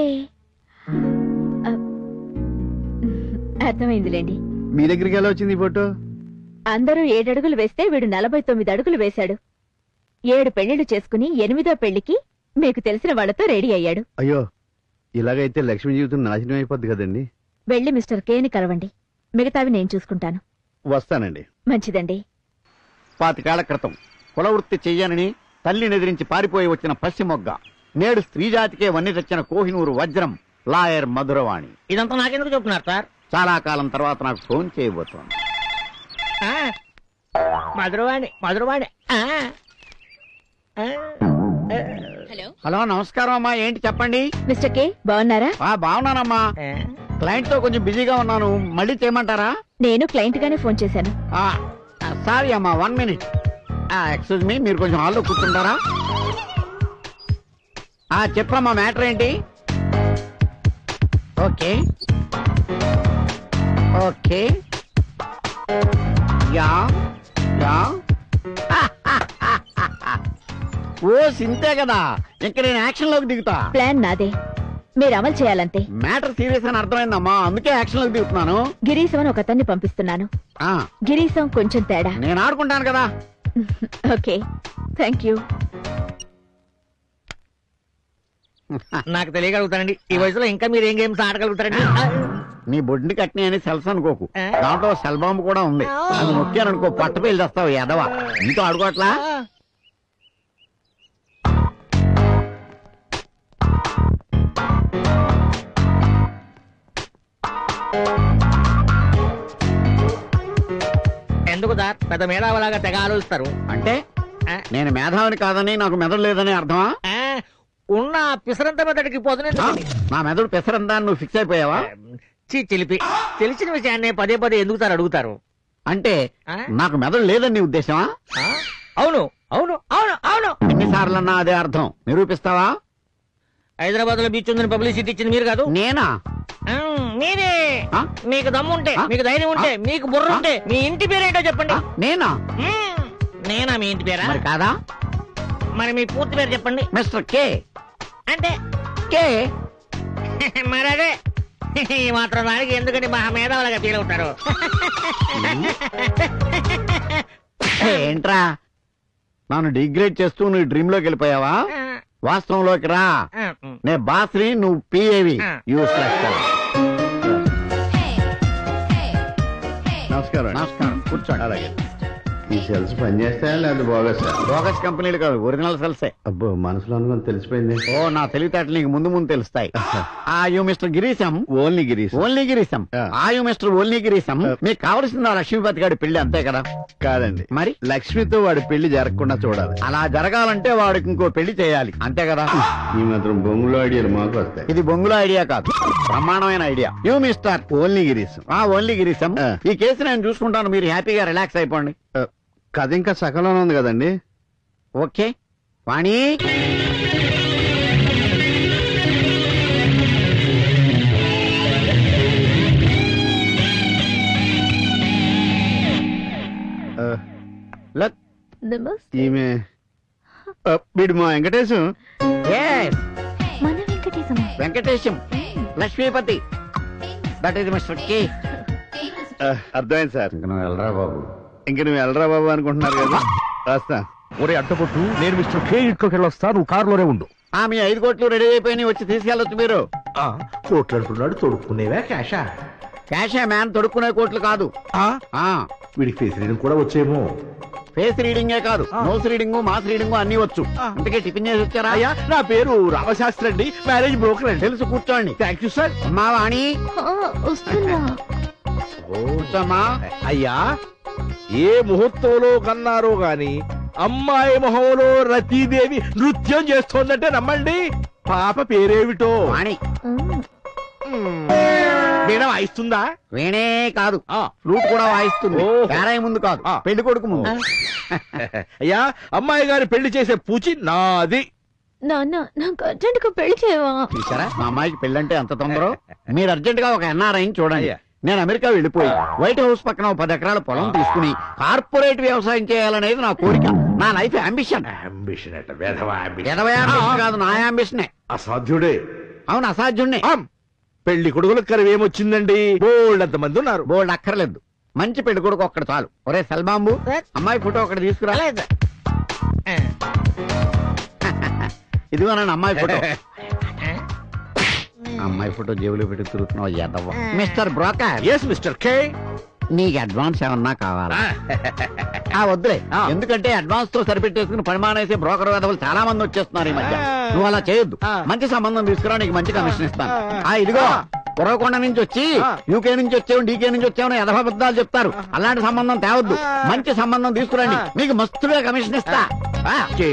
S13: అర్థమైందిలేండి.
S1: మీ దగ్గరికి ఎలా వచ్చింది ఈ ఫోటో?
S13: అందరూ 7 అడుగులు వేస్తే వీడు 49 అడుగులు వేశాడు. 7 పెళ్లిళ్లు చేసుకుని 8వ పెళ్లికి మీకు తెలిసిన వాళ్లతో రెడీ అయ్యాడు.
S1: అయ్యో, ఇలాగైతే లక్ష్మి జీవితం నాశనం అయిపోద్ది కదండి.
S13: వెళ్ళి మిస్టర్ కేని కలవండి, మిగతావి నేను చూసుకుంటాను.
S1: వస్తానండి.
S13: మంచిదండి.
S14: 25 ఏళ్ల క్రితం కులవృత్తి చెయ్యనని తల్లిని ఎదిరించి పారిపోయి వచ్చిన పశ్చిమొగ్గ, నేడు స్త్రీ జాతికే వన్ని తెచ్చిన కోహినూరు వజ్రం లాయర్ మధురవాణి.
S7: ఇదంతా నాకెందుకు చెప్తున్నారు సార్?
S14: చాలా కాలం తర్వాత నాకు ఫోన్ చేయబోతోంది.
S7: మధురవాణి.
S14: హలో, నమస్కారం అమ్మా. ఏంటి చెప్పండి.
S13: మిస్టర్ కే, బాగున్నారా?
S14: బాగున్నానమ్మా. క్లయింట్ తో కొంచెం బిజీగా ఉన్నాను, మళ్ళీ చేయమంటారా?
S13: నేను క్లయింట్ గానే ఫోన్ చేశాను.
S14: సారీ అమ్మా, 1 minute. ఎక్స్క్యూజ్ మీ, మీరు కొంచెం హాల్లో కూర్చుంటారా? చెప్పమ్మా, మ్యాటర్ ఏంటి? ఓకే ఓకే యా ఓ సింతే కదా, ఇంకా నేను యాక్షన్ లోకి దిగుతా.
S13: ప్లాన్ నాదే, మీరు అమలు చేయాలంతే.
S14: మ్యాటర్ సీరియస్ అని అర్థమైందమ్మా, అందుకే యాక్షన్ లోకి దిగుతున్నాను.
S13: గిరీశం అని ఒక అతన్ని పంపిస్తున్నాను. గిరీశం కొంచెం తేడా.
S14: నేను ఆడుకుంటాను కదా.
S13: Okay, thank you.
S7: నాకు తెలియగలుగుతానండి, ఈ వయసులో ఇంకా మీరు ఏం గేమ్స్ ఆడగలుగుతారండి?
S14: నీ బొడ్డుని కట్టిన అని సెల్స్ అనుకోకు, దాంట్లో సెల్ బాంబు కూడా ఉంది. అది నొక్కాననుకో పట్టు పేలు తెస్తావు ఎదవా. నీతో ఆడుకోవట్లా?
S7: ఎందుకు సార్ పెద్ద మేధావులాగా తెగ ఆలోచిస్తారు?
S14: అంటే నేను మేధావిని కాదని నాకు మెదడు లేదని అర్థమా?
S7: ఉన్న పిసరంత మెదడికి పోతుంది.
S14: నా మెదడు పిసరంతా నువ్వు ఫిక్స్ అయిపోయావా?
S7: చిలిపి తెలిసిన విషయాన్ని పదే ఎందుకు సార్ అడుగుతారు?
S14: అంటే నాకు మెదడు లేదని నీ ఉద్దేశమా?
S7: అవును అవును అవును అవును.
S14: ఎన్నిసార్లన్నా అదే అర్థం, నిరూపిస్తావా?
S7: హైదరాబాద్ లో బీచ్ ఉందని పబ్లిసిటీ ఇచ్చింది మీరు కాదు?
S14: నేనా?
S7: మీరే. మీకు దమ్ము ఉంటే, మీకు ధైర్యం ఉంటే, మీకు బుర్ర ఉంటే మీ ఇంటి పేరేంటో చెప్పండి.
S14: నేనా?
S7: నేనా మీ ఇంటి పేరా?
S14: మరి కాదా?
S7: మరి మీ పూర్తి పేరు చెప్పండి.
S14: Mister K.
S7: అంటే
S14: కే
S7: మరి అదే ఈ మాత్రం దానికి ఎందుకని మహా మేధావులుగా ఫీల్ అవుతారు?
S14: ఏంట్రా నన్ను డిగ్రేడ్ చేస్తూ నువ్వు డ్రీమ్ లోకి వెళ్ళిపోయావా? వాస్తవంలోకి రా. నే బాస్ని, నువ్వు పిఏవి.
S1: నమస్కారం.
S14: నమస్కారం, కూర్చోండి.
S1: అలాగే. ఈ సెల్స్ పనిచేస్తాయా లేదా బోగస్?
S14: బోగస్ కంపెనీలు కాదు, ఒరిజినల్ సెల్సే.
S1: అబ్బో, మనసులో అనుకుని తెలిసిపోయింది.
S14: ఓ, నా తెలివితేటలు నీకు ముందు తెలుస్తాయి. You mister Girisham.
S1: Only Girisham.
S14: Only Girisham. You mister only Girisham. మీకు కావలసింది ఆ లక్ష్మీపతి గారి పెళ్లి, అంతే కదా?
S1: కాదండి,
S14: మరి
S1: లక్ష్మితో వాడి పెళ్లి జరగకుండా చూడాలి.
S14: అలా జరగాలంటే వాడికి ఇంకో పెళ్లి చేయాలి, అంతే కదా?
S1: ఈ మాత్రం బొంగులో ఐడియాలు మాకు వస్తాయి.
S14: ఇది బొంగులో ఐడియా కాదు, బ్రహ్మాండమైన idea. You mister
S1: only Girisham.
S14: Only Girisham. ఈ కేసు నేను చూసుకుంటాను, మీరు హ్యాపీగా రిలాక్స్ అయిపోండి.
S1: కథ ఇంకా సకలంలో ఉంది కదండి.
S14: ఓకే వాణి.
S1: ఈమె వీడు మా Venkatesham.
S14: Venkatesham, Lakshmipati. That is mister K.
S1: అర్థమైంది సార్.
S14: ఇంక నువ్వు వెళ్ళరా బాబు.
S1: ఇంక నువ్వు వెళ్ళరా బాబు అనుకుంటున్నారు కదా. రాస్తా.
S10: ఒరే అడ్డకొట్టు, నేను మిస్టర్ కే ఇంట్లోకి వెళ్ళొస్తా, నువ్వు కారులోనే ఉండు.
S14: మీ 5 కోట్లు రెడీ అయిపోయి వచ్చి తీసుకెళ్ళొచ్చు మీరు.
S10: కోట్లు అంటున్నాడు, తొడుక్కునేవా క్యాషా?
S14: క్యాషా మ్యాన్, తొడుక్కునే కోట్లు కాదు.
S10: వీడికి ఫేస్ రీడింగ్ కూడా వచ్చేమో.
S14: ఫేస్ రీడింగే కాదు నోస్ రీడింగ్ మాస్ రీడింగ్ అన్ని వచ్చు. అందుకే టిఫిన్ చేసి వచ్చారా?
S10: అయ్యా నా పేరు రామశాస్త్రి అండి, మ్యారేజ్ బ్రోకర్ అండి.
S14: తెలుసు, కూర్చోండి.
S10: Thank you sir.
S14: అమ్మా వాణి
S4: వస్తున్నా.
S14: కూర్చోమ్మా.
S10: అయ్యా ఏ ముహూర్తంలో కన్నారో గాని అమ్మాయి మొహంలో రతీదేవి నృత్యం చేస్తోందంటే నమ్మండి. పాప పేరేమిటో?
S14: వాణి.
S10: వీణ వాయిస్తుందా?
S14: వీణే కాదు, ఫ్లూట్ కూడా వాయిస్తుంది. పేరాయి ముందు కాదు, పెళ్లి కొడుకు ముందు.
S10: అయ్యా అమ్మాయి గారి పెళ్లి చేసే పూచి నాది.
S4: నాన్న నాకు అర్జెంట్ గా పెళ్లి చేయవా?
S14: చూసారా మా అమ్మాయికి పెళ్ళంటే ఎంత తొందర. మీరు అర్జెంట్ గా ఒక ఎన్ఆర్ఐని చూడండి. నేను అమెరికా వెళ్ళిపోయి వైట్ హౌస్ పక్కన 10 ఎకరాల పొలం తీసుకుని కార్పొరేట్ వ్యవసాయం చేయాలనేది నా కోరిక, నా లైఫ్ అంబిషన్.
S10: అంబిషన్
S14: కాదు, నా అంబిషనే.
S10: అసాధ్యుడే.
S14: అవును, అసాధ్యుడినే.
S10: పెళ్లి కొడుకులకు కరవేమొచ్చిందండి, బోల్డ్ అంత మంది ఉన్నారు.
S14: బోల్డ్ అక్కర్లేదు, మంచి పెళ్లి కొడుకు ఒక్కడు చాలు. ఒరే సెల్బాంబు, అమ్మాయి ఫోటో ఒకటి తీసుకురాలేదు. ఇదిగోనండి అమ్మాయి ఫోటో. అమ్మాయి ఫోటో జేబులో పెట్టి తిరుగుతున్నావు యాదవ్వ. Mister broker.
S10: Yes mister K.
S14: నీకు అడ్వాన్స్ ఏమన్నా కావాలా? వద్దులే, ఎందుకంటే అడ్వాన్స్ తో సరిపెట్టేసుకుని పరిమాణేసే బ్రోకర్ వేదవులు చాలా మంది వచ్చేస్తున్నారు ఈ మధ్య. నువ్వు అలా చేయొద్దు, మంచి సంబంధం తీసుకురా, నీకు మంచి కమిషన్ ఇస్తాను. ఇదిగో పురవకొండ నుంచి వచ్చి యూకే నుంచి వచ్చావు, డీకే నుంచి వచ్చావు యథాబద్ధాలు చెప్తారు. అలాంటి సంబంధం తేవద్దు, మంచి సంబంధం తీసుకురండి, మీకు మస్తుగా కమిషన్ ఇస్తా.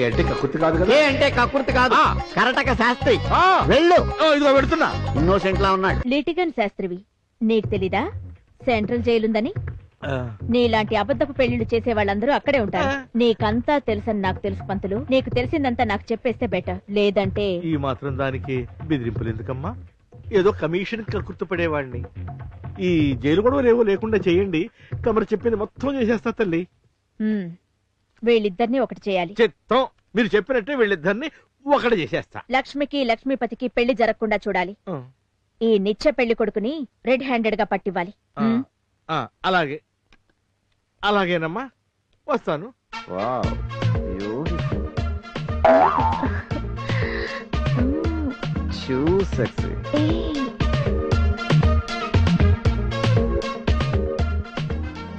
S10: అంటే కక్కుర్తి కాదు కదా?
S14: ఏ అంటే కక్కుర్తి కాదు, కరటక శాస్త్రి. వెళ్ళు.
S10: ఇదిగో పెడుతున్నా.
S14: ఇన్నోసెంట్ లా ఉన్నాడు.
S13: లిటిగన్ శాస్త్రివి, నీకు తెలీదా సెంట్రల్ జైలుందని? నీలాంటి అబద్ధపు పెళ్లిళ్ళు చేసే వాళ్ళందరూ అక్కడే ఉంటారు. నీకంతా తెలుసని నాకు తెలుసు పంతులు. నీకు తెలిసిందంతా నాకు చెప్పేస్తే బెటర్, లేదంటే.
S10: ఈ మాత్రం దానికి బెదిరింపులు ఎందుకమ్మా? ఏదో కమిషన్ కక్కుర్తుపడేవాడిని. ఈ జైలు కూడా రేవో లేకుండా చేయండి, తమరు చెప్పింది మొత్తం చేసేస్తా తల్లి.
S13: వీళ్ళిద్దరిని ఒకటి చేయాలి.
S10: చిత్తం, మీరు చెప్పినట్టే వీళ్ళిద్దరిని ఒకటి చేసేస్తా.
S13: లక్ష్మికి లక్ష్మీపతికి పెళ్లి జరగకుండా చూడాలి. ఈ నిత్య పెళ్లి కొడుకుని రెడ్ హ్యాండెడ్ గా పట్టివ్వాలి.
S10: అలాగే అలాగేనమ్మా, వస్తాను.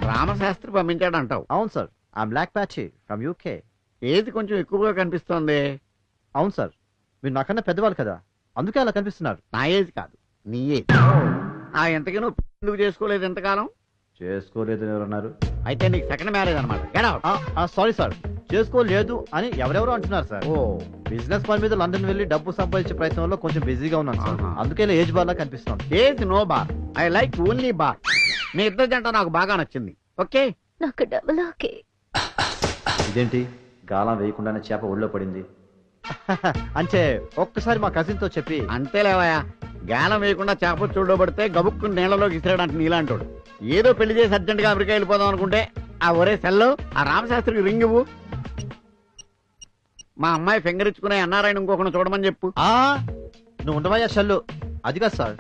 S14: రామశాస్త్రి పంపించాడు అంటావు?
S2: అవును సార్, ఆ బ్లాక్ ప్యాచ్ ఫ్రమ్ యూకే.
S14: ఏది కొంచెం ఎక్కువగా కనిపిస్తోంది.
S2: అవును సార్, మీరు నాకన్నా పెద్దవాళ్ళు కదా, అందుకే అలా కనిపిస్తున్నారు.
S14: నా ఏజ్ కాదు, నీ ఏజ్. ఎంతకీ నువ్వు ఎందుకు చేసుకోలేదు ఎంతకాలం?
S2: చేసుకోలేదు ఎవరన్నారు?
S14: అయితే నీకు సెకండ్ మ్యారేజ్ అనమాట.
S2: సారీ సార్, చేసుకోలేదు అని ఎవరెవరో అంటున్నారు సార్. బిజినెస్ పని మీద లండన్ వెళ్ళి డబ్బు సంపాదించే ప్రయత్నంలో కొంచెం బిజీగా ఉన్నాను సార్, అందుకే ఏజ్ బార్ లా కనిపిస్తుంది.
S14: Age no bar, I like only bar. మీ ఇద్దరు జంట నాకు బాగా నచ్చింది. ఓకే,
S4: నాకు డబుల్ ఓకే.
S2: ఇదేంటి గాలం వేయకుండానే చేప ఒళ్ళో పడింది? అంటే ఒక్కసారి మా కజిన్ తో చెప్పి.
S14: అంతేలేవయా, గాలం వేయకుండా చేప చూడబడితే గబుక్కు నీళ్లలోకి ఇసిరాడంట నీలాంటోడు. ఏదో పెళ్లి చేసి అర్జెంట్ గా అమెరికా వెళ్ళిపోదాం అనుకుంటే ఒరే సెల్లో ఆ రామశాస్త్రికి రింగ్ ఇవ్వు. మా అమ్మాయి ఫింగర్ ఇచ్చుకునే అన్నారాయణ ఇంకొకటి చూడమని చెప్పు.
S2: నువ్వు ఉండవయ్యా షల్లు. అదిగా సార్,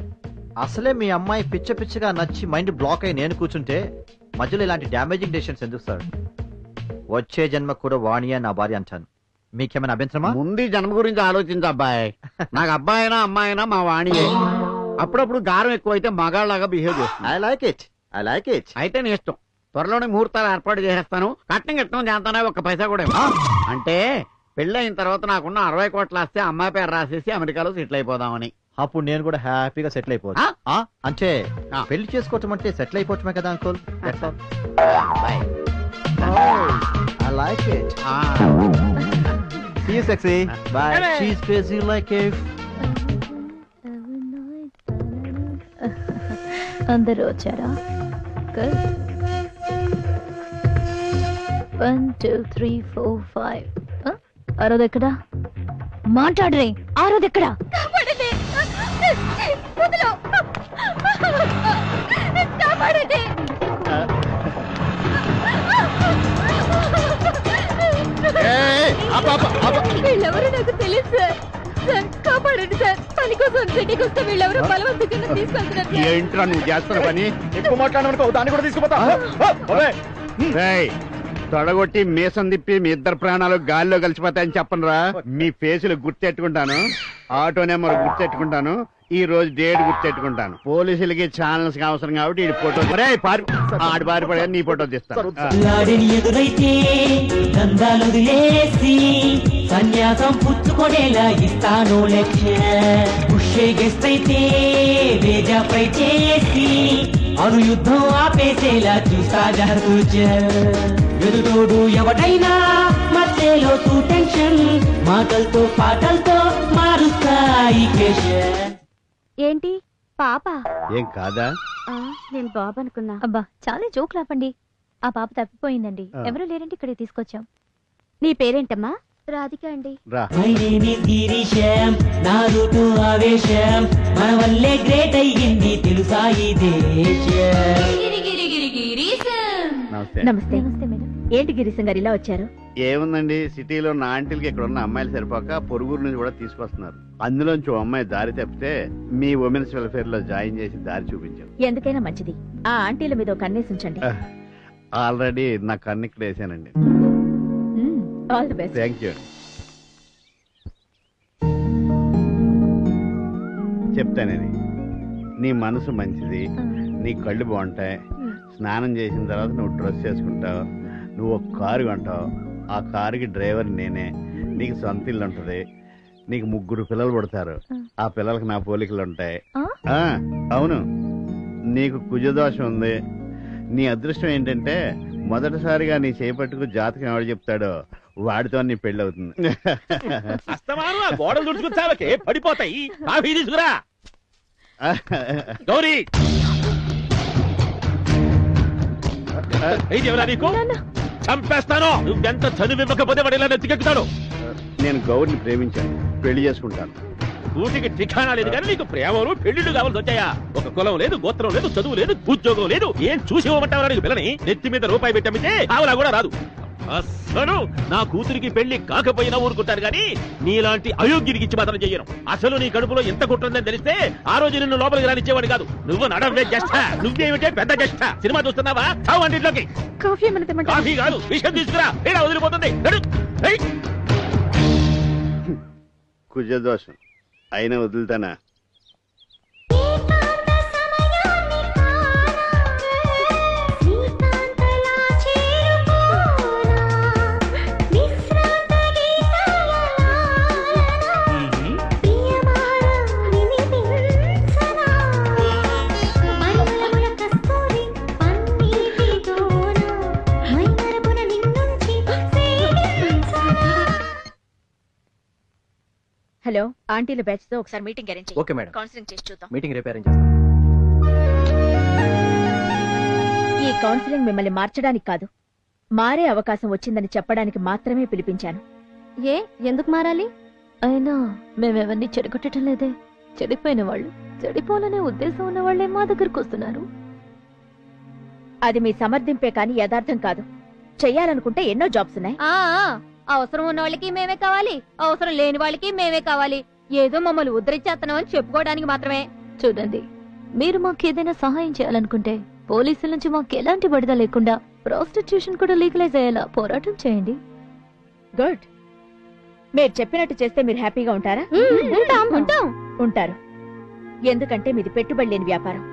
S2: అసలే మీ అమ్మాయి పిచ్చ పిచ్చగా నచ్చి మైండ్ బ్లాక్ అయి నేను కూర్చుంటే మధ్యలో ఇలాంటి డ్యామేజింగ్ డెసిషన్స్ ఎందుకు సార్? వచ్చే జన్మ కూడా వాణియా నా భార్య అంటాను. మీకేమైనా అభ్యంతరమా?
S14: ముందు జన్మ గురించి ఆలోచించు అబ్బాయి. నాకు అబ్బాయి అయినా అమ్మాయి అయినా మా వాణియే. అప్పుడప్పుడు గారం ఎక్కువైతే మగాళ్ళలాగా బిహేవ్ చేస్తుంది.
S2: I like it, I like it.
S14: అయితే నీ ఇష్టం, త్వరలోనే ముహూర్తాలు ఏర్పాటు చేసేస్తాను. కట్నం గిట్టం చేస్తానే ఒక్క పైసా కూడా అంటే పెళ్ళైన తర్వాత నాకున్న 60 కోట్ల ఆస్తి అమ్మాయి పేరు రాసేసి అమెరికాలో సెటిల్ అయిపోదామని.
S2: అప్పుడు నేను కూడా హ్యాపీగా సెటిల్ అయిపోతా. అంటే పెళ్లి చేసుకోవటం అంటే సెటిల్ అయిపోవటమే కదా uncle. I like it. See you sexy. Bye. She's busy like if.
S4: అందరూ వచ్చారా? Good. 1 2 3 4 5. ఆరోది ఎక్కడా? మాట్లాడరే, ఆరోది ఎక్కడా? వీళ్ళెవరో నాకు తెలియదు సార్. సార్ కాపాడండి సార్, పని కోసం సిటీకి వస్తే వీళ్ళెవరో బలవంతంగా తీసుకెళ్తున్నారు.
S1: ఏంట్రా నువ్వు చేస్తున్న పని?
S2: ఎక్కువ మాట్లాడమనుకో, దాన్ని కూడా తీసుకుపోతా.
S1: తొడగొట్టి మీసం తిప్పి మీ ఇద్దరు ప్రాణాలు గాల్లో కలిసిపోతాయని చెప్పనురా. మీ ఫేసులు గుర్తెట్టుకుంటాను, ఆటో నెంబర్ గుర్తెట్టుకుంటాను, ఈ రోజు డేట్ గుర్తెట్టుకుంటాను. పోలీసులకి ఛానల్స్ కి అవసరం కాబట్టి ఈ ఫోటో ఆడి పారిపడే నీ ఫోటో తీస్తాను.
S15: ఎదురైతే దందాలు వదిలేసి సన్యాసం పుచ్చుకొనేలా ఇస్తాను లక్ష్యం. పుష్యే గెస్ట్ అయితే వేజా ఫ్రై చేసి అను యుద్ధం ఆపేసేలా చూస్తా ఎదుటోడు ఎవడైనా మధ్యలో తూ టెన్షన్ మాటలతో పాటలతో మారుస్తాయి కేషన్.
S4: ఏంటి పాప?
S1: ఏం కాదా?
S4: నేను బాబు అనుకున్నా. అబ్బా చాలా జోక్ లాపండి. ఆ పాప తప్పిపోయిందండి. ఎవరు లేరంటే ఇక్కడికి తీసుకొచ్చాం. నీ పేరేంటమ్మా? రాధిక అండి.
S15: నా రూటు ఆవేశం మన వల్లే గ్రేట్ అయ్యింది తెలుసా ఈ దేశం.
S13: నమస్తే. మేడం. ఏంటి గిరీశం గారు ఇలా వచ్చారు?
S1: ఏముందండి, సిటీలో నా ఆంటీలకి ఇక్కడ ఉన్న అమ్మాయిలు సరిపోక పొరుగురు నుంచి కూడా తీసుకొస్తున్నారు. అందులోంచి ఓ అమ్మాయి దారి తప్పితే మీ ఉమెన్స్ వెల్ఫేర్ లో జాయిన్ చేసి దారి చూపించాం.
S13: ఎందుకైనా మంచిది ఆ ఆంటీల మీద ఒక కన్నేసి ఉంచండి.
S1: ఆల్రెడీ నా కన్ను ఇక్కడ వేసానండి.
S13: All the best.
S1: Thank you. చెప్తానేది, నీ మనసు మంచిది, నీ కళ్ళు బాగుంటాయి, స్నానం చేసిన తర్వాత నువ్వు డ్రెస్ చేసుకుంటావు, నువ్వు ఒక కారు కొంటావు, ఆ కారుకి డ్రైవర్ నేనే, నీకు సొంత ఇల్లు ఉంటుంది, నీకు 3 పిల్లలు పుడతారు, ఆ పిల్లలకు నా పోలికలు ఉంటాయి. అవును, నీకు కుజదోషం ఉంది. నీ అదృష్టం ఏంటంటే మొదటిసారిగా నీ చేపట్టుకు జాతకం ఎవడు చెప్తాడో వాడితో నీ పెళ్లి అవుతుంది.
S5: అస్తమానం ఆ గోడలు దుడుచుకుంటావకే పడిపోతాయి. కాఫీ తీసుకురా గౌరీ. నీకు చంపేస్తాను. నువ్వెంత చదువు ఇవ్వకపోతే వాడు ఇలా నెత్తికెక్కుతాడు.
S1: నేను గౌరిని ప్రేమించాను, పెళ్లి చేసుకుంటాను.
S5: కూటికి ఠికానా లేదు కానీ నీకు ప్రేమలు పెళ్లిళ్ళు కావాల్సి వచ్చాయా? ఒక కులం లేదు, గోత్రం లేదు, చదువు లేదు, ఉద్యోగం లేదు. ఏం చూసి ఇవ్వమంటావా నీకు పిల్లని? నెత్తి మీద రూపాయి పెట్టమితే ఆవులా కూడా రాదు. అసలు నా కూతురికి పెళ్లి కాకపోయినా ఊరుకుంటాను కానీ నీలాంటి అయోగ్యుడికి ఇచ్చి మాత్రం చెయ్యను. అసలు నీ కడుపులో ఎంత కుట్రుందని తెలిస్తే ఆ రోజు నిన్ను లోపలికి రానిచ్చేవాడు కాదు. నువ్వు నడవే జష్ట, నువ్వేమిటే పెద్ద జష్ట. సినిమా చూస్తున్నావా? చావు అంటిలోకి. కాఫీ కాదు, విషయం తీసుకురా. ఏడా వదిలిపోతుంది.
S1: కుజదోషం అయినా వదులుతానా?
S13: హలో, ఆంటీల బ్యాచ్ తో ఒకసారి మీటింగ్ అరేంజ్ చేయి.
S11: Okay madam.
S13: కౌన్సిలింగ్ చేసి చూద్దాం.
S11: మీటింగ్ రేపు అరేంజ్ చేస్తాం.
S13: ఈ కౌన్సిలింగ్ మిమ్మల్ని మార్చడానికి కాదు, మారే అవకాశం వచ్చిందని చెప్పడానికి మాత్రమే పిలిపించాను.
S4: ఎందుకు మారాలి? అయినా మేమెవరిని చెడగొట్టడం లేదే. చెడిపోయిన వాళ్ళు, చెడిపోవాలనే ఉద్దేశం ఉన్న వాళ్ళే మా దగ్గరకు వస్తున్నారు.
S13: అది మీ సమర్థింపే కాని యథార్థం కాదు. చెయ్యాలనుకుంటే ఎన్నో జాబ్స్ ఉన్నాయి.
S4: అవసరం ఉన్న వాళ్ళకి మేమే కావాలి, అవసరం లేని వాళ్ళకి మేమే కావాలి. ఏదో మమ్మల్ని ఉద్ధరించేస్తున్నాం అని చెప్పుకోవడానికి మాత్రమే. చూడండి, మీరు మాకు ఏదైనా సహాయం చేయాలనుకుంటే పోలీసుల నుంచి మాకు ఎలాంటి బడిద లేకుండా ప్రాస్టిట్యూషన్ కూడా లీగలైజ్ అయ్యేలా పోరాటం చేయండి.
S13: గుడ్. మీరు చెప్పినట్టు చేస్తే మీరు హ్యాపీగా ఉంటారా? ఉంటారు. ఎందుకంటే మీది పెట్టుబడి లేని వ్యాపారం,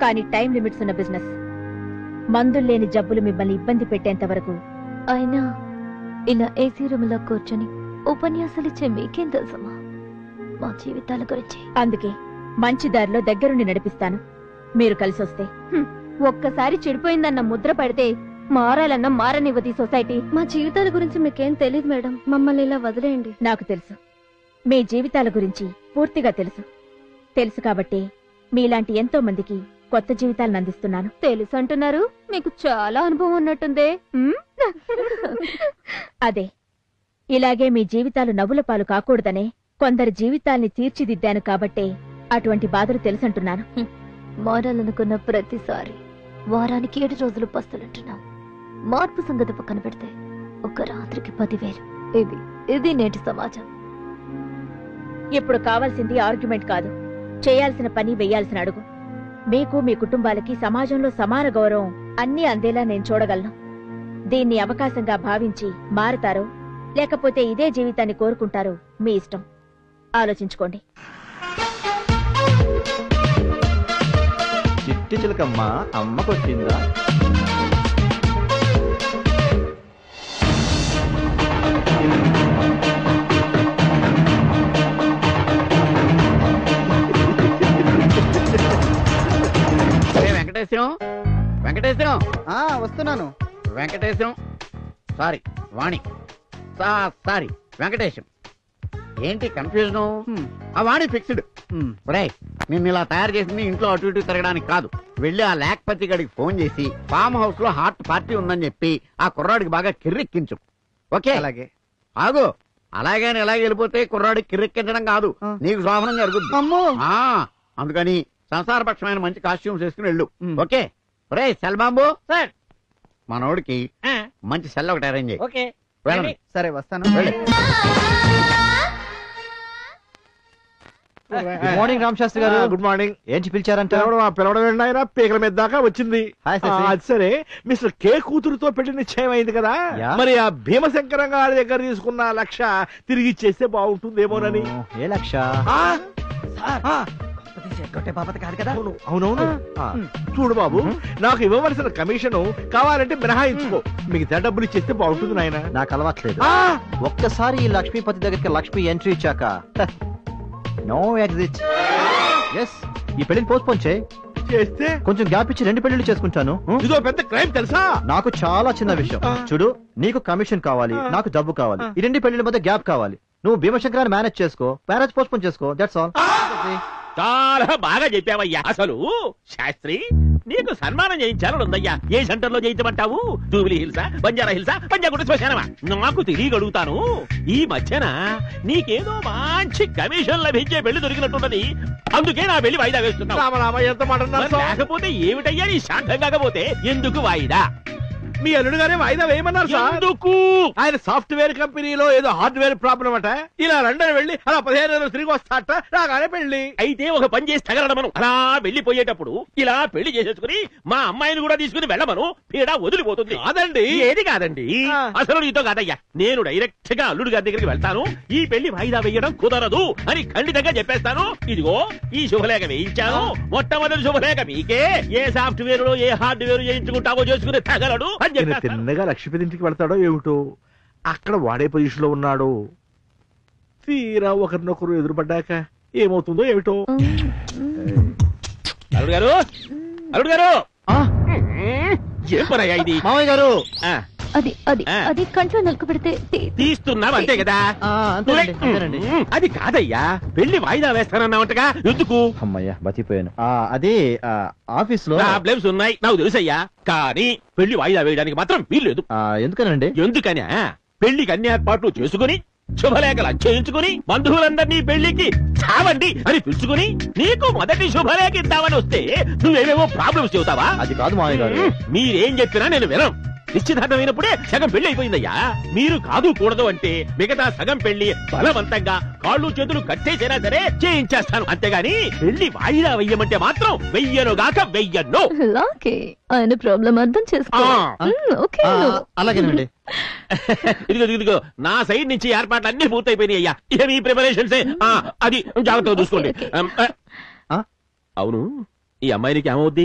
S13: కానీ టైం లిమిట్స్ ఉన్న బిజినెస్. మందులు లేని జబ్బులు మిమ్మల్ని ఇబ్బంది పెట్టేంత వరకు.
S4: అయినా ఇలా ఏసీ రూమ్ లో కూర్చొని ఉపన్యాసాలు ఇచ్చే మీకేం తెలుసమ్మా మా జీవితాల గురించి?
S13: అందుకే మంచి దారిలో దగ్గరుండి నడిపిస్తాను. మీరు కలిసి వస్తే.
S4: ఒక్కసారి చెడిపోయిందన్న ముద్ర పడితే మారాలన్న మారనివ్వదు సొసైటీ. మా జీవితాల గురించి మీకేం తెలియదు మేడం, మమ్మల్ని ఇలా వదిలేయండి.
S13: నాకు తెలుసు, మీ జీవితాల గురించి పూర్తిగా తెలుసు కాబట్టి మీలాంటి ఎంతో మందికి కొత్త జీవితాలను అందిస్తున్నాను.
S4: తెలుసు అంటున్నారు, మీకు చాలా అనుభవం ఉన్నట్టుందే.
S13: అదే, ఇలాగే మీ జీవితాలు నవ్వుల పాలు కాకూడదనే కొందరి జీవితాల్ని తీర్చిదిద్దాను కాబట్టే అటువంటి బాధలు తెలుసంటున్నాను.
S4: మారాలనుకున్న ప్రతిసారి వారానికి 7 రోజులు పస్తులుంటున్నాం. మార్పు సంగతి పక్కన పెడితే ఒక రాత్రికి 10,000. ఇది నేటి సమాజం.
S13: ఇప్పుడు కావాల్సింది ఆర్గ్యుమెంట్ కాదు, చేయాల్సిన పని వెయ్యాల్సిన అడుగు. మీకు మీ కుటుంబాలకి సమాజంలో సమాన గౌరవం అన్నీ అందేలా నేను చూడగలను. దీన్ని అవకాశంగా భావించి మారుతారో లేకపోతే ఇదే జీవితాన్ని కోరుకుంటారో మీ ఇష్టం. ఆలోచించుకోండి.
S2: చిలకమ్మ అమ్మకొచ్చిందా?
S14: వెంకటేశం వెంకటేశం
S2: వస్తున్నాను.
S14: వెంకటేశం సారీ వాణి సారీ వెంకటేశం. ఏంటి కన్ఫ్యూజన్? ఆ వాణి ఫిక్స్డ్. నిన్ను ఇలా తయారు చేసింది ఇంట్లో అటు ఇటు తిరగడానికి కాదు. వెళ్ళి ఆ లేఖపతి గడికి ఫోన్ చేసి ఫామ్ హౌస్ లో హార్ట్ పార్టీ ఉందని చెప్పి ఆ కుర్రాడికి బాగా కిర్రెక్కించు. ఓకే? అలాగే. ఆగు. అలాగే ఎలాగ వెళ్ళిపోతే కుర్రాడికి కిర్రెక్కించడం కాదు, నీకు శోభనం జరుగుతుంది. అందుకని సంసారపక్షమైన మంచి కాస్ట్యూమ్స్ వేసుకుని వెళ్ళు. ఓకే? రే సెల్ బాంబు సార్, మనోడికి మంచి సెల్ ఒకటి అరేంజ్ చేయి.
S2: సరే వస్తాను. గుడ్ మార్నింగ్ రామ్ శాస్త్రి గారు.
S16: Good morning.
S2: ఏంటి పిలిచారంట?
S16: పిలవడం వెళ్ళినాయినా పీకల మీద దాకా వచ్చింది. అది సరే, మిస్టర్ కే కూతురుతో పెళ్లి నిశ్చయం అయింది కదా, మరి ఆ భీమశంకరం గారి దగ్గర తీసుకున్న లక్ష తిరిగి ఇచ్చేస్తే బాగుంటుందేమోనని.
S2: ఏ లక్ష? బాపతి కాదు కదా?
S16: అవునవును. చూడు బాబు, నాకు ఇవ్వవలసిన కమిషన్ కావాలంటే మినహాయించుకో, మిగతా డబ్బులు ఇచ్చేస్తే బాగుంటుంది నాయన.
S2: నాకు అలవాట్లేదు. ఒక్కసారి ఈ లక్ష్మీపతి దగ్గరికి లక్ష్మి ఎంట్రీ ఇచ్చాక నో ఎగ్జిట్. ఎస్, ఈ పెళ్లిని పోస్ట్పోన్ చేస్తే కొంచెం గ్యాప్ ఇచ్చి 2 పెళ్లిళ్ళు చేసుకుంటాను.
S16: ఇదో పెద్ద క్రైమ్ తెలుసా?
S2: నాకు చాలా చిన్న విషయం. చూడు, నీకు కమిషన్ కావాలి, నాకు డబ్బు కావాలి. ఈ 2 పెళ్లిళ్ళ మధ్య గ్యాప్ కావాలి. నువ్వు భీమశంకరాన్ని మేనేజ్ చేసుకో, మ్యారేజ్ పోస్ట్పోన్ చేసుకో. That's all.
S5: చాలా బాగా చెప్పావయ్యా. అసలు శాస్త్రి, నీకు సన్మానం చేయించాలని ఉందయ్యా. ఏ సెంటర్ లో చేయించమంటావు? జూబిలీ హిల్సా, బంజారా హిల్సా, పంజాగుట్ట శ్మశానమా? నాకు తెలియగలుగుతాను. ఈ మధ్యన నీకేదో మంచి కమిషన్ లభించే పెళ్లి దొరికినట్టున్నది, అందుకే నా పెళ్లి వాయిదా వేస్తున్నావు.
S16: ఎంత మాట!
S5: లేకపోతే ఏమిటయ్యా నీ శాంతం? కాకపోతే ఎందుకు వాయిదా?
S16: మీ అల్లుడు గారే వాయిదా వేయమన్నారు సార్.
S5: ఎందుకు?
S16: ఆయన సాఫ్ట్వేర్ కంపెనీలో ఏదో హార్డ్వేర్ ప్రాబ్లం అట. ఇలా లండన్ వెళ్ళి అలా 15 రోజులు తిరిగి వస్తాట. రాగానే పెళ్లి.
S5: అయితే ఒక పని చేసి తగలడమను. అలా వెళ్ళిపోయేటప్పుడు ఇలా పెళ్లి చేసేసుకుని మా అమ్మాయిని కూడా తీసుకుని వెళ్ళమను. పీడ వదిలిపోతుంది.
S16: కాదండి.
S5: ఏది కాదండి? అసలు నీతో కాదయ్యా. నేను డైరెక్ట్ గా అల్లుడు గారి దగ్గరికి వెళ్తాను. ఈ పెళ్లి వాయిదా వేయడం కుదరదు అని ఖండితంగా చెప్పేస్తాను. ఇదిగో ఈ శుభలేఖ వేయించాను. మొట్టమొదటి శుభలేఖ మీకే. ఏ సాఫ్ట్వేర్ లో ఏ హార్డ్వేర్ చేయించుకుంటావో చేసుకుని తగలడు.
S16: తిన్నగా లక్ష్మీపతి ఇంటికి వెళ్తాడో ఏమిటో, అక్కడ వాడే పొజిషన్ లో ఉన్నాడు. తీరా ఒకరినొకరు ఎదురుపడ్డాక ఏమవుతుందో ఏమిటో.
S5: అల్లుడు గారు, అల్లుడు గారు, ఏం పనయ్యా ఇది?
S2: మామయ్య గారు,
S4: అది అది అది కంట్లో నలుకు పెడితే
S5: తీస్తున్నావు అంతే కదా? అది కాదయ్యా, పెళ్లి వాయిదా వేస్తానన్నావంటగా, ఎందుకు?
S2: అమ్మయ్యా బతిపోయాను. అది ఆఫీస్ లో
S5: ప్రాబ్లమ్స్ ఉన్నాయి నాకు తెలుసయ్యా, కానీ పెళ్లి వాయిదా వేయడానికి మాత్రం వీల్లేదు.
S2: ఎందుకనండి?
S5: ఎందుకని పెళ్లికి అన్ని ఏర్పాట్లు చేసుకుని శుభలేఖలు చేయించుకుని బంధువులందరినీ పెళ్లికి చావండి అని పిలుచుకుని నీకు మొదటి శుభలేఖ ఇద్దామని వస్తే నువ్వేమేమో ప్రాబ్లమ్స్ చెబుతావా?
S2: అది కాదు మామయ్య గారు.
S5: మీరేం చెప్పినా నేను వినం. నిశ్చితార్థమైనప్పుడే సగం పెళ్లి అయిపోయిందయ్యా. మీరు కాదు కూడదు అంటే మిగతా సగం పెళ్లి బలవంతంగా కాళ్ళు చేతులు కట్టేసైనా సరే చేయించేస్తాను. అంతేగాని పెళ్లి వాయిదా వెయ్యమంటే మాత్రం వెయ్యనుగాక వెయ్యను.
S4: ఆయన ప్రాబ్లం అర్థం చేసుకో.
S2: అలాగేనండి.
S5: ఇదిగో నా సైడ్ నుంచి ఏర్పాట్లు అన్ని పూర్తయిపోయినాయి అయ్యా. ఇక మీ ప్రిపరేషన్స్ అది జాగ్రత్తగా చూసుకోండి. అవును, ఈ అమ్మాయికి ఏమవుద్ది?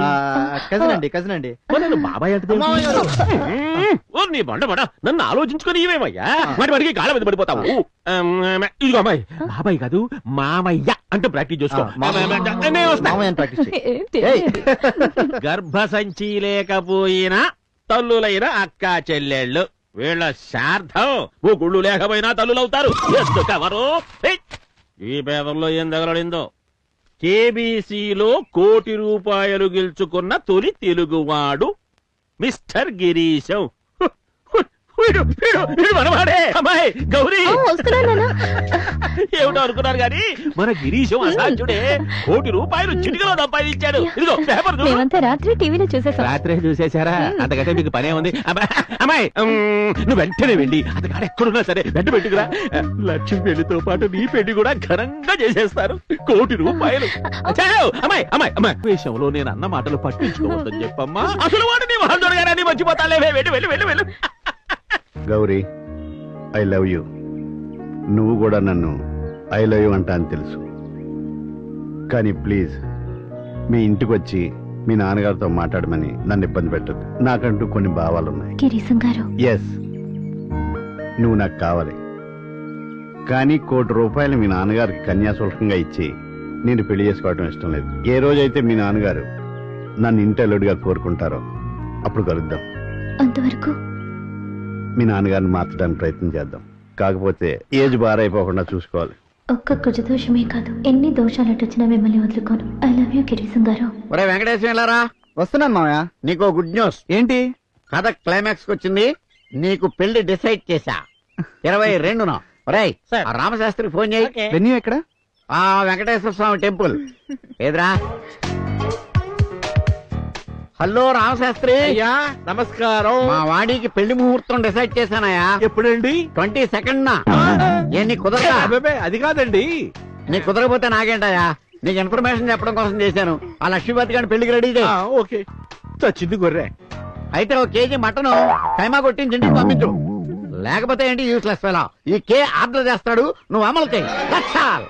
S2: కజిన్ అండి.
S5: బాబాయ్ అంటే నీ బండ నన్ను ఆలోచించుకొని ఇవేమయ్యా, వాటికి గాల మీద పడిపోతావు. ఇదిగో అమ్మాయి, బాబాయ్ కాదు మామయ్య అంటే ప్రాక్టీస్ చేసుకో. గర్భసంచి లేకపోయినా తల్లులైన అక్క చెల్లెళ్ళు వీళ్ళ శార్థం ఓ గుళ్ళు లేకపోయినా తల్లులవుతారు. ఎందుకెవరు? ఈ పేపర్లో ఏం తగలడిందో. కేబీసీలో ₹1 కోటి గెలుచుకున్న తొలి తెలుగువాడు మిస్టర్ గిరీశం. మనవాడే అమ్మాయి గౌరీ. ఏమిటో అనుకున్నారు గాని మన గిరీశం అసాధ్యుడే. ₹1 చిటికలో సంపాదించాడు. ఇదిగో పేపర్
S4: రాత్రి టీవీలో చూసేసా.
S5: రాత్రే చూసేశారా? అంతకంటే మీకు పనే ఉంది. అమ్మాయి నువ్వు వెంటనే వెళ్ళి అతగాడు ఎక్కడున్నా సరే వెంట పెట్టుకురా. లక్ష్మి పెళ్లితో పాటు నీ పెళ్లి కూడా ఘనంగా చేసేస్తారు. ₹1 అమ్మాయి అమ్మాయి అమ్మాయి విషయంలో నేను అన్న మాటలు పట్టించుకోవద్దని చెప్పమ్మా. అసలు వాడు నీ వాళ్ళు దొరగానే మర్చిపోతాలే. వెళ్ళి వెళ్ళి వెళ్ళి వెళ్ళు.
S1: Gauri, I love you. నువ్వు కూడా నన్ను ఐ లవ్ యూ అంటా అని తెలుసు. కానీ ప్లీజ్ మీ ఇంటికి వచ్చి మీ నాన్నగారితో మాట్లాడమని నన్ను ఇబ్బంది పెట్టద్దు. నాకంటూ కొన్ని భావాలున్నాయి.
S4: గిరీశం గారు,
S1: ఎస్, నువ్వు నాకు కావాలి. కానీ ₹1,00,00,000 మీ నాన్నగారికి కన్యాశుల్కంగా ఇచ్చి నేను పెళ్లి చేసుకోవడం ఇష్టం లేదు. ఏ రోజైతే మీ నాన్నగారు నన్ను ఇంటల్లుడిగా కోరుకుంటారో అప్పుడు కలుద్దాం.
S4: అంతవరకు
S1: మీ నాన్నగారిని మార్చడానికి ప్రయత్నం చేద్దాం. కాకపోతే ఏజ్ బారైపోకుండా చూసుకోవాలి.
S4: ఒక్క కుజదోషమే కాదు, ఎన్ని దోషాలు అటొచ్చినా మిమ్మల్ని వదులుకోను. ఐ లవ్ యూ గిరీశం గారు.
S14: ఒరే వెంకటేశ్వర వెళ్ళారా?
S2: వస్తున్నాను మావయ్య.
S14: నీకు గుడ్ న్యూస్.
S2: ఏంటి?
S14: కథ క్లైమాక్స్ వచ్చింది. నీకు పెళ్లి డిసైడ్ చేశా. 22న. ఒరేయ్, ఆ రామశాస్త్రికి ఫోన్ చేయి.
S2: వెన్యూ ఎక్కడ?
S14: ఆ వెంకటేశ్వర స్వామి టెంపుల్. ఏదిరా? హలో రామశాస్త్రి.
S16: అయ్యా నమస్కారం.
S14: మా వాడికి పెళ్లి ముహూర్తం డిసైడ్ చేశానయ్యా.
S16: ఎప్పుడండి?
S14: 22nd. నీ కుదరదా?
S16: అది కాదండి.
S14: నీకు కుదరకపోతే నాకేంటయ్యా? నీకు ఇన్ఫర్మేషన్ చెప్పడం కోసం చేశాను. ఆ లక్ష్మీపతి గారిని పెళ్లికి రెడీ చేయి.
S16: ఓకే. చచ్చింది గొర్రె.
S14: అయితే 1 kg మటన్ కైమా కొట్టించి ఇంటికి పంపించు. లేకపోతే ఏంటి యూస్లెస్ ఫెలో. ఈ కే ఆర్డర్ చేస్తాడు, నువ్వు అమలు చేయి.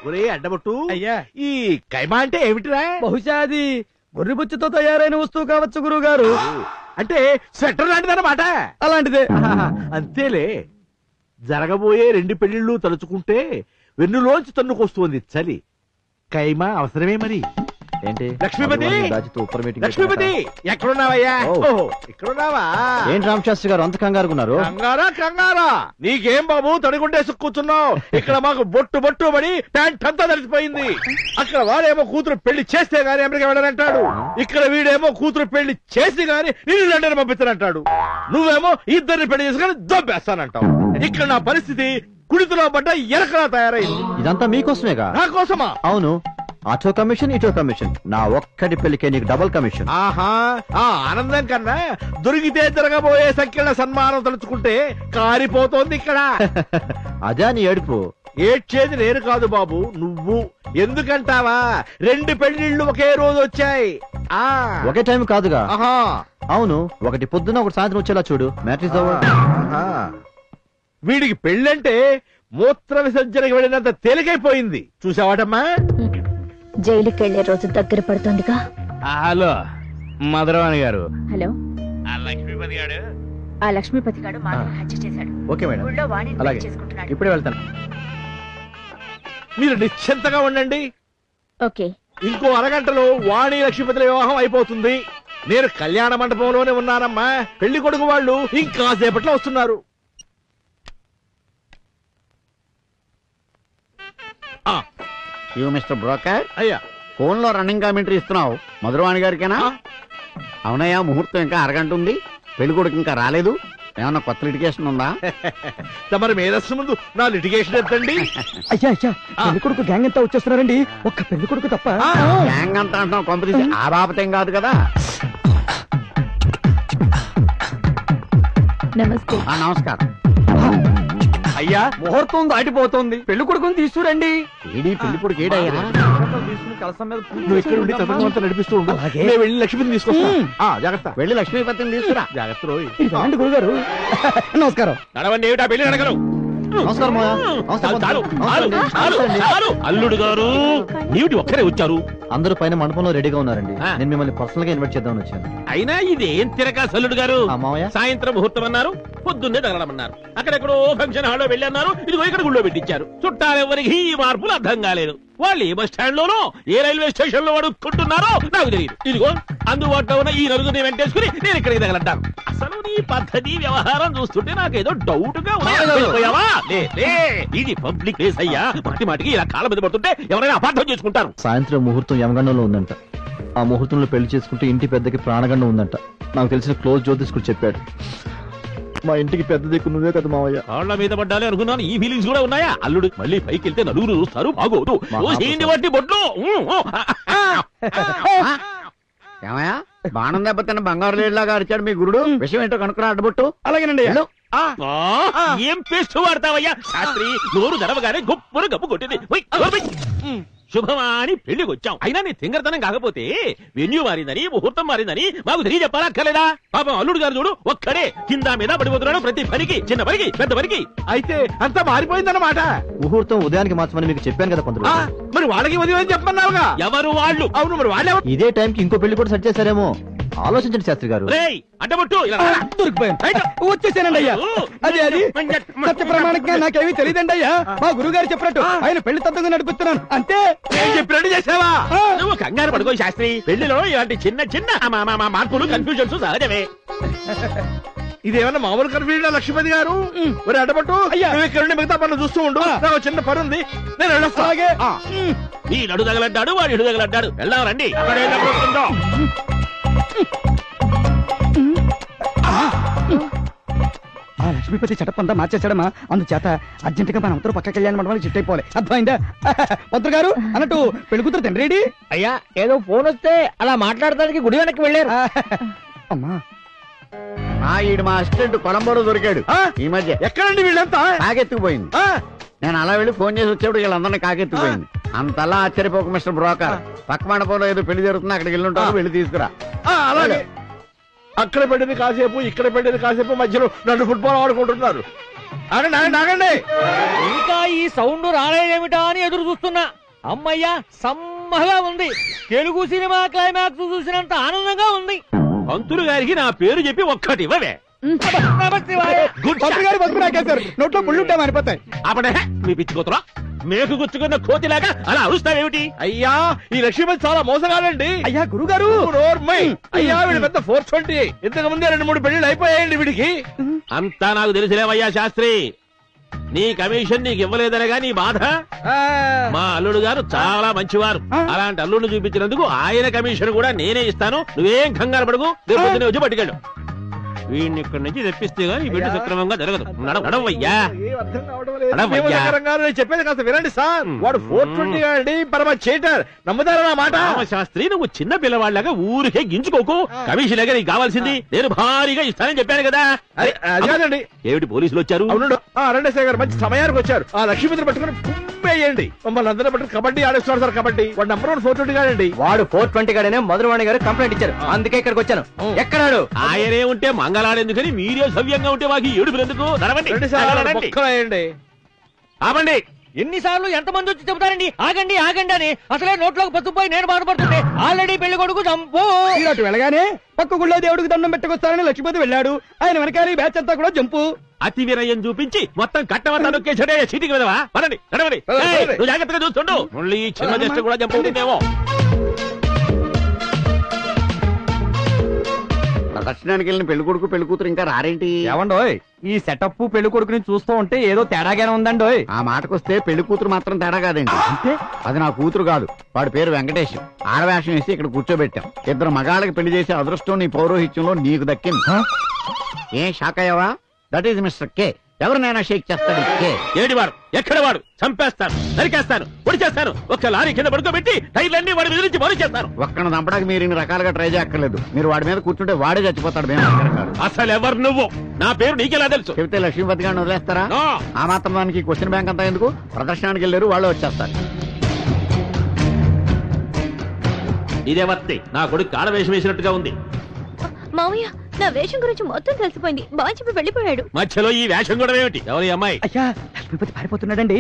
S16: ఒరే అడ్డబొట్టు,
S2: అయ్యా
S16: ఈ కైమా అంటే ఏమిటిరా?
S2: బహుశా అది గొర్రెబుచ్చుతో తయారైన వస్తువు కావచ్చు గురువు గారు.
S16: అంటే స్వెటర్ లాంటిదన్నమాట.
S2: అలాంటిదే.
S16: అంతేలే. జరగబోయే 2 పెళ్లిళ్ళు తలుచుకుంటే వెన్నులోంచి తన్నుకొస్తుంది చలి. కైమా అవసరమే మరి.
S2: ఏంటి?
S16: లక్ష్మీపతి, లక్ష్మీపతి ఎక్కడున్నావయ్యా? ఇక్కడున్నావా?
S2: ఏంటి రామశాస్త్రి గారు అంత కంగారుకున్నారు?
S16: కంగారా? నీకేం బాబు తడిగుండేసి కూర్చున్నావు? ఇక్కడ మాకు బొట్టు పడి ప్యాంట్ అంతా తడిసిపోయింది. అక్కడ వాడేమో కూతురు పెళ్లి చేస్తే గానీ అమెరికా వెళ్ళనంటాడు. ఇక్కడ వీడేమో కూతురు పెళ్లి చేసి గానీ నేను లండన్ పంపిస్తానంటాడు. నువ్వేమో ఇద్దరిని పెళ్లి చేసుకుని దొబ్బేస్తానంటావు. ఇక్కడ నా పరిస్థితి కుడితిలో పడ్డ ఎరకలా తయారైంది.
S2: ఇదంతా మీకోసమేగా?
S16: నా కోసమా?
S2: అవును. అటో కమిషన్ ఇటో కమిషన్. నా ఒక్కడి పెళ్లికే నీకు డబుల్ కమిషన్.
S16: ఆహా, ఆ ఆనందం కన్నా దొరికితే జరగబోయే సంఖ్యల సన్మానం తలుచుకుంటే కారిపోతోంది ఇక్కడ.
S2: అదే నీ ఏడుపు.
S16: ఏడ్చేది నేను కాదు బాబు, నువ్వు. ఎందుకంటావా? 2 పెళ్లిళ్ళు ఒకే రోజు వచ్చాయి.
S2: ఒకే టైం కాదుగా.
S16: ఆహా,
S2: అవును. ఒకటి పొద్దున ఒకటి సాయంత్రం వచ్చేలా చూడు. Matrix over.
S16: వీడికి పెళ్ళంటే మూత్ర విసర్జనకి వెళ్ళినంత తేలికైపోయింది. చూసావాటమ్మా?
S4: జైలుకి వెళ్లే రోజు దగ్గర పడుతుందిగా.
S5: హలో మధురవాణి గారు.
S13: హలో.
S16: లక్ష్మీపతి గారు.
S13: ఆ లక్ష్మీపతి గారు మా హత్య చేశాడు.
S2: ఓకే మేడం,
S13: ఊళ్ళో వాణిని
S2: అలాగే
S13: చేసుకుంటున్నాడు.
S2: ఇప్పుడే వెళ్తాను.
S16: మీరు నిశ్చింతగా ఉండండి.
S13: ఓకే.
S16: ఇంకో అరగంటలో వాణి లక్ష్మీపతుల వివాహం అయిపోతుంది. నేను కళ్యాణ మండపంలోనే ఉన్నానమ్మా. పెళ్లి కొడుకు వాళ్ళు ఇంకా సేపట్లో వస్తున్నారు.
S14: You mister broker.
S16: అయ్యా,
S14: ఫోన్ లో రన్నింగ్ కామెంటరీ ఇస్తున్నావు. మధురవాణి గారికేనా? అవునయ్యా, ముహూర్తం ఇంకా అరగంట ఉంది. పెళ్లి కొడుకు ఇంకా రాలేదు. ఏమన్నా కొత్త లిటిగేషన్ ఉందా?
S16: తమరి మేధస్సు ముందు నా లిటిగేషన్ ఎత్తండి.
S2: అయ్యా పెళ్లి కొడుకు గ్యాంగ్ అంతా వచ్చేస్తున్నారండి. ఒక్క పెళ్లి కొడుకు తప్ప.
S14: గ్యాంగ్ అంతా అంటున్నావు, కొంపదీసి ఆ బాపతేం కాదు కదా.
S4: నమస్తే.
S14: నమస్కారం.
S2: అయ్యా, ముహూర్తం దాటిపోతుంది. పెళ్లి కొడుకుని తీసుకురండి.
S14: ఏడి పెళ్లి కొడుకు ఏడయ్యా?
S16: నువ్వు ఇక్కడ ఉండి తతంగం అంతా నడిపిస్తూ ఉండు. నేను వెళ్ళి లక్ష్మీపతిని తీసుకొస్తా. జాగ్రత్త.
S14: వెళ్ళి లక్ష్మీపతిని తీసుకురా.
S16: జాగ్రత్త రోయ్.
S2: గురుగారు నమస్కారం.
S5: నడవండి. ఏమిటా పెళ్లి నడకలు?
S2: నమస్కారం.
S5: అల్లుడు గారు ఏమిటి ఒక్కరే వచ్చారు?
S2: అందరూ పైన మండపంలో రెడీగా ఉన్నారండి. నేను మిమ్మల్ని పర్సనల్ గా ఇన్వైట్ చేద్దామని వచ్చాను.
S5: అయినా ఇదేం తిరగా అల్లుడు గారు?
S2: మావయ్య,
S5: సాయంత్రం ముహూర్తం అన్నారు, పొద్దున్నే తగలమన్నారు. అక్కడెక్కడో ఫంక్షన్ హాల్లో వెళ్ళన్నారు, ఇదిగో ఇక్కడ గుళ్ళో పెట్టించారు. చుట్టాలెవరికి ఈ మార్పులు అర్థం కాలేదు. వాళ్ళు ఏ బస్ స్టాండ్ లోనో ఏ రైల్వే స్టేషన్ లో అడుక్కుంటున్నారో నాకు తెలియదు. ఇదిగో అందుబాటులో ఉన్న ఈ నలుగురిని వెంటేసుకుని నేను ఇక్కడికి తగలంటాను. అసలు నీ పద్ధతి వ్యవహారం చూస్తుంటే నాకేదో డౌట్ గా ఇది పబ్లిక్ ప్లేస్ అయ్యా. మాటి మాటికి ఇలా కాళ్ళ మీద పడుతుంటే ఎవరైనా అపార్థం చేసుకుంటారు.
S2: సాయంత్రం ముహూర్తం యమగండంలో ఉందంట. ఆ ముహూర్తంలో పెళ్లి చేసుకుంటే ఇంటి పెద్దకి ప్రాణగండం ఉందంట. నాకు తెలిసిన క్లోజ్ జ్యోతిష్కుడు చెప్పాడు. మా ఇంటికి పెద్ద దిక్కు నువ్వే కదా మావయ్య.
S5: కాళ్ళ మీద పడ్డాలి అనుకున్నాను. ఈ ఫీలింగ్స్ కూడా ఉన్నాయా? అల్లుడు మళ్ళీ పైకి వెళ్తే నలుగురు చూస్తారు, బాగోదు. బట్టి బొట్లు.
S14: ఏమయ్యా, బాణం దెబ్బతిన్న బంగారు లేడిలాగా అరిచాడు మీ గురుడు. విషయం ఏంటో కనుక్కున్నా అడ్డబొట్టు.
S2: అలాగేనండి.
S5: ఏం పేస్ట్ వాడతావయ్యా? శాస్త్రి నోరు తెరవగానే గొప్పను గప్పు కొట్టింది. శుభమా అని పెళ్లికి వచ్చాం. అయినా నీ తింగరతనం కాకపోతే వెన్యూ మారిందని ముహూర్తం మారిందని మాకు తెలియ చెప్పాలక్కర్లేదా? పాపం అల్లుడు గారు చూడు ఒక్కడే కింద మీద పడిపోతున్నాడు ప్రతి పనికి, చిన్న పనికి పెద్ద పనికి.
S16: అయితే అంతా మారిపోయిందన్నమాట.
S2: ముహూర్తం ఉదయానికి మార్చమని మీకు చెప్పాను కదా పంతులు.
S16: మరి వాళ్ళకి ఉదయం అని చెప్పమన్నావుగా.
S5: ఎవరు వాళ్ళు?
S16: అవును, మరి వాళ్ళే.
S2: ఇదే టైంకి ఇంకో పెళ్లి కూడా సెట్ చేశారేమో. ఆలోచించండి శాస్త్రి గారు.
S5: అడ్డబొట్టు
S11: వచ్చేసానండి అయ్యా. అది సత్య ప్రమాణంగా నాకేమీ తెలియదండి అయ్యా. మా గురువు గారు చెప్పినట్టు ఆయన పెళ్లి తత్వంగా నడిపిస్తున్నాను అంతే.
S5: చెప్పినట్టు చేసావా? నువ్వు కంగారు పడుకో శాస్త్రి. పెళ్లిలో ఇలాంటి చిన్న చిన్న మార్పులు కన్ఫ్యూజన్స్ సహజమే.
S16: ఇదేమన్నా మామూలు కన్ఫ్యూజన్ లక్ష్మీపతి గారు? మరి అడ్డపట్టు ఇక్కడ మిగతా పనులు చూస్తూ ఉండు. నాకు చిన్న పని ఉంది, నేను వెళ్ళొస్తా.
S5: ఈ నడు తగలడ్డాడు, వాడి ఇడు తగలడ్డాడు. వెళ్దాం రండి.
S11: ఆ లక్ష్మీపతి చటప్పంతా మార్చేసాడమ్మా. అందుచేత అర్జెంట్ గా మన అందరూ పక్క కళ్యాణ మండపానికి షిఫ్ట్ అయిపోవాలి. అర్థమైందా? మంత్రి గారు అన్నట్టు పెళ్లి కూతురు తండ్రి రెడీ?
S7: అయ్యా ఏదో ఫోన్ వస్తే అలా మాట్లాడడానికి గుడి వెనక్కి వెళ్ళారు.
S11: అమ్మా
S14: ఈడు మా అసిస్టెంట్ కొలంబోలో దొరికాడు ఈ మధ్య.
S16: ఎక్కడండి వీళ్ళంతా?
S14: కాకెత్తుకుపోయింది. నేను అలా వెళ్ళి ఫోన్ చేసి వచ్చేప్పుడు వీళ్ళందరినీ కాకెత్తుకుపోయింది. అంతలా ఆశ్చర్యపోక మిస్టర్ బ్రోకర్. పక్క మండపంలో ఏదో పెళ్లి జరుగుతుంది, అక్కడికి వెళ్ళి ఉంటారు, వెళ్ళి తీసుకురా.
S16: అలాగే. అక్కడ పెట్టింది కాసేపు, ఇక్కడ పెట్టింది కాసేపు, మధ్యలో నన్ను ఫుట్బాల్ ఆడుకుంటున్నారు. ఆగండి.
S7: ఇంకా ఈ సౌండ్ రాలేదేమిటా అని ఎదురు చూస్తున్నా. అమ్మయ్యా సమ్మగా ఉంది. తెలుగు సినిమా క్లైమాక్స్ చూసినంత ఆనందంగా ఉంది.
S5: పంతులు గారికి నా పేరు చెప్పి ఒక్కటి ఇవ్వవే.
S11: నోట్లో పుళ్ళుంటే మారిపోతాయి.
S5: అప్పుడే మీ పిచ్చి కూతురా మేకు గుచ్చుకున్న కోతిలాగా అలా అరుస్తావేమిటి?
S16: అయ్యా ఈ లక్ష్మీపతి చాలా మోసగాడండి.
S11: అయ్యా గురుగారు.
S16: అయ్యా వీడి పెద్ద 420. ఇంతకు ముందే 2-3 పెళ్లిళ్ళు అయిపోయాయండి వీడికి.
S5: అంతా నాకు తెలిసిలేవయ్యా శాస్త్రి. నీ కమిషన్ నీకు ఇవ్వలేదనగా నీ బాధ. మా అల్లుడు గారు చాలా మంచివారు. అలాంటి అల్లుడిని చూపించినందుకు ఆయన కమిషన్ కూడా నేనే ఇస్తాను. నువ్వేం కంగారు పడుకు. రేపు పొద్దున్నే వచ్చి పట్టుకెళ్ళు. వీడిని ఇక్కడి నుంచి తెప్పిస్తే గానీ వీడి సక్రమంగా జరగదు. నడవయ్యా.
S16: చెప్పేది కాస్త వినండి సార్. వాడు 420 అండి, పరమ చేటర్. నమ్ముతారా నా మాట?
S5: శాస్త్రి నువ్వు చిన్న పిల్లవాళ్ళగా ఊరికే గించుకోకు. కమిషన్ లాగా నీకు కావాల్సింది నేను భారీగా ఇస్తానని చెప్పాను కదా.
S16: అదేనండి.
S5: ఏమిటి పోలీసులు వచ్చారు?
S16: అవును రెండేసారి గారు మంచి సమయానికి వచ్చారు. ఆ లక్ష్మీపతిని పట్టుకుని పుప్పేయండి. మమ్మల్ని అందరూ పట్టుకుని కబడ్డీ ఆడేస్తున్నారు సార్. కబడ్డీ వాడు నంబర్ 1 420 గాడండి.
S2: వాడు 420 గాడనే మధురవాణి గారు కంప్లైంట్ ఇచ్చారు. అందుకే ఇక్కడికి వచ్చాను. ఎక్కడాడు?
S5: ఆయనే ఉంటే మంగళాడెందుకని మీరే సవ్యంగా ఉంటే మాకు ఏడుపులు ఎందుకు? ఆపండి.
S7: ఎన్నిసార్లు ఎంతమంది వచ్చి చెబుతారండి ఆగండి అని. అసలే నోట్లోకి పసుపోయి నేను బాధపడుతుంటే ఆల్రెడీ పెళ్లి కొడుకు చంపు.
S11: వెళ్ళగానే పక్క గుళ్ళో దేవుడికి దండం పెట్టుకొస్తారని లక్ష్మీపతి వెళ్ళాడు. ఆయన వెనకాల బ్యాచ్ అంతా కూడా జంపు.
S5: అతి వినయం చూపించి మొత్తం కట్టమంతా నొక్కేసాడే చీటికి వినవా? పదండి నడవండి. నువ్వు జాగ్రత్తగా చూస్తుండు. మళ్ళీ ఈ చిన్న జస్ట్ కూడా చంపుతుందేమో.
S14: దర్శనానికి వెళ్ళిన పెళ్లి కొడుకు పెళ్లి కూతురు ఇంకా రారేంటి?
S2: ఏమండోయ్ ఈ సెటప్ పెళ్లి కొడుకుని చూస్తూ ఉంటే ఏదో తేడాగానే ఉందండోయ్.
S14: ఆ మాటకొస్తే పెళ్లి కూతురు మాత్రం తేడా కాదండి. అది నా కూతురు కాదు. వాడి పేరు వెంకటేష్. ఆడవేషం వేసి ఇక్కడ కూర్చోబెట్టాం. 2 మగాళ్ళకి పెళ్లి చేసే అదృష్టం నీ పౌరోహిత్యంలో నీకు దక్కింది. ఏం షాక్ అయ్యావా? That is mister K. ఎవరినైనా షేక్ చేస్తాడు. కే
S5: ఏడివాడు ఎక్కడ వాడు? చంపేస్తాను, నరికేస్తాను, పొడి చేస్తాను. ఒక్క లారీ కింద పడుకోబెట్టి టైర్లన్నీ వాడి మీద నుంచి పొడి చేస్తాను.
S14: ఒక్కను చంపడానికి మీరు ఇన్ని రకాలుగా ట్రై చేయక్కర్లేదు. మీరు వాడి మీద కూర్చుంటే వాడే చచ్చిపోతాడు. మేము
S5: అసలు ఎవరు నువ్వు? నా పేరు నీకెలా తెలుసు?
S14: చెబితే లక్ష్మీపతి గారిని వదిలేస్తారా? ఆ మాత్రం దానికి క్వశ్చన్ బ్యాంక్ అంతా ఎందుకు? ప్రదర్శనానికి వెళ్ళారు, వాళ్ళు వచ్చేస్తారు.
S5: ఇదే వర్తి నా కొడుకు కాడ వేషం వేసినట్టుగా ఉంది.
S4: మామయ్య నా వేషం గురించి మొత్తం తెలిసిపోయింది. బాగా చెప్పి వెళ్ళిపోయాడు.
S5: మధ్యలో ఈ వేషం కూడా ఏమిటి? ఎవరి అమ్మాయి?
S11: అయ్యా లక్ష్మీపతి పారిపోతున్నాడండి.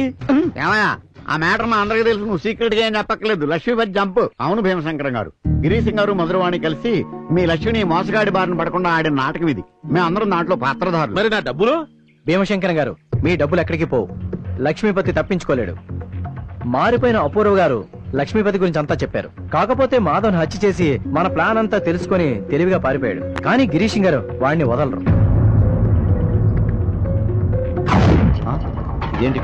S14: ఏమయ్యా ఆ మ్యాటర్ మా అందరికీ తెలుసు. నువ్వు సీక్రెట్ గా ఏం చెప్పక్కర్లేదు. లక్ష్మీపతి జంప్. అవును భీమశంకరం గారు, గిరీశం గారు, మధురవాణి కలిసి మీ లక్ష్మిని మోసగాడి బారిన పడకుండా ఆడిన నాటకం ఇది. మేమందరం దాంట్లో పాత్రధారులు.
S5: మరి నా డబ్బులు?
S2: భీమశంకరం గారు మీ డబ్బులు ఎక్కడికి పోవు. లక్ష్మీపతి తప్పించుకోలేడు. మారిపోయిన అపూర్వ గారు లక్ష్మీపతి గురించి అంతా చెప్పారు. కాకపోతే మాధవ్ని హత్య చేసి మన ప్లాన్ అంతా తెలుసుకుని తెలివిగా పారిపోయాడు. కానీ గిరీశం గారు వాడిని వదలరు. ఇదేంటి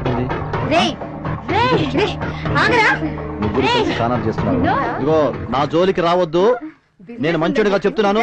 S2: స్నానం చేస్తున్నారు? ఇదిగో నా జోలికి రావద్దు. నేను మంచోడిగా చెప్తున్నాను.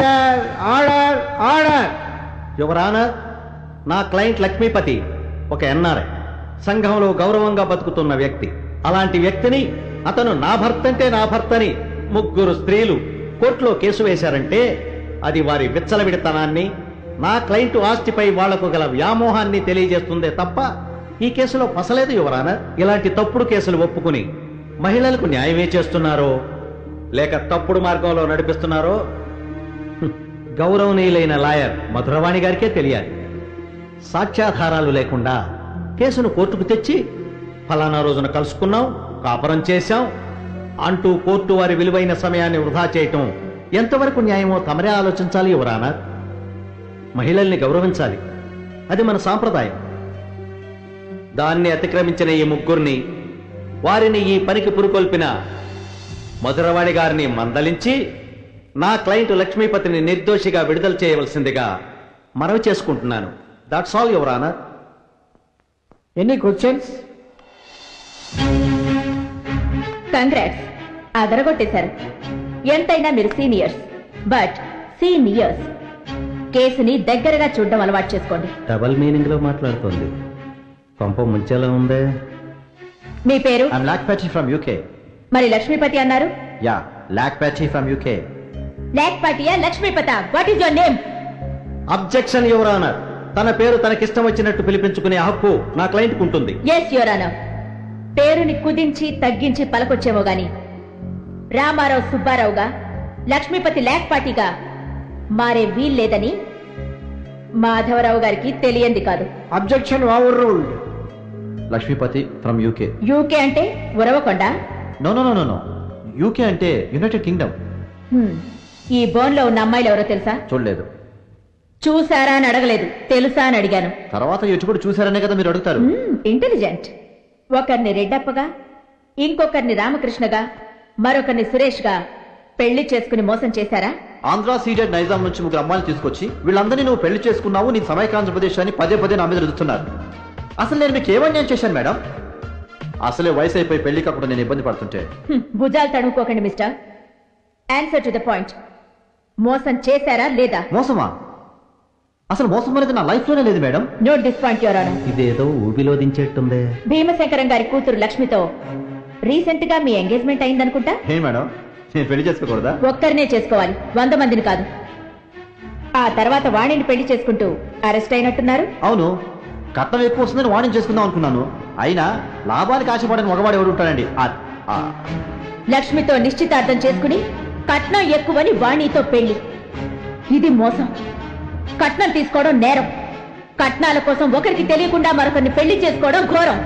S2: ఆర్డర్ ఆర్డర్ ఆర్డర్
S9: యువరానా, నా క్లయింట్ లక్ష్మీపతి ఒక ఎన్ఆర్ఐ, సంఘంలో గౌరవంగా బతుకుతున్న వ్యక్తి. అలాంటి వ్యక్తిని అతను నా భర్త అంటే నా భర్తని 3 స్త్రీలు కోర్టులో కేసు వేశారంటే అది వారి విచ్చలవిడితనాన్ని, నా క్లయింట్ ఆస్తిపై వాళ్లకు గల వ్యామోహాన్ని తెలియజేస్తుందే తప్ప ఈ కేసులో పసలేదు యువరానా. ఇలాంటి తప్పుడు కేసులు ఒప్పుకుని మహిళలకు న్యాయమే చేస్తున్నారో లేక తప్పుడు మార్గంలో నడిపిస్తున్నారో గౌరవనీయులైన లాయర్ మధురవాణి గారికే తెలియాలి. సాక్ష్యాధారాలు లేకుండా కేసును కోర్టుకు తెచ్చి ఫలానా రోజున కలుసుకున్నాం, కాపురం చేశాం అంటూ కోర్టు వారి విలువైన సమయాన్ని వృధా చేయటం ఎంతవరకు న్యాయమో తమరే ఆలోచించాలి యువరానా. మహిళల్ని గౌరవించాలి, అది మన సాంప్రదాయం. దాన్ని అతిక్రమించిన ఈ 3 వారిని ఈ పనికి పురుకొల్పిన మధురవాణి గారిని మందలించి నా క్లయింట్ లక్ష్మీపతిని నిర్దోషిగా విడుదల చేయవలసిందిగా మనవి చేసుకుంటున్నాను. That's all your honour.
S2: Any questions?
S13: Congrats, అదరగొట్టేశారు. ఎంతైనా మీరు సీనియర్స్, బట్ సీనియర్స్. కేసుని దగ్గరగా చూడడం అలవాటు చేసుకోండి.
S9: డబల్ మీనింగ్ లో మాట్లాడుతోంది. పంప ముంచేలా ఉందే.
S13: మీ పేరు?
S9: I'm Lakpati from UK.
S13: మరి లక్ష్మీపతి అన్నారు?
S9: Yeah, Lakpati from UK.
S13: లాక్పాటియా లక్ష్మీపత? What is your name?
S9: Objection your honour. తన పేరు తనకిష్టం వచ్చినట్టు పిలిపించుకునే హక్కు నా క్లయింట్ ఉంటుంది.
S13: Yes your honour. పేరుని కుదించి తగ్గించి పలకొచ్చేమో గాని రామారావు సుబ్బారావుగా లక్ష్మీపతి లాక్పాటిగా మారే వీల్లేదని మాధవరావు గారికి తెలియంది కాదు.
S2: Objection overruled.
S9: Lakshmipati from UK.
S13: UK అంటే Uravakonda?
S9: No no no no, UK అంటే యునైటెడ్ కింగ్డమ్.
S13: ఈ బోన్ లో ఉన్న అమ్మాయిలు ఎవరో తెలుసా?
S9: చూడలేదు.
S13: చూసారా అని అడగలేదు, తెలుసా అని అడిగాను.
S9: తర్వాత ఎటుకుడు చూసారనే కదా మీరు అడుగుతారు.
S13: ఇంటెలిజెంట్. ఒకరిని రెడ్డప్పగా, ఇంకొకరిని రామకృష్ణగా, మరొకరిని సురేష్ గా పెళ్లి చేసుకుని మోసం చేశారా?
S9: ఆంధ్ర సీడెడ్ నైజాం నుంచి 3 అమ్మాయిలు తీసుకొచ్చి వీళ్ళందరినీ నువ్వు పెళ్లి చేసుకున్నావు, నీ సమైకాంధ్రప్రదేశ్ అని పదే నా మీద రుదుతున్నారు. అసలు నేను మీకు ఏమన్యాయం చేశాను మేడం? అసలే వయసు అయిపోయి పెళ్లి కాకుండా నేను ఇబ్బంది పడుతుంటే.
S13: భుజాలు తడుముకోకండి mister. Answer to the point. మోసం చేశారా లేదా?
S9: మోసమా? అసలు మోసం అనేది నా లైఫ్ లోనే లేదు madam.
S13: Note this point your honour.
S9: ఇదేదో ఊబిలో దించేట్టుందే.
S13: భీమశంకరం గారి కూతురు లక్ష్మితో రీసెంట్ గా మీ ఎంగేజ్మెంట్ అయిందనుకుంటా.
S9: ఏ మేడం, నేను పెళ్లి చేసుకోకూడదా?
S13: ఒక్కరినే చేసుకోవాలి, 100 మందిని కాదు. ఆ తర్వాత వాణిని పెళ్లి చేసుకుంటూ అరెస్ట్ అయినట్టున్నారు.
S9: అవును, కట్నం ఎక్కువ వస్తుందని వాణిని చేసుకుందాం అనుకున్నాను. అయినా లాభానికి ఆశపడని మగవాడు ఎవడు ఉంటాడండి?
S13: లక్ష్మితో నిశ్చితార్థం చేసుకుని కట్నం ఎక్కువని వాణితో పెళ్లి. ఇది మోసం. కట్నం తీసుకోవడం నేరం. కట్నాల కోసం ఒకరికి తెలియకుండా మరొకరిని పెళ్లి చేసుకోవడం ఘోరం.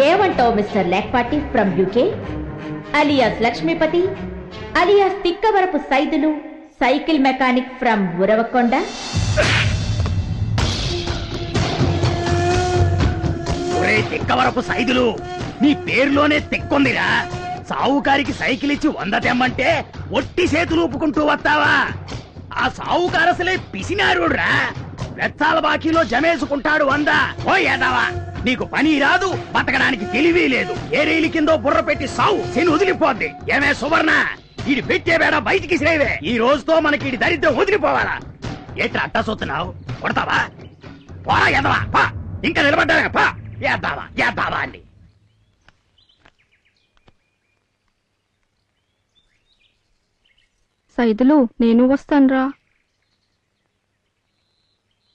S13: ఏమంటావు mister Lakpati from UK, alias Lakshmipati, alias Tikkavarapu Saidulu, cycle mechanic from Uravakonda?
S17: Tikkavarapu Saidulu, నీ పేరులోనే తిక్కుందిరా. సావుకారికి సైకిల్ ఇచ్చి 100 తెమ్మంటే ఒట్టి చేతులు ఊపుకుంటూ వస్తావా? ఆ సావుకారు అసలే పిసినారుడ్రా. వెచ్చాల బాకీలో జమేసుకుంటాడు 100. ఓ ఏదావా, నీకు పని రాదు, బతకడానికి తెలివి లేదు. ఏ రైలు కిందో బుర్ర పెట్టి సావు, శని వదిలిపోద్ది. ఏమే సువర్ణ, ఈడి పెట్టే బేడ బయటికి శ్రేవే. ఈ రోజుతో మనకి ఈడి దరిద్రం వదిలిపోవాలా? ఏట్రా అట్టా చూస్తున్నావు? కొడతావా? పోరా ఎదవా, పా. ఇంకా నిలబడ్డావే, పా. ఏద్దావా అండి.
S12: సైదులు, నేను వస్తాన్రా.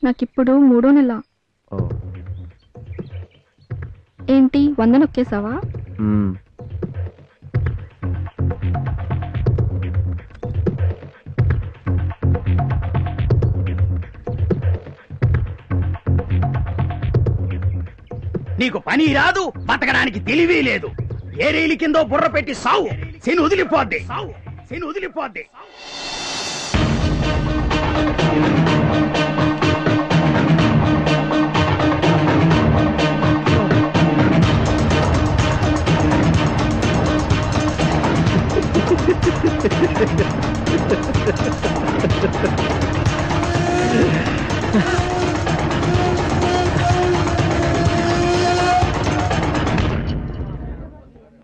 S12: నాకిప్పుడు 3వ నెల. ఏంటి 100 నొక్కేసావా?
S17: నీకు పని రాదు, బతకడానికి తెలివి లేదు. ఏ రైలు కిందో బుర్ర పెట్టి సావు, శని వదిలిపోద్ది. శని వదిలిపోద్ది.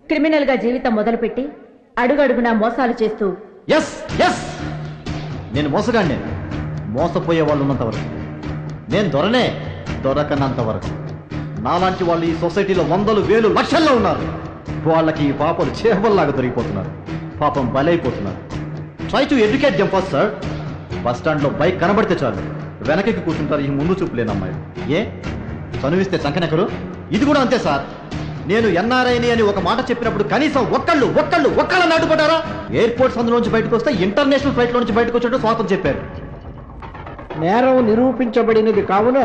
S13: క్రిమినల్ గా జీవితం మొదలుపెట్టి అడుగడుగునా మోసాలు చేస్తూ
S9: నేను మోసగాడినే. మోసపోయే వాళ్ళు ఉన్నంత వరకు. నేను దొరనే, దొరకనంత వరకు. నాలాంటి వాళ్ళు ఈ సొసైటీలో వందలు వేలు లక్షల్లో ఉన్నారు. వాళ్ళకి ఈ పాపలు చేపల్లాగా దొరికిపోతున్నారు. పాపం బలైపోతున్నారు. Try to educate them first sir. Bus stand లో బైక్ కనబడితే చాలు వెనకకి కూర్చుంటారు ఈ ముందు చూపు లేని అమ్మాయి. ఏ చనువిస్తే సంకనెకరు? ఇది కూడా అంతే సార్. నేను ఎన్ఆర్ఐని అని ఒక మాట చెప్పినప్పుడు కనీసం ఒక్కళ్ళ నాటుపడ్డారా? ఎయిర్పోర్ట్స్ అందులోంచి బయటకు వస్తే ఇంటర్నేషనల్ ఫ్లైట్ లోంచి బయటకు వచ్చినట్టు స్వాగతం చెప్పారు.
S18: నేరం నిరూపించబడినది కావున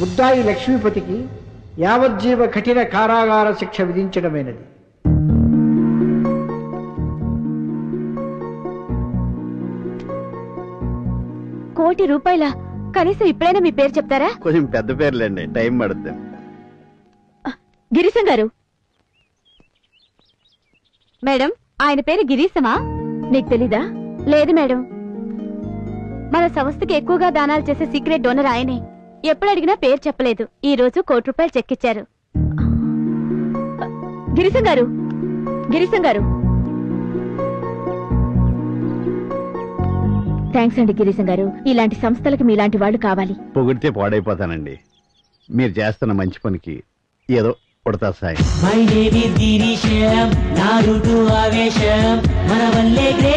S18: ముద్దాయి లక్ష్మీపతికి యావజ్జీవ కఠిన కారాగార శిక్ష విధించడమైనది.
S4: ₹1,00,00,000 కనీసం ఇప్పుడైనా మీ పేరు చెప్తారా?
S1: కొంచెం పెద్ద పేర్లేండి, టైం పడుతుంది.
S4: గిరీశం గారు. మేడం, ఆయన పేరు గిరీశమా? నీకు తెలీదా? లేదు మేడం, మన సంస్థకి ఎక్కువగా దానాలు చేసే సీక్రెట్ డోనర్ ఆయనే. ఎప్పుడు అడిగినా పేరు చెప్పలేదు. ఈ రోజు ₹1,00,00,000 చెక్ ఇచ్చారు. గిరీశం గారు, గిరీశం గారు. థ్యాంక్స్ అండి గిరీశం గారు. ఇలాంటి సంస్థలకు మీలాంటి వాళ్ళు కావాలి.
S1: పొగిడితే పాడైపోతానండి. మీరు చేస్తున్న మంచి పనికి ఏదో కొడతా సాయం.
S15: మై నేమ్ ఇస్ గిరీశం, నా రూటు ఆవేశం, మన వల్లే గ్రేట్